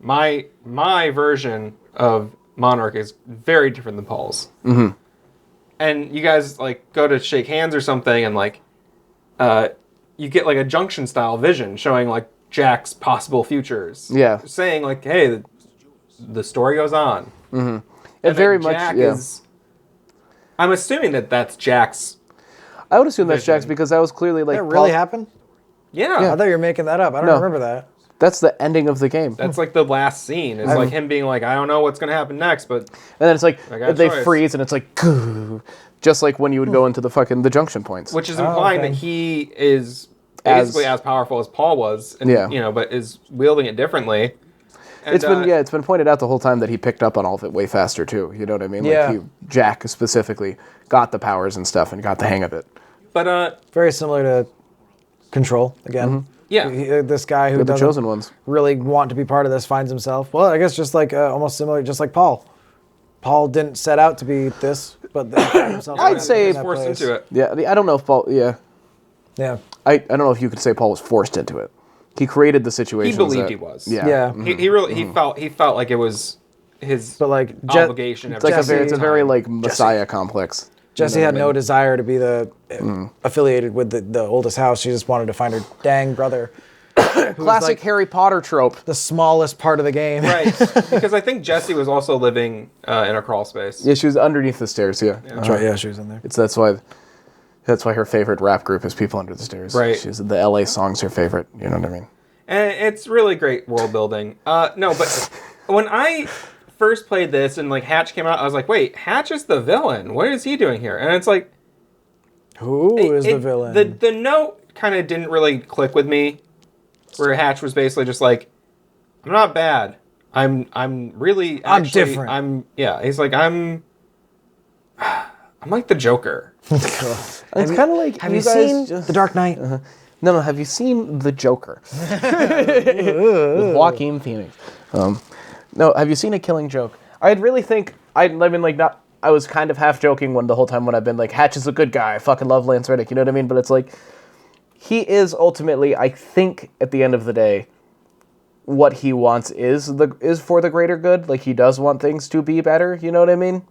my version of Monarch is very different than Paul's." And you guys like go to shake hands or something, and like, you get like a Junction style vision showing like Jack's possible futures. Yeah. saying like, "Hey, the story goes on." It And very then much. Jack Yeah. is. I'm assuming that's Jack's. I would assume that's vision. Jack's because that was clearly like That really Paul- happened? Yeah. I thought you were making that up. I don't No. remember that. That's the ending of the game. That's like the last scene. It's like him being like, "I don't know what's gonna happen next," but And then it's like I got a they choice. freeze and it's like just like when you would go into the junction points. which is implying okay. that he is As- basically as powerful as Paul was, and, Yeah. but is wielding it differently. And, It's been pointed out the whole time that he picked up on all of it way faster too. You know what I mean? Yeah. Like Jack specifically got the powers and stuff and got the hang of it. But Very similar to Control again. yeah, This guy who They're the doesn't chosen ones. really want to be part of this finds himself. Well, I guess just like almost similar, just like Paul. Paul didn't set out to be this, but then found himself I'd in say that forced place. into it. Yeah, I don't know if Paul. Yeah, Yeah, I don't know if you could say Paul was forced into it. He created the situation. He believed he was. Yeah. yeah. He really he felt like it was his But like obligation. It's like Jesse- it's a very like Messiah complex. Jesse had no desire to be affiliated with the oldest house. She just wanted to find her dang brother. Classic like- Harry Potter trope. The smallest part of the game. right, because I think Jesse was also living in a crawl space. Yeah, she was underneath the stairs. Yeah, That's right. Yeah, she was in there. That's why her favorite rap group is People Under the Stairs. Right. She's the LA song's her favorite. You know what I mean? And it's really great world building. No, but when I first played this and like Hatch came out, I was like, wait, Hatch is the villain. What is he doing here? And it's like, Who is the villain? The note kind of didn't really click with me, where Hatch was basically just like, I'm not bad. I'm really I'm actually, different. He's like, I'm like the Joker. It's kind of like Have you seen The Dark Knight? No, have you seen The Joker with Joaquin Phoenix? No, have you seen A Killing Joke? I'd really think I mean like not. I was kind of half joking the whole time when I've been like Hatch is a good guy. I fucking love Lance Reddick. You know what I mean? But it's like he is ultimately, I think, at the end of the day, what he wants is for the greater good. Like he does want things to be better. You know what I mean?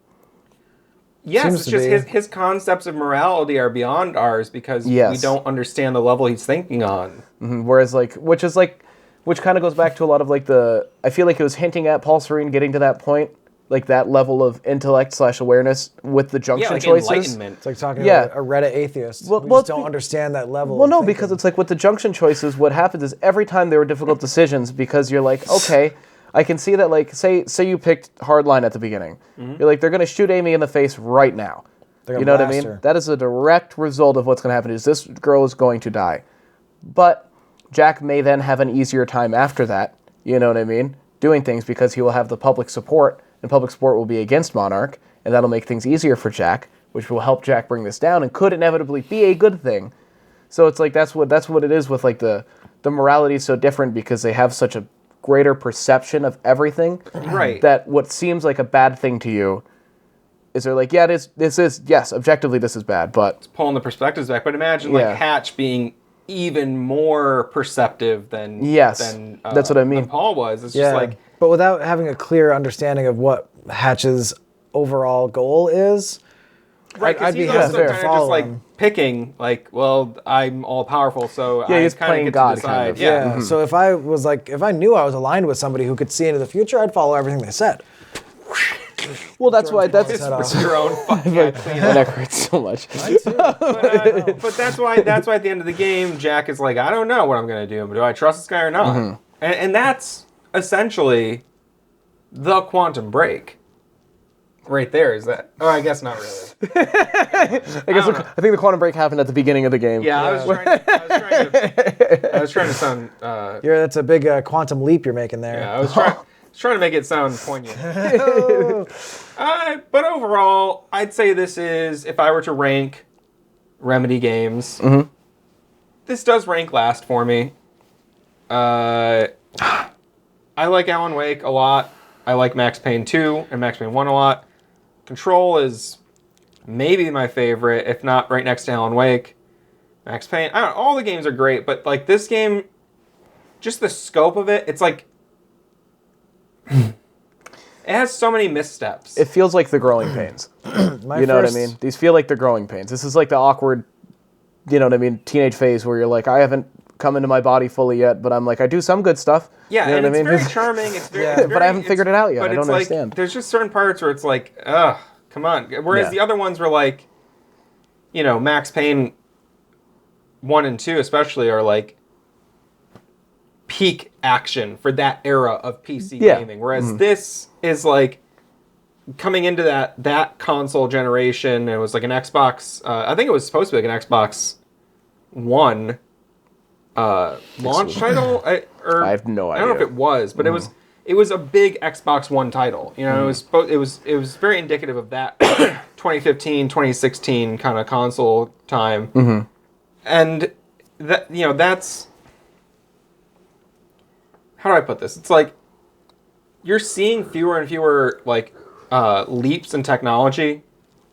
Yes, it's just his concepts of morality are beyond ours because we don't understand the level he's thinking on. Mm-hmm. Whereas, which kind of goes back to a lot of I feel like it was hinting at Paul Serene getting to that point, like that level of intellect/awareness with the junction choices. Enlightenment. It's like talking to a Reddit atheist. We just don't understand that level. Well, no, because it's like with the junction choices, what happens is every time there were difficult decisions, because you're like, okay, I can see that, say you picked Hardline at the beginning. Mm-hmm. You're like, they're going to shoot Amy in the face right now. You know what I mean? Her. That is a direct result of what's going to happen. Is this girl is going to die. But Jack may then have an easier time after that, you know what I mean, doing things because he will have the public support, and public support will be against Monarch, and that'll make things easier for Jack, which will help Jack bring this down and could inevitably be a good thing. So it's like that's what it is with the morality is so different because they have such a greater perception of everything. Right. That what seems like a bad thing to you is they're like, yeah, this is, yes, objectively this is bad, but... It's pulling the perspectives back, but imagine Hatch being even more perceptive than... Yes, that's what I mean. Than Paul was. It's just like... But without having a clear understanding of what Hatch's overall goal is... Right, because he's also kind of just picking, well, I'm all powerful, so I kind of get to decide. Kind of. Yeah. Mm-hmm. So if I knew I was aligned with somebody who could see into the future, I'd follow everything they said. Well, that's why that's your own fucking. That hurts so much. But that's why at the end of the game, Jack is like, I don't know what I'm gonna do. But do I trust this guy or not? Mm-hmm. And that's essentially the quantum break. Right there, is that? Oh, I guess not really. I think the quantum break happened at the beginning of the game. Yeah, I was trying to sound. That's a big quantum leap you're making there. Yeah, I was trying to make it sound poignant. But overall, I'd say this is, if I were to rank Remedy games, this does rank last for me. I like Alan Wake a lot. I like Max Payne 2 and Max Payne 1 a lot. Control is maybe my favorite, if not right next to Alan Wake. Max Payne, all the games are great, but this game, just the scope of it, it's like it has so many missteps. It feels like the growing pains. You know what I mean? These feel like the growing pains. This is like the awkward, you know what I mean, teenage phase where you're like, I haven't come into my body fully yet, but I'm like, I do some good stuff. Yeah, you know and it's very charming. It's very, but I haven't figured it out yet. I don't understand. There's just certain parts where it's like, ugh, come on. Whereas the other ones were like, Max Payne 1 and 2 especially are like peak action for that era of PC gaming. Whereas this is like coming into that console generation. It was like an Xbox. I think it was supposed to be like an Xbox One launch title. I have no idea. I don't know if it was, but it was a big Xbox One title. It was very indicative of that 2015, 2016 kind of console time. And that that's, how do I put this? It's like you're seeing fewer and fewer leaps in technology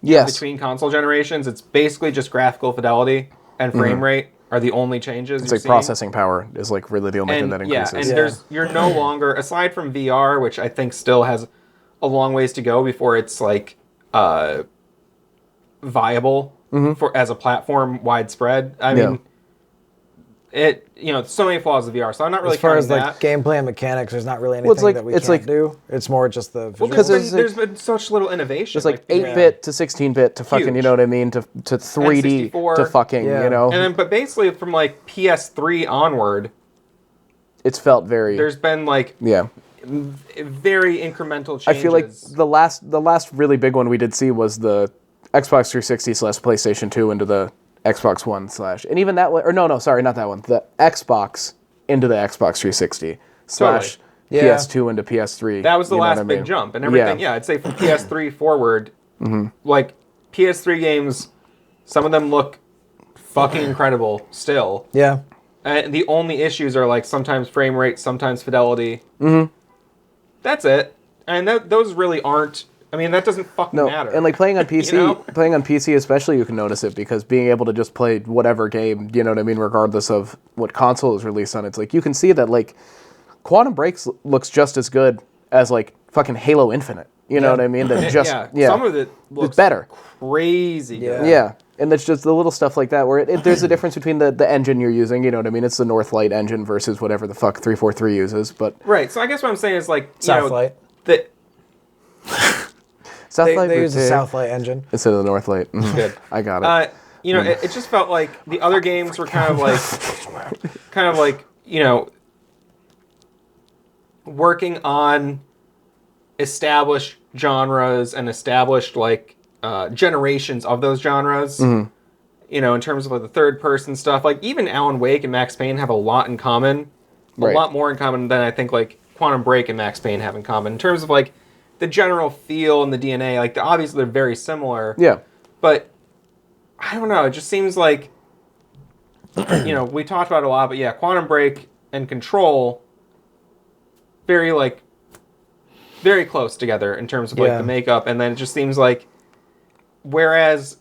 between console generations. It's basically just graphical fidelity and frame rate are the only changes. It's like seeing. Processing power is like really the only thing that increases. Yeah, and you're no longer, aside from VR, which I think still has a long ways to go before it's like viable for as a platform widespread. I mean, so many flaws with VR, so I'm not really as far as that. Gameplay and mechanics. There's not really anything that we can't do. It's more just the visuals. Because there's been such little innovation. It's like 8-bit to 16-bit to fucking, you know what I mean, to 3D to fucking, you know. And then, but basically from like PS3 onward, it's felt very. There's been very incremental changes. I feel like the last really big one we did see was the Xbox 360 / PlayStation 2 into the Xbox One / and even that one, or no, sorry, not that one. The Xbox into the Xbox 360 / PS2 into PS3. That was the last big jump, and everything. Yeah, I'd say from PS3 forward, like PS3 games, some of them look fucking incredible still. Yeah. And the only issues are like sometimes frame rate, sometimes fidelity. That's it, and those really aren't. I mean, that doesn't fucking matter. And like playing on PC, playing on PC especially, you can notice it because being able to just play whatever game, you know what I mean, regardless of what console is released on, it's like you can see that like Quantum Break looks just as good as like fucking Halo Infinite. You know what I mean? That just some of it looks it's better. Crazy good. Yeah. And that's just the little stuff like that where there's a difference between the engine you're using, you know what I mean? It's the Northlight engine versus whatever the fuck 343 uses, but... Right, so I guess what I'm saying is like, Southlight. Southlight they use the Southlight engine. instead of the Northlight. Good. I got it. It just felt like the other games were kind of like, working on established genres and established like generations of those genres. Mm-hmm. In terms of like the third person stuff, like even Alan Wake and Max Payne have a lot in common, a lot more in common than I think like Quantum Break and Max Payne have in common in terms of like the general feel and the DNA. Like obviously they're very similar. Yeah. But I don't know. It just seems like we talked about it a lot, but yeah, Quantum Break and Control very close together in terms of like the makeup, and then it just seems like whereas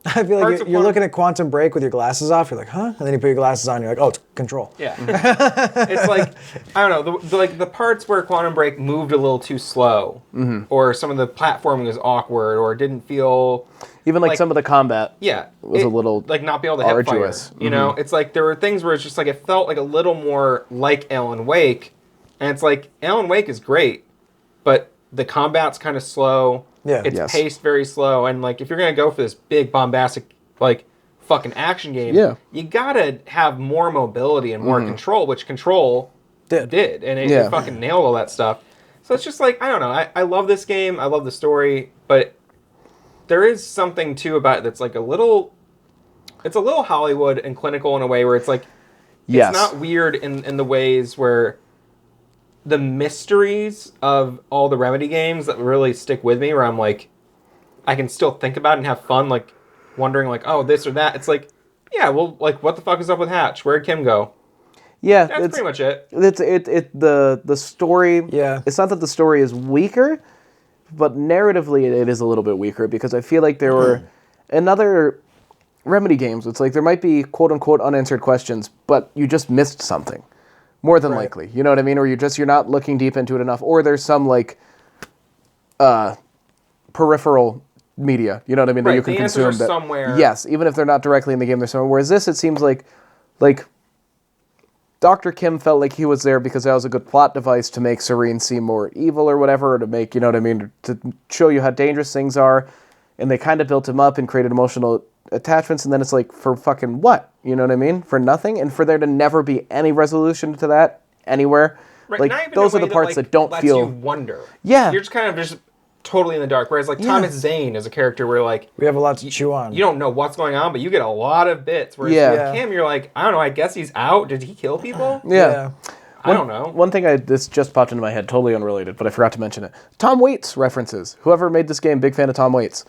I feel like you're looking at Quantum Break with your glasses off, you're like, huh? And then you put your glasses on, you're like, oh, it's Control. Yeah. It's like, I don't know, the parts where Quantum Break moved a little too slow, or some of the platforming was awkward, or didn't feel... Even like some of the combat was a little like not be able to hip arduous. fire. It's like there were things where it's just like it felt like a little more like Alan Wake, and it's like Alan Wake is great, but the combat's kind of slow. Yeah. It's paced very slow, and like if you're gonna go for this big bombastic like fucking action game, you gotta have more mobility and more control, which Control did, and it fucking nailed all that stuff. So it's just like I don't know. I love this game. I love the story, but there is something too about it that's like it's a little Hollywood and clinical in a way where it's like it's not weird in the ways where the mysteries of all the Remedy games that really stick with me, where I'm like, I can still think about it and have fun, like wondering like, oh, this or that. It's like, yeah, well, like what the fuck is up with Hatch? Where'd Kim go? Yeah, that's pretty much it. The story. Yeah, it's not that the story is weaker, but narratively it is a little bit weaker because I feel like there were another Remedy games. It's like there might be quote unquote unanswered questions, but you just missed something. More than likely, you know what I mean? Or you're not looking deep into it enough, or there's some like peripheral media, you know what I mean, that you can consume. That, somewhere. Yes, even if they're not directly in the game, they're somewhere. Whereas this, it seems like Dr. Kim felt like he was there because that was a good plot device to make Serene seem more evil or whatever, or to make, you know what I mean, to show you how dangerous things are. And they kind of built him up and created emotional attachments, and then it's like, for fucking what? You know what I mean? For nothing? And for there to never be any resolution to that anywhere. Right, like, those are the parts that don't lets feel... you wonder. Yeah. You're just kind of just totally in the dark. Whereas, like, Thomas Zane is a character where, like... we have a lot to chew on. You don't know what's going on, but you get a lot of bits. Whereas with Kim, you're like, I don't know, I guess he's out. Did he kill people? Yeah. I don't know. One thing this just popped into my head, totally unrelated, but I forgot to mention it. Tom Waits references. Whoever made this game, big fan of Tom Waits.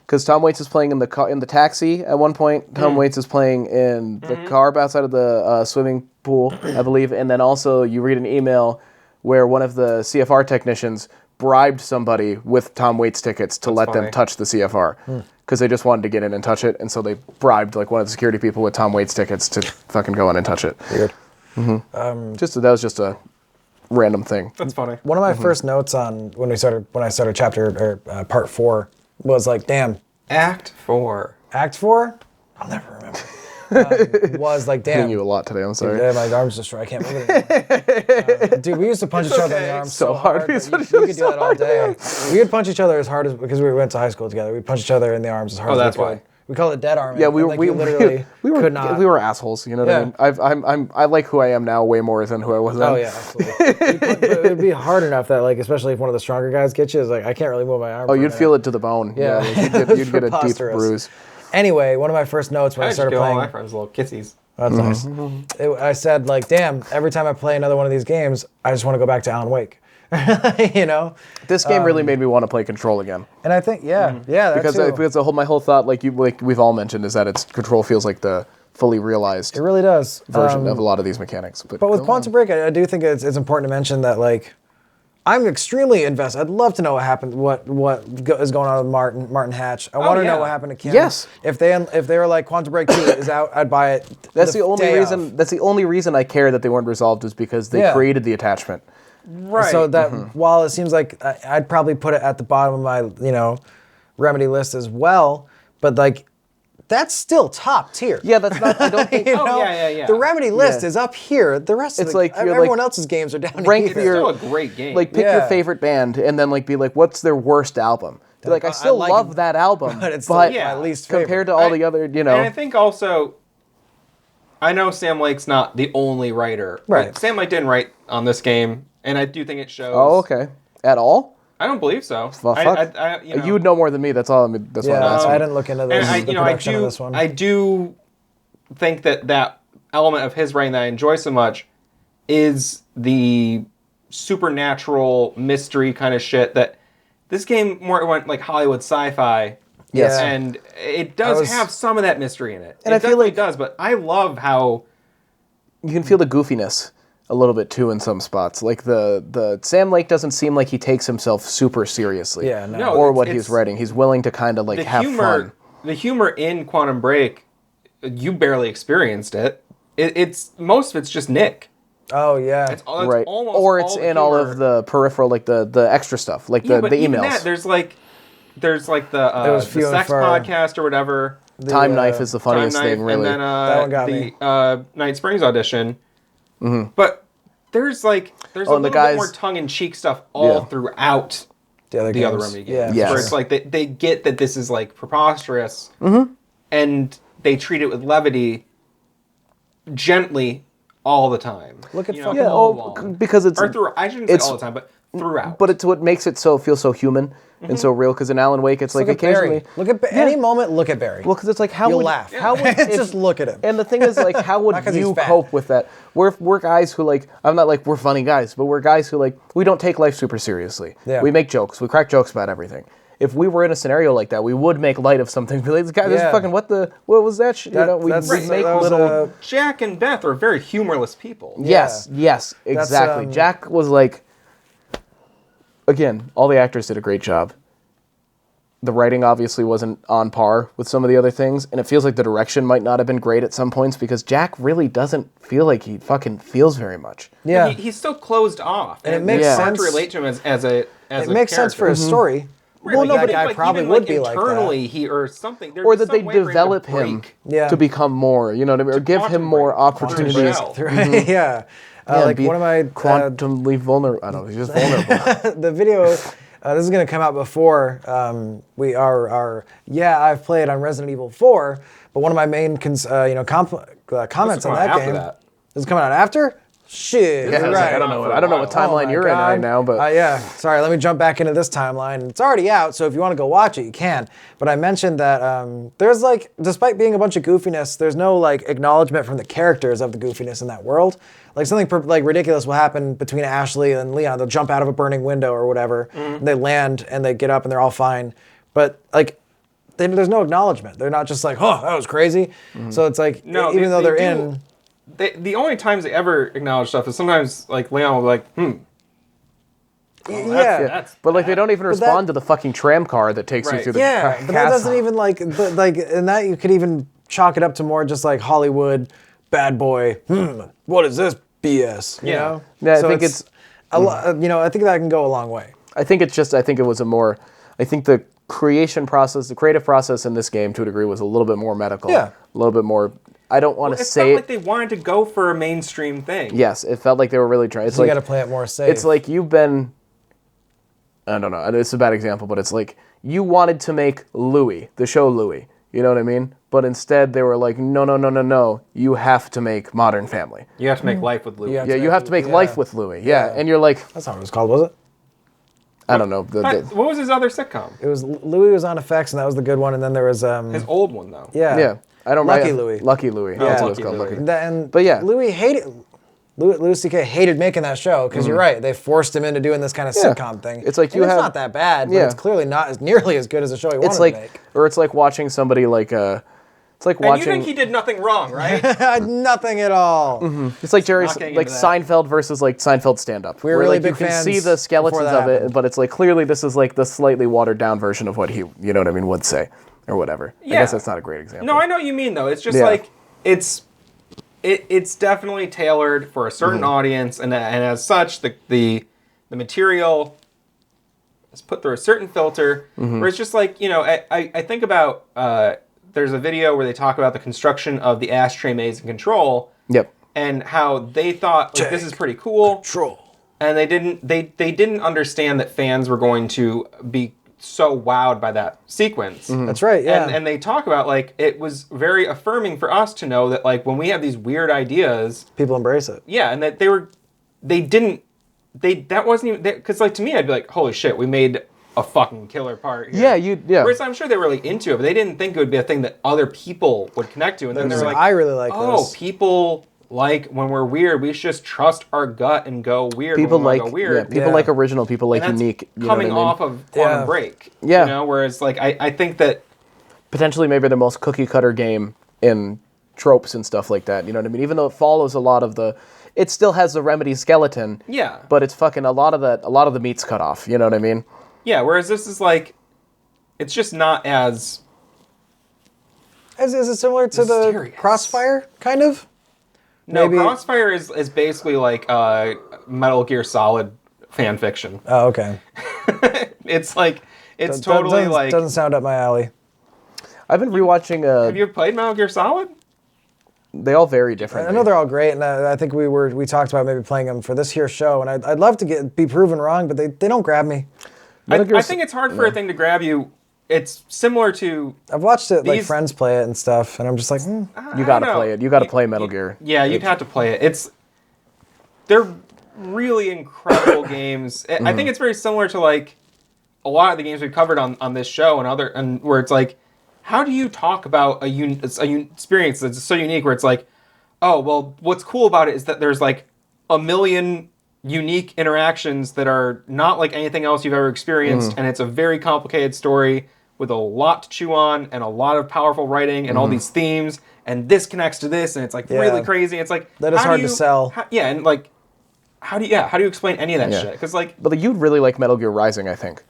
Because Tom Waits is playing in the taxi at one point. Tom Waits is playing in the car outside of the swimming pool, I believe. And then also you read an email where one of the CFR technicians bribed somebody with Tom Waits tickets to let them touch the CFR. Because they just wanted to get in and touch it. And so they bribed like one of the security people with Tom Waits tickets to fucking go in and touch it. Weird. That was just a random thing. That's funny. One of my first notes on when I started chapter or part 4 was like, damn. Act 4. Act 4? I'll never remember. Was like, damn. I'm hitting you a lot today, I'm sorry. Dude, my arm's destroyed. I can't move it. Dude, we used to punch each other in the arms so hard. You could do that all day. We would punch each other as hard as, because we went to high school together, we'd punch each other in the arms as hard as we could. That's why. We call it dead arming. Yeah, we were assholes. You know what I mean? I like who I am now way more than who I was then. Oh yeah, absolutely. It would be hard enough that, like, especially if one of the stronger guys gets you, it's like I can't really move my arm. Oh, you'd feel it to the bone. Yeah, you'd get a deep bruise. Anyway, one of my first notes when I started playing. All my friends little kissies. That's nice. I said, like, damn, every time I play another one of these games, I just want to go back to Alan Wake. You know, this game really made me want to play Control again. And I think, because my whole thought, like we've all mentioned, is that its Control feels like the fully realized. It really does version of a lot of these mechanics. But with Quantum Break, I do think it's important to mention that, like, I'm extremely invested. I'd love to know what happened, what is going on with Martin Hatch. I want to know what happened to Kim. Yes. If they were like Quantum Break 2 is out, I'd buy it. That's the only reason. That's the only reason I care that they weren't resolved, is because they created the attachment. Right. So that while it seems like I'd probably put it at the bottom of my, Remedy list as well, but like that's still top tier. Yeah, that's not. I don't think. Yeah. The Remedy list is up here. The rest of everyone else's games are down rank here. for your, it's still a great game. Like pick your favorite band and then like be like, what's their worst album? Be like, I still love that album, but it's but my least favorite. compared to all the other, And I think also, I know Sam Lake's not the only writer. Right. Like, Sam Lake didn't write on this game, and I do think it shows. Oh, okay. At all? I don't believe so. Well, fuck. You would know more than me. That's all. That's what I'm asking. I didn't look into this. And I do think that element of his writing that I enjoy so much is the supernatural mystery kind of shit that this game more went like Hollywood sci-fi. Yes. And it does have some of that mystery in it. And I feel like it does, but I love how you can feel the goofiness a little bit too in some spots. Like the Sam Lake doesn't seem like he takes himself super seriously. Yeah, no. Or what he's writing. He's willing to kind of like have fun. The humor in Quantum Break, you barely experienced it. It's most of it's just Nick. Oh yeah. It's Right. almost Or it's all in all of the peripheral, like the extra stuff, like the even emails. that, there's the sex podcast or whatever. Time Knife is the funniest Time Knife, thing, really. And then That one got me. Night Springs audition. But there's a little bit more tongue-in-cheek stuff all throughout the other Remedy games. Yeah. Yes. Where it's like they get that this is like preposterous, and they treat it with levity, gently, all the time. Look at fucking because it's I shouldn't say all the time, but throughout. But it's what makes it feel so human and so real. Because in Alan Wake, it's like Look at occasionally Barry. Look at any moment. Look at Barry. Well, because it's like how You'll would laugh. how would Just look at him. And the thing is, like, how would Not 'cause he's you fat. cope with that? We're guys who like I'm not like we're funny guys, but we're guys who like we don't take life super seriously. Yeah. We make jokes. We crack jokes about everything. If we were in a scenario like that, we would make light of something. Be like, this guy, this Yeah. fucking what was that? Shit? We that's- make that was, little. Jack and Beth are very humorless people. Yes, exactly. Jack was like, again, all the actors did a great job. The writing obviously wasn't on par with some of the other things, and it feels like the direction might not have been great at some points because Jack really doesn't feel like he fucking feels very much. Yeah. He's so closed off, And it makes it's hard sense to relate to him as a It makes sense for his story. Right, Well, no, like, but that guy probably even, would be like internally, that. he or something, Or that they develop him Yeah. to become more, you know what I mean? Or give him quantum more break, quantum opportunities. shell. Yeah. Like be one of my quantumly vulnerable. I don't know, he's just vulnerable. the video. This is going to come out before I've played on Resident Evil 4, but one of my main comments on that game. This is coming out after? Shit, Yeah, you're right. right. I don't know what timeline you're in right now, but yeah. Sorry, let me jump back into this timeline. It's already out, so if you want to go watch it, you can. But I mentioned that there's like, despite being a bunch of goofiness, there's no like acknowledgement from the characters of the goofiness in that world. Like something like ridiculous will happen between Ashley and Leon. They'll jump out of a burning window or whatever. And they land and they get up and they're all fine. But like, there's no acknowledgement. They're not just like, oh, that was crazy. So it's like, even though they're in. The only times they ever acknowledge stuff is sometimes like Leon will be like, but like they don't even respond to the fucking tram car that takes you Right. through the Yeah, but that doesn't even and that you could even chalk it up to more just like Hollywood bad boy. What is this BS? You know? Yeah, I So think it's a lot. I think that can go a long way. I think it was I think the creation process, the creative process in this game to a degree was a little bit more medical. Yeah. A little bit more, I don't want to it say felt it. like they wanted to go for a mainstream thing. Yes, it felt like they were really trying. It's So you like, got to play it more safe. it's like you've been, I don't know, it's a bad example, but it's like you wanted to make Louie, the show Louie. You know what I mean? But instead they were like, no, you have to make Modern Family. You have to make life with Louie. Yeah. Yeah, you have to make life with Louie. Yeah, and you're like, That's not what it was called, was it? I don't know. What was his other sitcom? It was Louis was on FX, and that was the good one. And then there was His old one though. Yeah, I don't. Lucky remember. Louie. Lucky Louie. That's what it's Lucky called. Louie. Lucky. But yeah. Louis C.K. hated making that show because you're right. They forced him into doing this kind of sitcom thing. It's like And you it's have- not that bad, but Yeah. it's clearly not nearly as good as the show he wanted It's to like, make. or it's like watching somebody like it's like And watching. you think he did nothing wrong, right? Nothing at all. It's like Jerry, Not getting like into that. Seinfeld versus like Seinfeld stand-up. We were where, really like, big you can fans see the skeletons before that of it, happened. but it's like clearly this is like the slightly watered down version of what he, you know what I mean, would say or whatever. I guess that's not a great example. No, I know what you mean though. It's just Yeah. like it's definitely tailored for a certain audience, and as such, the the material is put through a certain filter, where it's just like, I think about, there's a video where they talk about the construction of the ashtray maze in Control. Yep. And how they thought, like, this is pretty cool. Control. And they didn't understand that fans were going to be so wowed by that sequence. That's right, yeah. And they talk about, like, it was very affirming for us to know that, like, when we have these weird ideas, people embrace it. yeah, and that that wasn't even, because, like, to me, I'd be like, holy shit, we made a fucking killer part here. Yeah. Whereas I'm sure they were really into it, but they didn't think it would be a thing that other people would connect to. And then they were like, I really like this. People like when we're weird, we should just trust our gut and go weird. People when we like go weird. people like original. People like and that's unique. Coming off of Quantum Break. Yeah. Whereas like I think that potentially maybe the most cookie cutter game in tropes and stuff like that. You know what I mean? Even though it follows a lot of it still has the Remedy skeleton. Yeah. But it's fucking a lot of the meat's cut off. You know what I mean? Yeah. Whereas this is like, it's just not as. Is it similar to the Crossfire kind of? No, maybe. Crossfire is basically like Metal Gear Solid fan fiction. Oh, okay. It's like totally like doesn't sound up my alley. I've been rewatching. Have you played Metal Gear Solid? They all vary differently. I know they're all great, and I think we talked about maybe playing them for this here show, and I'd love to be proven wrong, but they don't grab me. I think it's hard for a thing to grab you. It's similar to. I've watched it like friends play it and stuff, and I'm just like, you gotta play it. You gotta play Metal Gear. Yeah, you'd have to play it. They're really incredible games. I think it's very similar to like a lot of the games we've covered on this show and where it's like, how do you talk about a experience that's so unique where it's like, oh well, what's cool about it is that there's like a million unique interactions that are not like anything else you've ever experienced, and it's a very complicated story with a lot to chew on and a lot of powerful writing and all these themes, and this connects to this, and it's like really crazy. It's like that is hard to sell. And like how do you explain any of that shit? Because like, but you'd really like Metal Gear Rising, I think.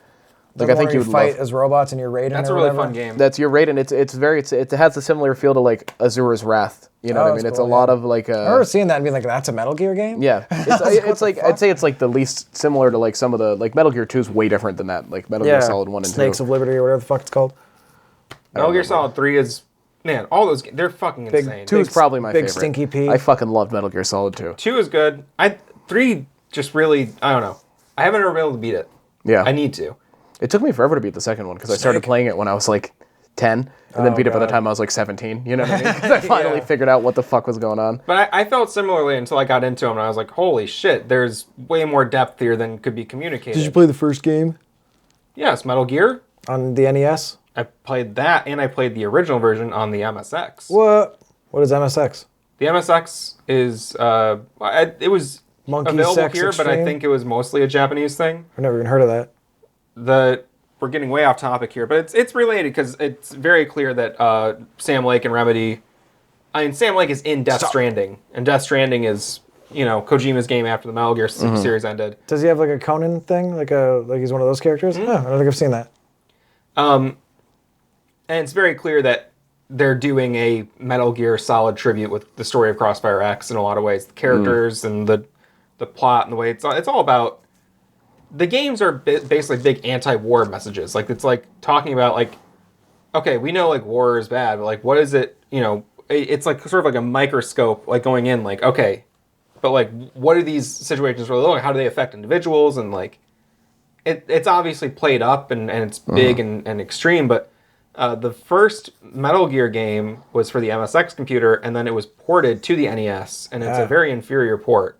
Like I think you would fight as robots in your Raiden. That's a really fun game. That's your Raiden. It has a similar feel to like Azura's Wrath. You know what I mean? It's a lot of like. I remember seeing that and being like, "That's a Metal Gear game." Yeah, it's like I'd say it's like the least similar to like some of the like Metal Gear 2 is way different than that. Like Metal Gear Solid 1 and 2. Snakes of Liberty or whatever the fuck it's called. Metal Gear Solid 3 is all those they're fucking insane. 2 is probably my favorite. Big Stinky Pete. I fucking loved Metal Gear Solid 2. 2 is good. 3 just really I don't know. I haven't ever been able to beat it. Yeah, I need to. It took me forever to beat the second one because I started playing it when I was like 10 and then beat it by the time I was like 17. You know what I mean? Because I finally figured out what the fuck was going on. But I felt similarly until I got into them and I was like, holy shit, there's way more depth here than could be communicated. Did you play the first game? Yes, Metal Gear. On the NES? I played that and I played the original version on the MSX. What is MSX? The MSX is, it was Monkey available Sex here, Extreme? but I think it was mostly a Japanese thing. I've never even heard of that. We're getting way off topic here, but it's related because it's very clear that Sam Lake and Remedy. I mean, Sam Lake is in Death Stranding, and Death Stranding is Kojima's game after the Metal Gear series ended. Does he have like a Conan thing, like he's one of those characters? I don't think I've seen that. And it's very clear that they're doing a Metal Gear Solid tribute with the story of Crossfire X in a lot of ways. The characters and the plot and the way it's all about. The games are basically big anti-war messages. Like, it's like talking about, like, okay, we know, like, war is bad, but, like, what is it, it's like sort of like a microscope, like, going in, like, okay, but, like, what do these situations really look like? How do they affect individuals? And, like, it's obviously played up and it's big and extreme, but the first Metal Gear game was for the MSX computer, and then it was ported to the NES, and it's a very inferior port.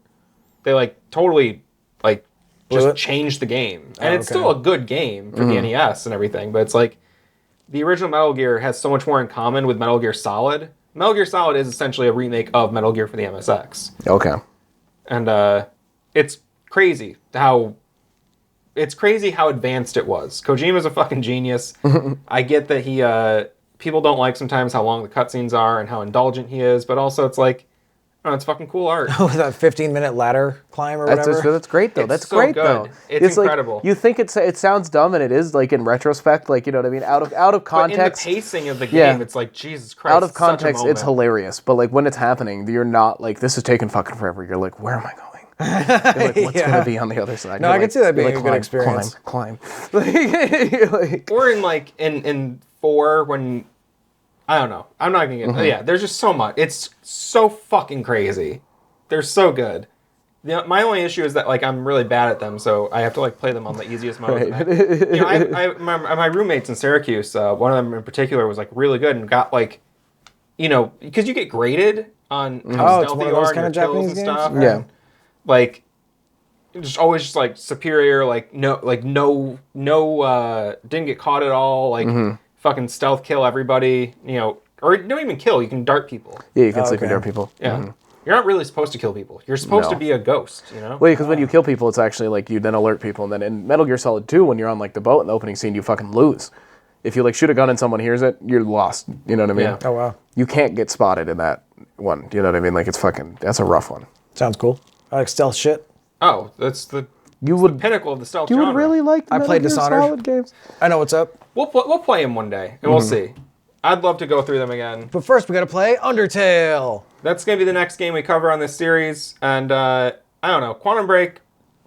They, like, totally, like, just changed the game. And it's still a good game for the NES and everything, but it's like the original Metal Gear has so much more in common with Metal Gear Solid. Metal Gear Solid is essentially a remake of Metal Gear for the MSX. Okay. And it's crazy how advanced it was. Kojima's a fucking genius. I get that people don't like sometimes how long the cutscenes are and how indulgent he is, but also it's like, oh, it's fucking cool art. With that 15-minute ladder climb or whatever. That's great though. That's so great good. though. It's incredible. Like, you think it sounds dumb, and it is like in retrospect, like you know what I mean. Out of context, but in the pacing of the game, it's like Jesus Christ. Out of context, it's hilarious. But like when it's happening, you're not like this is taking fucking forever. You're like, where am I going? like, what's gonna be on the other side? No, I can see that being a good experience. Climb. Or in 4 when I don't know. I'm not gonna get. Yeah, there's just so much. It's so fucking crazy. They're so good. My only issue is that like I'm really bad at them, so I have to like play them on the easiest mode. Right. My roommates in Syracuse, one of them in particular was like really good and got like, because you get graded on how stealthy you are and your kills and stuff. Yeah. And, like, just always just like superior, no, didn't get caught at all, like fucking stealth kill everybody, or don't even kill. You can dart people. Yeah, you can sleep and dart people. Yeah. Mm-hmm. You're not really supposed to kill people. You're supposed to be a ghost, Well, because when you kill people, it's actually like you then alert people. And then in Metal Gear Solid 2, when you're on like the boat in the opening scene, you fucking lose. If you like shoot a gun and someone hears it, you're lost. You know what I mean? Yeah. Oh, wow. You can't get spotted in that one. You know what I mean? Like that's a rough one. Sounds cool. I like stealth shit. Oh, that's the pinnacle of the stealth You genre. would really like the I played Metal Gear Dishonored. Solid games? I know what's up. We'll play them one day, and we'll see. I'd love to go through them again. But first, we gotta play Undertale. That's going to be the next game we cover on this series. And I don't know. Quantum Break,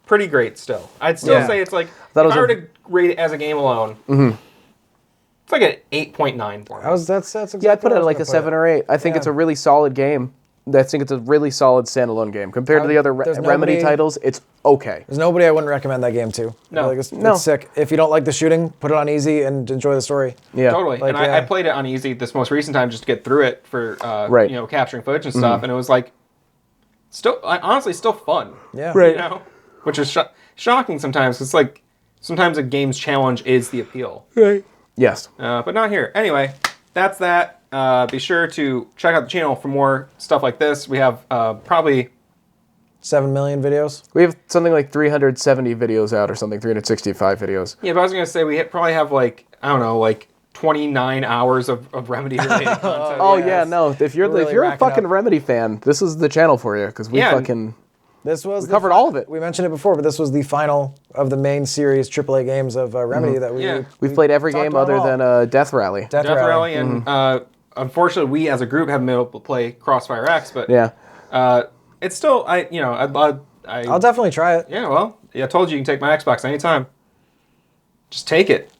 pretty great still. I'd still say it's like, if I were to rate it as a game alone, it's like an 8.9 for me. That's exactly Yeah, I'd put it at like a 7 or 8. I think it's a really solid game. I think it's a really solid standalone game. Compared to the other Remedy titles, it's okay. There's nobody I wouldn't recommend that game to. No. It's sick. If you don't like the shooting, put it on easy and enjoy the story. Yeah. Totally. Like, and I played it on easy this most recent time just to get through it for capturing footage and stuff. And it was like, honestly, still fun. Yeah. Right. Which is shocking sometimes. It's like, sometimes a game's challenge is the appeal. Right. Yes. But not here. Anyway, that's that. Be sure to check out the channel for more stuff like this. We have probably 7 million videos. We have something like 370 videos out or something, 365 videos. Yeah, but I was going to say we probably have like, I don't know, like 29 hours of Remedy-related content. Oh, yeah, no. If you're really a fucking Remedy fan, this is the channel for you, because we We covered all of it. We mentioned it before, but this was the final of the main series AAA games of Remedy that we've played every game other than Death Rally. Death Rally, and unfortunately, we as a group haven't been able to play Crossfire X, but it's still I'll definitely try it. Yeah, well, I told you can take my Xbox anytime. Just take it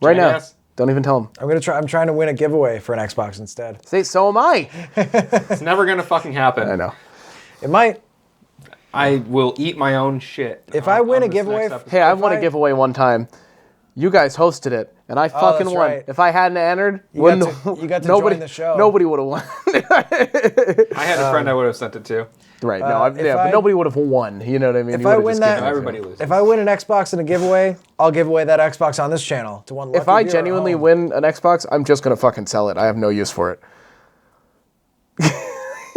right now. Don't even tell them. I'm trying to win a giveaway for an Xbox instead. See, so am I. It's never gonna fucking happen. I know. It might. I will eat my own shit. If I win a giveaway, hey, I won a giveaway one time. You guys hosted it, and I fucking won. Right. If I hadn't entered, you got to join the show. Nobody would have won. I had a friend I would have sent it to. Right. But nobody would have won. You know what I mean? If I win that, everybody loses. If I win an Xbox in a giveaway, I'll give away that Xbox on this channel to one lucky If I viewer genuinely at home. win an Xbox, I'm just gonna fucking sell it. I have no use for it.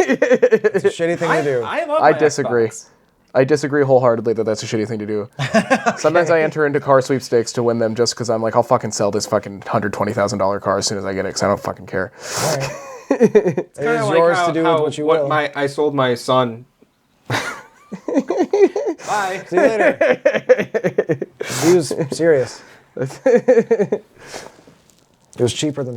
It's a shitty thing to do. I disagree. Xbox. I disagree wholeheartedly that that's a shitty thing to do. Okay. Sometimes I enter into car sweepstakes to win them just because I'm like, I'll fucking sell this fucking $120,000 car as soon as I get it because I don't fucking care. All right. It is yours to do with what you will. I sold my son. Bye. See you later. He was serious. It was cheaper than